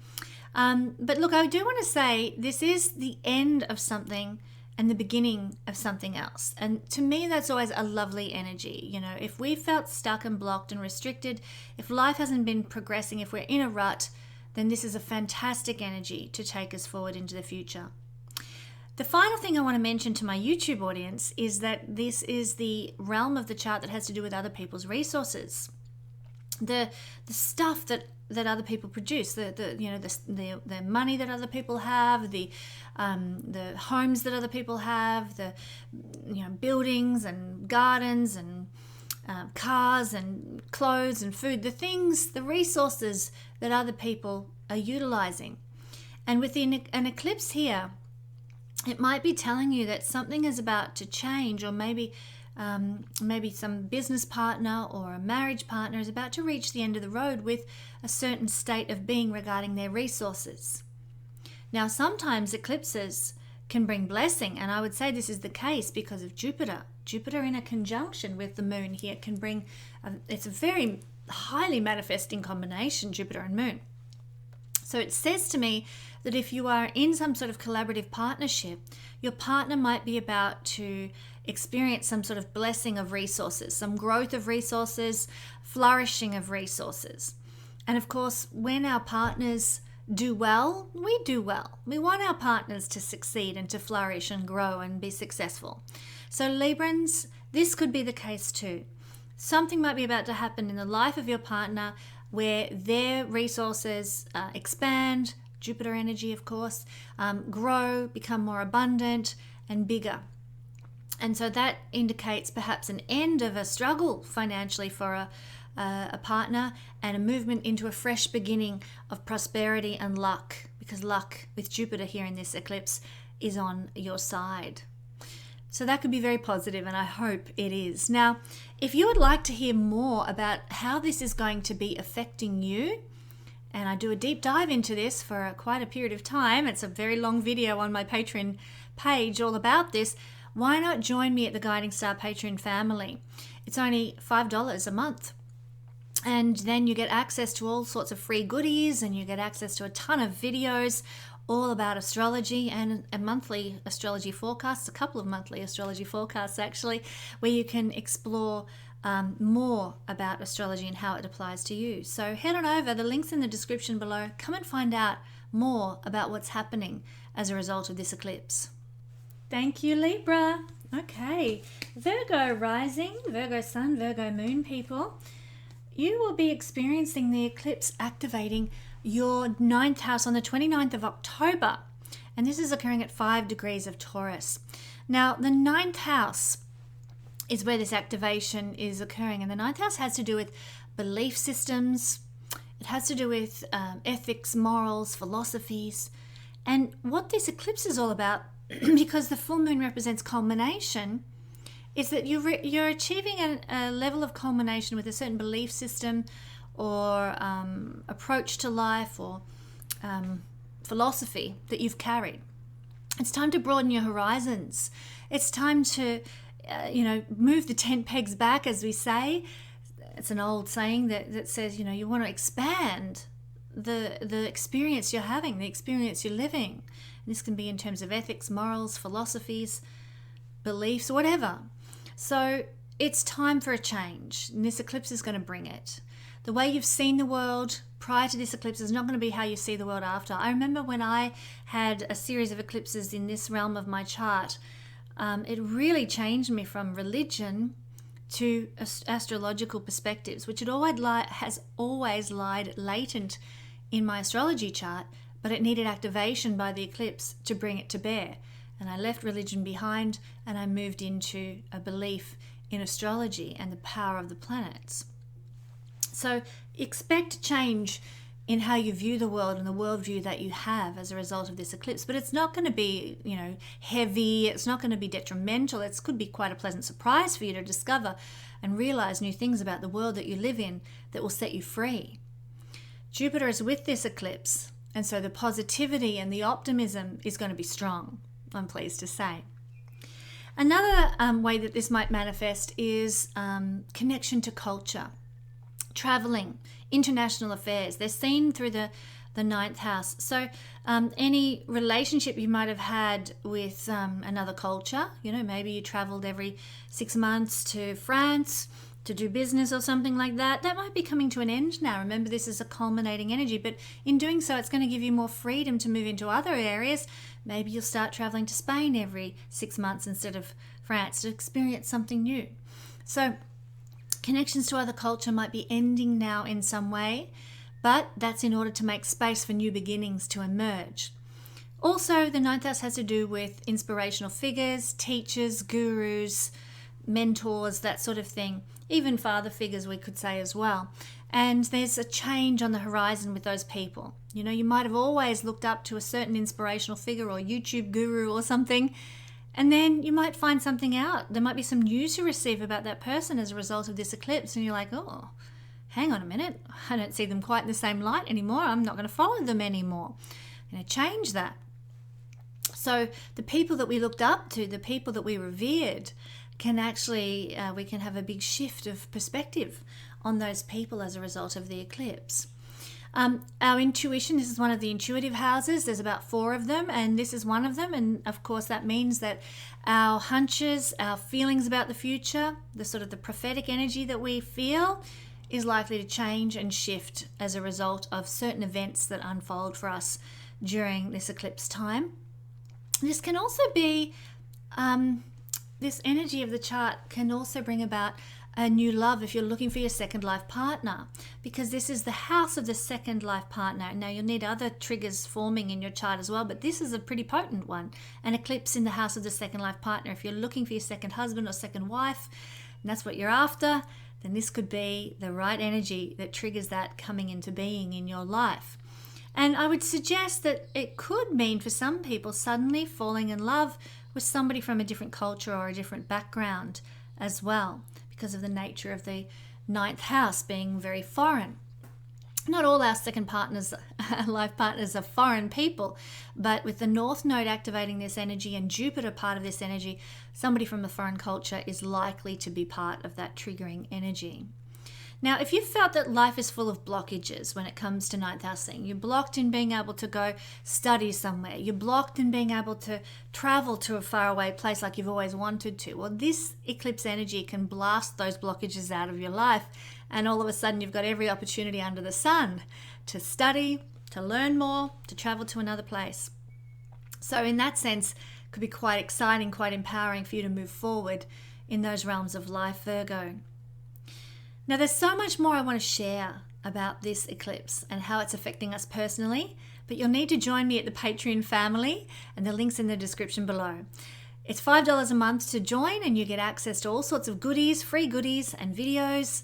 But look, I do want to say this is the end of something and the beginning of something else. And to me, that's always a lovely energy. You know, if we felt stuck and blocked and restricted, if life hasn't been progressing, if we're in a rut, then this is a fantastic energy to take us forward into the future. The final thing I want to mention to my YouTube audience is that this is the realm of the chart that has to do with other people's resources. The stuff that other people produce, the money that other people have, the homes that other people have, the buildings and gardens and cars and clothes and food, the things, the resources that other people are utilizing. And with an eclipse here, it might be telling you that something is about to change, or maybe some business partner or a marriage partner is about to reach the end of the road with a certain state of being regarding their resources. Now, sometimes eclipses can bring blessing, and I would say this is the case because of Jupiter. Jupiter in a conjunction with the moon here can bring, it's a very highly manifesting combination, Jupiter and moon. So it says to me that if you are in some sort of collaborative partnership, your partner might be about to experience some sort of blessing of resources, some growth of resources, flourishing of resources. And of course, when our partners do well, we do well. We want our partners to succeed and to flourish and grow and be successful. So Librans, this could be the case too. Something might be about to happen in the life of your partner where their resources expand, Jupiter energy of course, grow, become more abundant and bigger. And so that indicates perhaps an end of a struggle financially for a partner, and a movement into a fresh beginning of prosperity and luck, because luck with Jupiter here in this eclipse is on your side. So that could be very positive, and I hope it is. Now, if you would like to hear more about how this is going to be affecting you, and I do a deep dive into this for quite a period of time, it's a very long video on my Patreon page all about this, why not join me at the Guiding Star Patreon family? It's only $5 a month. And then you get access to all sorts of free goodies, and you get access to a ton of videos all about astrology, and a monthly astrology forecast, a couple of monthly astrology forecasts actually, where you can explore more about astrology and how it applies to you. So head on over, the link's in the description below. Come and find out more about what's happening as a result of this eclipse. Thank you, Libra. Okay, Virgo rising, Virgo sun, Virgo moon people. You will be experiencing the eclipse activating your 9th house on the 29th of October. And this is occurring at 5 degrees of Taurus. Now, the 9th house is where this activation is occurring. And the 9th house has to do with belief systems. It has to do with ethics, morals, philosophies. And what this eclipse is all about, because the full moon represents culmination, is that you're achieving a level of culmination with a certain belief system or approach to life or philosophy that you've carried. It's time to broaden your horizons. It's time to, move the tent pegs back, as we say. It's an old saying that says, you want to expand the experience you're having, the experience you're living. And this can be in terms of ethics, morals, philosophies, beliefs, whatever. So it's time for a change, and this eclipse is going to bring it. The way you've seen the world prior to this eclipse is not going to be how you see the world after. I remember when I had a series of eclipses in this realm of my chart, it really changed me from religion to astrological perspectives, which has always lied latent in my astrology chart, but it needed activation by the eclipse to bring it to bear. And I left religion behind and I moved into a belief in astrology and the power of the planets. So expect change in how you view the world and the worldview that you have as a result of this eclipse. But it's not going to be, heavy. It's not going to be detrimental. It could be quite a pleasant surprise for you to discover and realize new things about the world that you live in that will set you free. Jupiter is with this eclipse, and so the positivity and the optimism is going to be strong, I'm pleased to say. Another way that this might manifest is connection to culture, traveling, international affairs. They're seen through the ninth house. So any relationship you might have had with another culture, maybe you traveled every 6 months to France to do business or something like that, that might be coming to an end now. Remember, this is a culminating energy, but in doing so, it's going to give you more freedom to move into other areas. Maybe you'll start traveling to Spain every 6 months instead of France to experience something new. So connections to other culture might be ending now in some way, but that's in order to make space for new beginnings to emerge. Also, the ninth house has to do with inspirational figures, teachers, gurus, mentors, that sort of thing. Even father figures, we could say as well. And there's a change on the horizon with those people. You might have always looked up to a certain inspirational figure or YouTube guru or something, and then you might find something out. There might be some news you receive about that person as a result of this eclipse, and you're like, oh, hang on a minute, I don't see them quite in the same light anymore. I'm not going to follow them anymore. I'm going to change that. So the people that we looked up to, the people that we revered, can actually, we can have a big shift of perspective on those people as a result of the eclipse. Our intuition, this is one of the intuitive houses. There's about 4 of them, and this is one of them. And of course, that means that our hunches, our feelings about the future, the sort of the prophetic energy that we feel is likely to change and shift as a result of certain events that unfold for us during this eclipse time. This can also be, this energy of the chart can also bring about a new love if you're looking for your second life partner, because this is the house of the second life partner. Now, you'll need other triggers forming in your chart as well, but this is a pretty potent one, an eclipse in the house of the second life partner. If you're looking for your second husband or second wife, and that's what you're after, then this could be the right energy that triggers that coming into being in your life. And I would suggest that it could mean for some people suddenly falling in love with somebody from a different culture or a different background as well, because of the nature of the ninth house being very foreign. Not all our second partners, life partners, are foreign people, but with the North Node activating this energy and Jupiter part of this energy, somebody from a foreign culture is likely to be part of that triggering energy. Now, if you felt that life is full of blockages when it comes to ninth house thing, you're blocked in being able to go study somewhere, you're blocked in being able to travel to a faraway place like you've always wanted to, well, this eclipse energy can blast those blockages out of your life, and all of a sudden you've got every opportunity under the sun to study, to learn more, to travel to another place. So in that sense, it could be quite exciting, quite empowering for you to move forward in those realms of life, Virgo. Now, there's so much more I want to share about this eclipse and how it's affecting us personally, but you'll need to join me at the Patreon family, and the link's in the description below. It's $5 a month to join, and you get access to all sorts of goodies, free goodies and videos.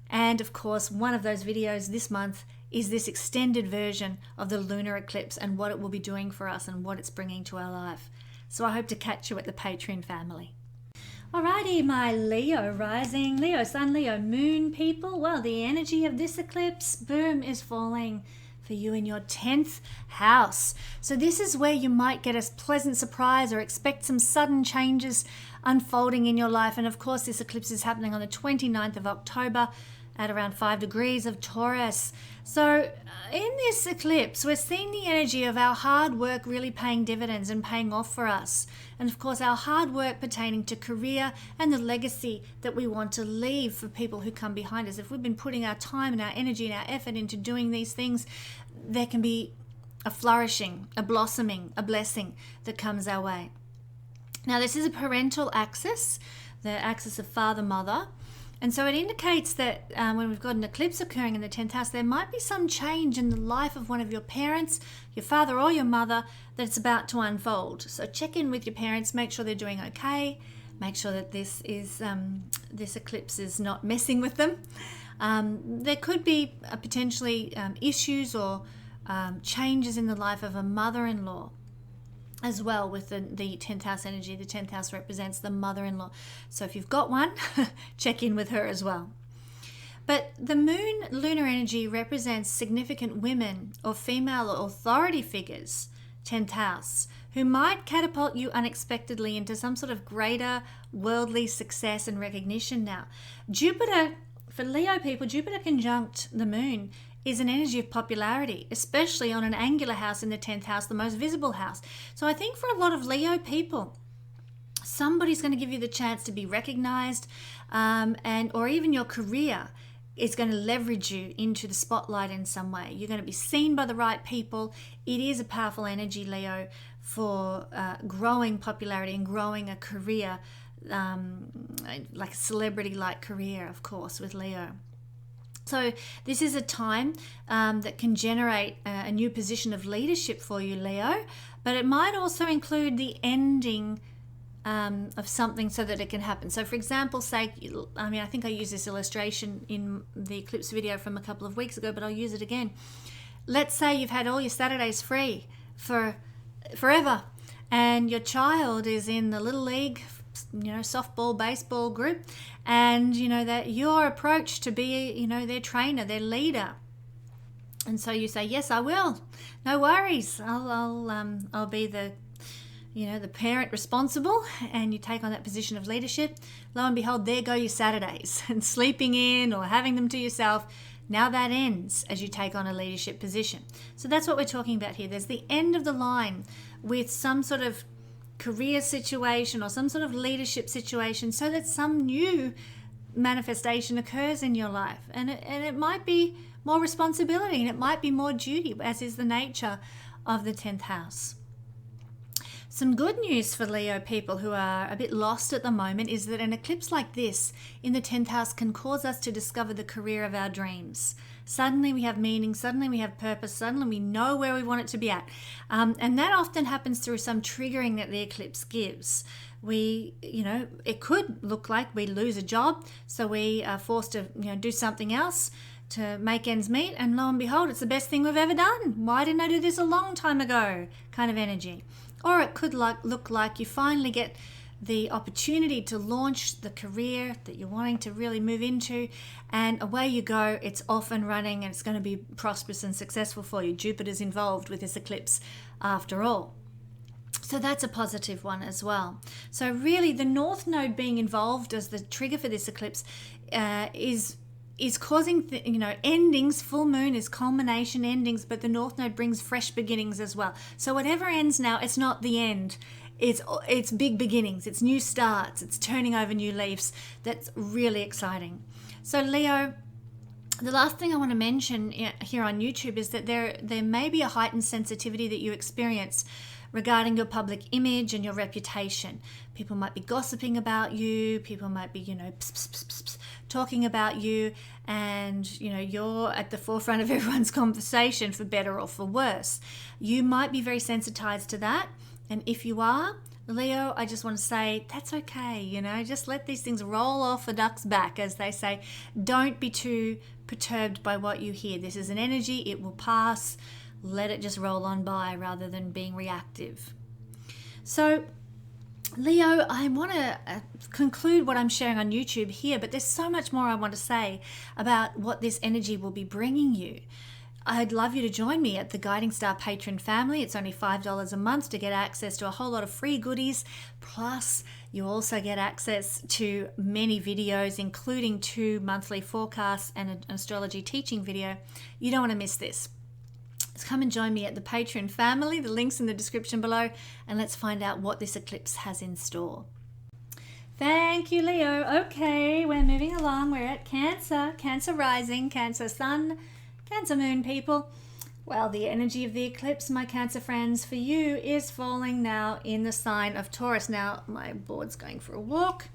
And of course, one of those videos this month is this extended version of the lunar eclipse and what it will be doing for us and what it's bringing to our life. So I hope to catch you at the Patreon family. Alrighty, my Leo rising, Leo sun, Leo moon people. Well, the energy of this eclipse, boom, is falling for you in your 10th house. So this is where you might get a pleasant surprise or expect some sudden changes unfolding in your life. And of course, this eclipse is happening on the 29th of October at around 5 degrees of Taurus. So in this eclipse, we're seeing the energy of our hard work really paying dividends and paying off for us. And of course, our hard work pertaining to career and the legacy that we want to leave for people who come behind us. If we've been putting our time and our energy and our effort into doing these things, there can be a flourishing, a blossoming, a blessing that comes our way. Now, this is a parental axis, the axis of father-mother. And so it indicates that when we've got an eclipse occurring in the 10th house, there might be some change in the life of one of your parents, your father or your mother, that's about to unfold. So check in with your parents, make sure they're doing okay, make sure that this eclipse is not messing with them. There could be potentially issues or changes in the life of a mother-in-law as well with the 10th house energy. The 10th house represents the mother-in-law. So if you've got one, check in with her as well. But the moon lunar energy represents significant women or female authority figures, 10th house, who might catapult you unexpectedly into some sort of greater worldly success and recognition now. Jupiter, for Leo people, Jupiter conjunct the moon is an energy of popularity, especially on an angular house in the 10th house, the most visible house. So I think for a lot of Leo people, somebody's going to give you the chance to be recognized, or even your career is going to leverage you into the spotlight in some way. You're going to be seen by the right people. It is a powerful energy, Leo, for growing popularity and growing a career, like a celebrity-like career, of course, with Leo. So this is a time that can generate a new position of leadership for you, Leo, but it might also include the ending of something so that it can happen. So for example, I think I used this illustration in the eclipse video from a couple of weeks ago, but I'll use it again. Let's say you've had all your Saturdays free for forever, and your child is in the little league, softball, baseball group, and that your approach to be, their trainer, their leader, and so you say, yes, I will, no worries, I'll be the the parent responsible, and you take on that position of leadership. Lo and behold, there go your Saturdays, and sleeping in or having them to yourself. Now that ends as you take on a leadership position. So that's what we're talking about here. There's the end of the line with some sort of career situation or some sort of leadership situation, so that some new manifestation occurs in your life, and it might be more responsibility, and it might be more duty, as is the nature of the 10th house. Some good news for Leo people who are a bit lost at the moment is that an eclipse like this in the 10th house can cause us to discover the career of our dreams. Suddenly we have meaning, suddenly we have purpose, suddenly we know where we want it to be at. And that often happens through some triggering that the eclipse gives. It could look like we lose a job, so we are forced to do something else to make ends meet, and lo and behold, it's the best thing we've ever done. Why didn't I do this a long time ago? Kind of energy. Or it could look like you finally get the opportunity to launch the career that you're wanting to really move into, and away you go. It's off and running, and it's going to be prosperous and successful for you. Jupiter's involved with this eclipse after all. So that's a positive one as well. So really, the North Node being involved as the trigger for this eclipse is causing endings. Full moon is culmination endings, but the North Node brings fresh beginnings as well. So whatever ends now, it's not the end. It's big beginnings. It's new starts. It's turning over new leaves. That's really exciting. So Leo, the last thing I want to mention here on YouTube is that there may be a heightened sensitivity that you experience regarding your public image and your reputation. People might be gossiping about you. People might be, talking about you, and, you're at the forefront of everyone's conversation, for better or for worse. You might be very sensitized to that. And if you are, Leo, I just want to say that's okay. Just let these things roll off a duck's back, as they say. Don't be too perturbed by what you hear. This is an energy, it will pass. Let it just roll on by rather than being reactive. So Leo, I want to conclude what I'm sharing on YouTube here, but there's so much more I want to say about what this energy will be bringing you. I'd love you to join me at the Guiding Star Patron family. It's only $5 a month to get access to a whole lot of free goodies. Plus, you also get access to many videos, including 2 monthly forecasts and an astrology teaching video. You don't want to miss this. So come and join me at the Patreon family. The link's in the description below, and let's find out what this eclipse has in store. Thank you, Leo. Okay, we're moving along. We're at Cancer, Cancer rising, Cancer sun, Cancer moon, people. Well, the energy of the eclipse, my Cancer friends, for you is falling now in the sign of Taurus. Now, my board's going for a walk.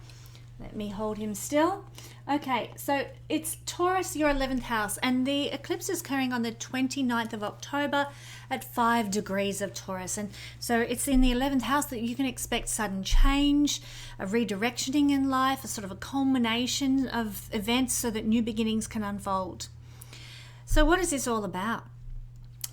Let me hold him still. Okay, so it's Taurus, your 11th house, and the eclipse is occurring on the 29th of October at 5 degrees of Taurus. And so it's in the 11th house that you can expect sudden change, a redirectioning in life, a sort of a culmination of events so that new beginnings can unfold. So what is this all about?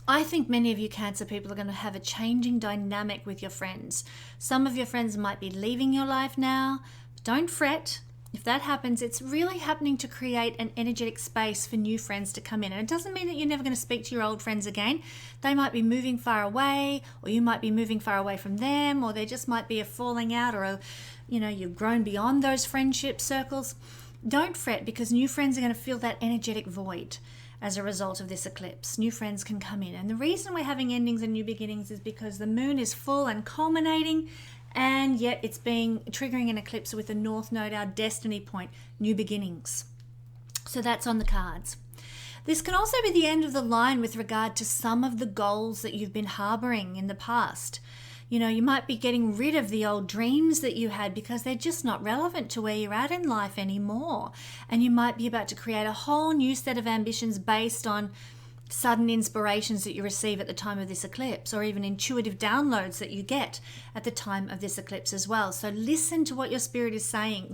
I think many of you Cancer people are going to have a changing dynamic with your friends. Some of your friends might be leaving your life now. Don't fret. If that happens, it's really happening to create an energetic space for new friends to come in. And it doesn't mean that you're never going to speak to your old friends again. They might be moving far away, or you might be moving far away from them, or there just might be a falling out, or you've grown beyond those friendship circles. Don't fret, because new friends are going to feel that energetic void as a result of this eclipse. New friends can come in. And the reason we're having endings and new beginnings is because the moon is full and culminating, and yet it's triggering an eclipse with the North Node, our destiny point, new beginnings. So that's on the cards. This can also be the end of the line with regard to some of the goals that you've been harboring in the past. You might be getting rid of the old dreams that you had because they're just not relevant to where you're at in life anymore. And you might be about to create a whole new set of ambitions based on sudden inspirations that you receive at the time of this eclipse, or even intuitive downloads that you get at the time of this eclipse as well. So listen to what your spirit is saying.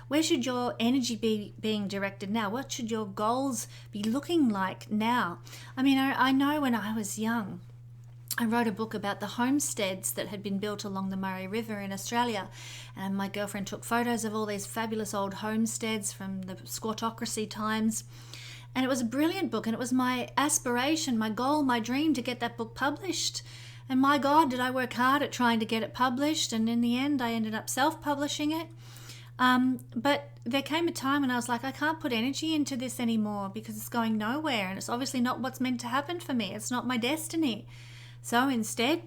Where should your energy be being directed now? What should your goals be looking like now? I mean, I know when I was young, I wrote a book about the homesteads that had been built along the Murray River in Australia, and my girlfriend took photos of all these fabulous old homesteads from the Squattocracy times. And it was a brilliant book, and it was my aspiration, my goal, my dream to get that book published. And my God, did I work hard at trying to get it published, and in the end I ended up self-publishing it. But there came a time when I was like, I can't put energy into this anymore because it's going nowhere, and it's obviously not what's meant to happen for me. It's not my destiny. So instead,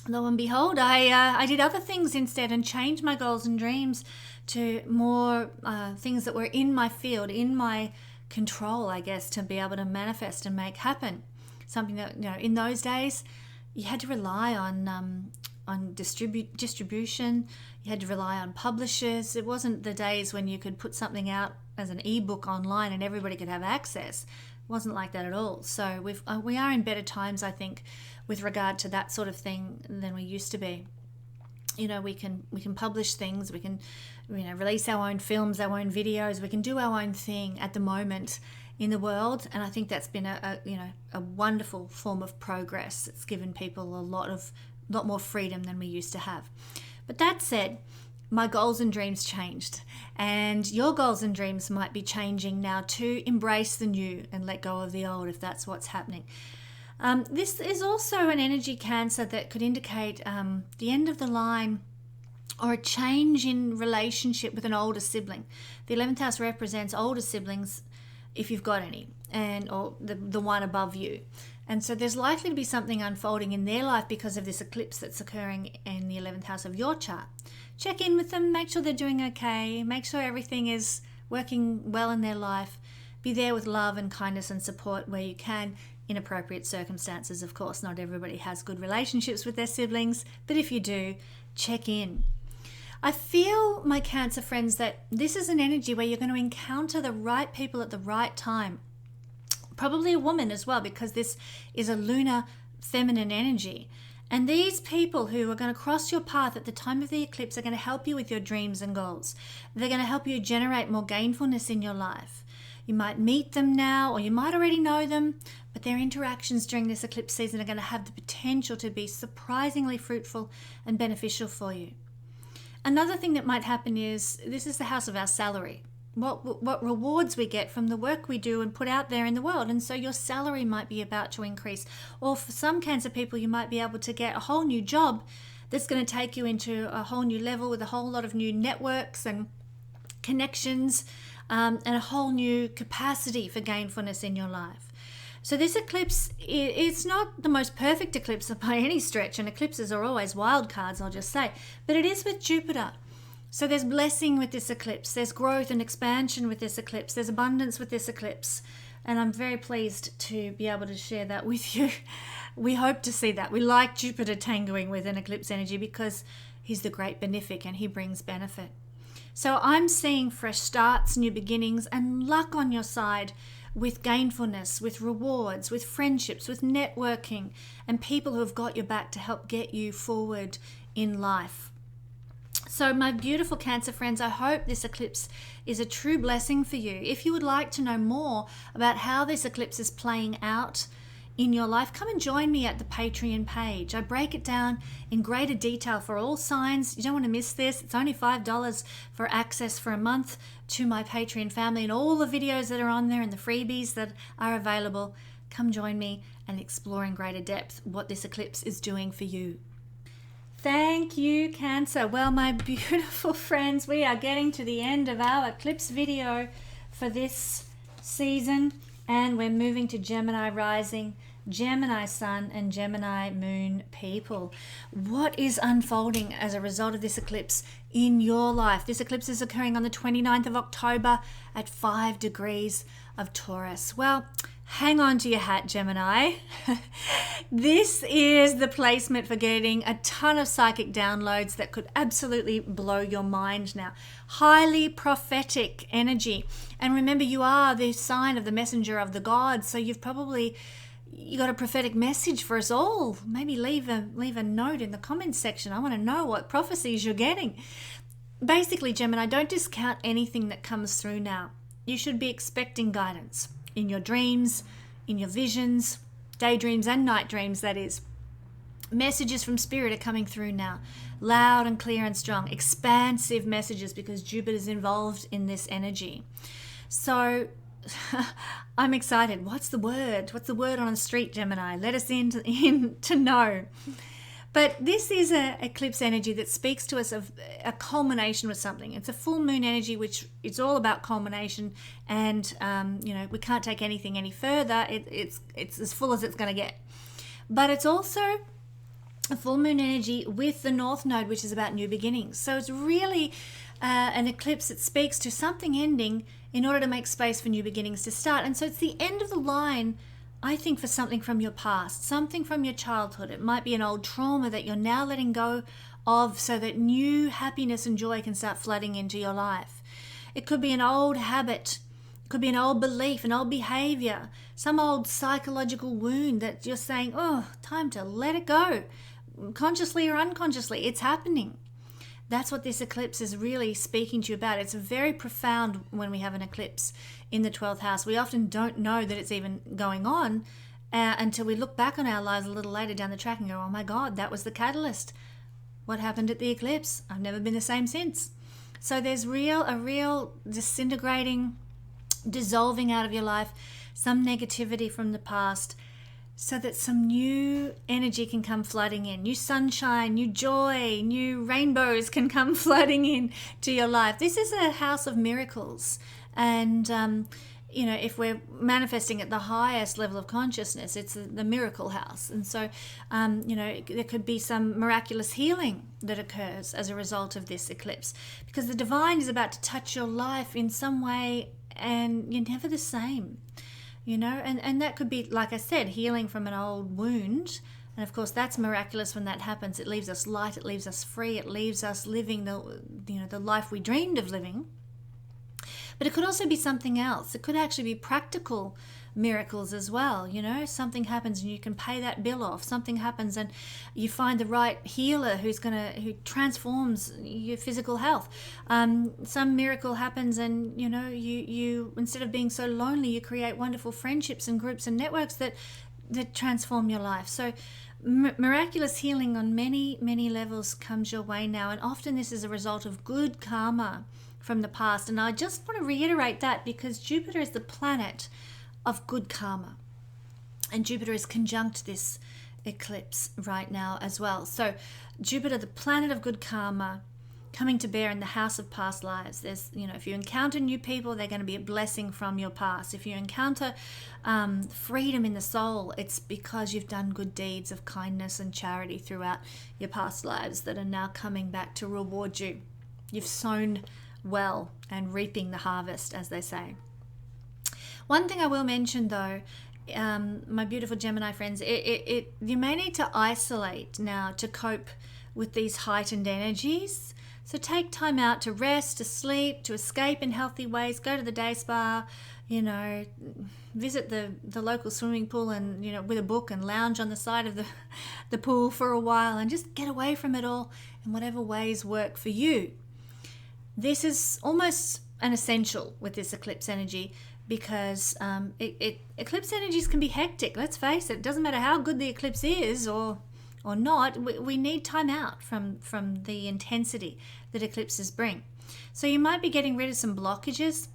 lo and behold, I did other things instead and changed my goals and dreams to more things that were in my field, in my control, I guess, to be able to manifest and make happen. Something that, in those days, you had to rely on distribution. You had to rely on publishers. It wasn't the days when you could put something out as an ebook online and everybody could have access. It wasn't like that at all. So we are in better times, I think, with regard to that sort of thing than we used to be. We can publish things. We can, release our own films, our own videos. We can do our own thing at the moment in the world, and I think that's been a wonderful form of progress. It's given people a lot more freedom than we used to have. But that said, my goals and dreams changed, and your goals and dreams might be changing now to embrace the new and let go of the old if that's what's happening. This is also an energy, Cancer, that could indicate the end of the line or a change in relationship with an older sibling. The 11th house represents older siblings, if you've got any, or the one above you. And so there's likely to be something unfolding in their life because of this eclipse that's occurring in the 11th house of your chart. Check in with them, make sure they're doing okay, make sure everything is working well in their life. Be there with love and kindness and support where you can, in appropriate circumstances. Of course, not everybody has good relationships with their siblings, but if you do, check in. I feel, my Cancer friends, that this is an energy where you're going to encounter the right people at the right time. Probably a woman as well, because this is a lunar feminine energy. And these people who are going to cross your path at the time of the eclipse are going to help you with your dreams and goals. They're going to help you generate more gainfulness in your life. You might meet them now, or you might already know them, but their interactions during this eclipse season are going to have the potential to be surprisingly fruitful and beneficial for you. Another thing that might happen is, this is the house of our salary. What rewards we get from the work we do and put out there in the world. And so your salary might be about to increase. Or for some Cancer people, you might be able to get a whole new job that's going to take you into a whole new level with a whole lot of new networks and connections, and a whole new capacity for gainfulness in your life. So this eclipse, it's not the most perfect eclipse by any stretch, and eclipses are always wild cards, I'll just say, but it is with Jupiter. So there's blessing with this eclipse, there's growth and expansion with this eclipse, there's abundance with this eclipse, and I'm very pleased to be able to share that with you. We hope to see that. We like Jupiter tangoing with an eclipse energy because he's the great benefic and he brings benefit. So I'm seeing fresh starts, new beginnings, and luck on your side with gainfulness, with rewards, with friendships, with networking, and people who have got your back to help get you forward in life. So my beautiful Cancer friends, I hope this eclipse is a true blessing for you. If you would like to know more about how this eclipse is playing out in your life, come and join me at the Patreon page. I break it down in greater detail for all signs. You don't want to miss this. It's only $5 for access for a month to my Patreon family and all the videos that are on there and the freebies that are available. Come join me and explore in greater depth what this eclipse is doing for you. Thank you, Cancer. Well, my beautiful friends, we are getting to the end of our eclipse video for this season, and we're moving to Gemini rising, Gemini sun, and Gemini moon people. What is unfolding as a result of this eclipse in your life? This eclipse is occurring on the 29th of October at 5 degrees of Taurus. Well, hang on to your hat, Gemini. This is the placement for getting a ton of psychic downloads that could absolutely blow your mind now. Highly prophetic energy. And remember, you are the sign of the messenger of the gods, so you got a prophetic message for us all. Maybe leave a note in the comments section. I want to know what prophecies you're getting. Basically, Gemini, don't discount anything that comes through now. You should be expecting guidance in your dreams, in your visions, daydreams and night dreams, that is. Messages from Spirit are coming through now, loud and clear and strong, expansive messages, because Jupiter's involved in this energy. So I'm excited. What's the word? What's the word on the street, Gemini? Let us in to know. But this is an eclipse energy that speaks to us of a culmination with something. It's a full moon energy, which it's all about culmination, and we can't take anything any further. It's as full as it's going to get. But it's also a full moon energy with the North Node, which is about new beginnings. So it's really an eclipse that speaks to something ending in order to make space for new beginnings to start. And so it's the end of the line, I think, for something from your past, something from your childhood. It might be an old trauma that you're now letting go of so that new happiness and joy can start flooding into your life. It could be an old habit, it could be an old belief, an old behavior, some old psychological wound that you're saying, oh, time to let it go. Consciously or unconsciously, it's happening. That's what this eclipse is really speaking to you about. It's very profound when we have an eclipse in the 12th house. We often don't know that it's even going on until we look back on our lives a little later down the track and go, oh my God, that was the catalyst. What happened at the eclipse? I've never been the same since. So there's a real disintegrating, dissolving out of your life, some negativity from the past, so that some new energy can come flooding in. New sunshine, new joy, new rainbows can come flooding in to your life. This is a house of miracles. And, if we're manifesting at the highest level of consciousness, it's the miracle house. And so, there could be some miraculous healing that occurs as a result of this eclipse, because the divine is about to touch your life in some way and you're never the same. And that could be, like I said, healing from an old wound. And of course, that's miraculous when that happens. It leaves us light, it leaves us free, it leaves us living the life we dreamed of living. But it could also be something else. It could actually be practical miracles as well. You know, something happens and you can pay that bill off. Something happens and you find the right healer who transforms your physical health. Some miracle happens and you instead of being so lonely, you create wonderful friendships and groups and networks that transform your life. So miraculous healing on many levels comes your way now, and often this is a result of good karma from the past. And I just want to reiterate that because Jupiter is the planet of good karma, and Jupiter is conjunct this eclipse right now as well. So Jupiter, the planet of good karma, coming to bear in the house of past lives. There's, if you encounter new people, they're going to be a blessing from your past. If you encounter freedom in the soul, it's because you've done good deeds of kindness and charity throughout your past lives that are now coming back to reward you. You've sown well and reaping the harvest, as they say. One thing I will mention though, my beautiful Gemini friends, you may need to isolate now to cope with these heightened energies. So take time out to rest, to sleep, to escape in healthy ways. Go to the day spa, visit the local swimming pool and, with a book, and lounge on the side of the pool for a while and just get away from it all in whatever ways work for you. This is almost an essential with this eclipse energy because eclipse energies can be hectic. Let's face it. It doesn't matter how good the eclipse is or not, we need time out from the intensity that eclipses bring. So you might be getting rid of some blockages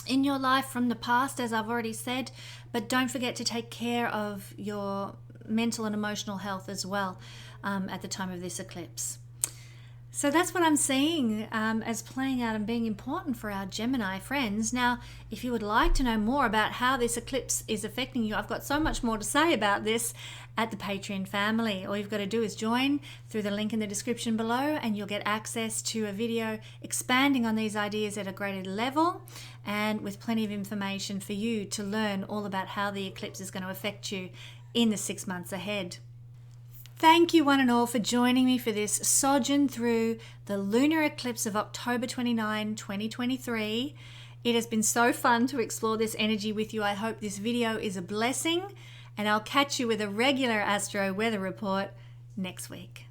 in your life from the past, as I've already said, but don't forget to take care of your mental and emotional health as well at the time of this eclipse. So that's what I'm seeing as playing out and being important for our Gemini friends. Now, if you would like to know more about how this eclipse is affecting you, I've got so much more to say about this at the Patreon family. All you've got to do is join through the link in the description below, and you'll get access to a video expanding on these ideas at a greater level and with plenty of information for you to learn all about how the eclipse is going to affect you in the 6 months ahead. Thank you one and all for joining me for this sojourn through the lunar eclipse of October 29, 2023. It has been so fun to explore this energy with you. I hope this video is a blessing, and I'll catch you with a regular Astro weather report next week.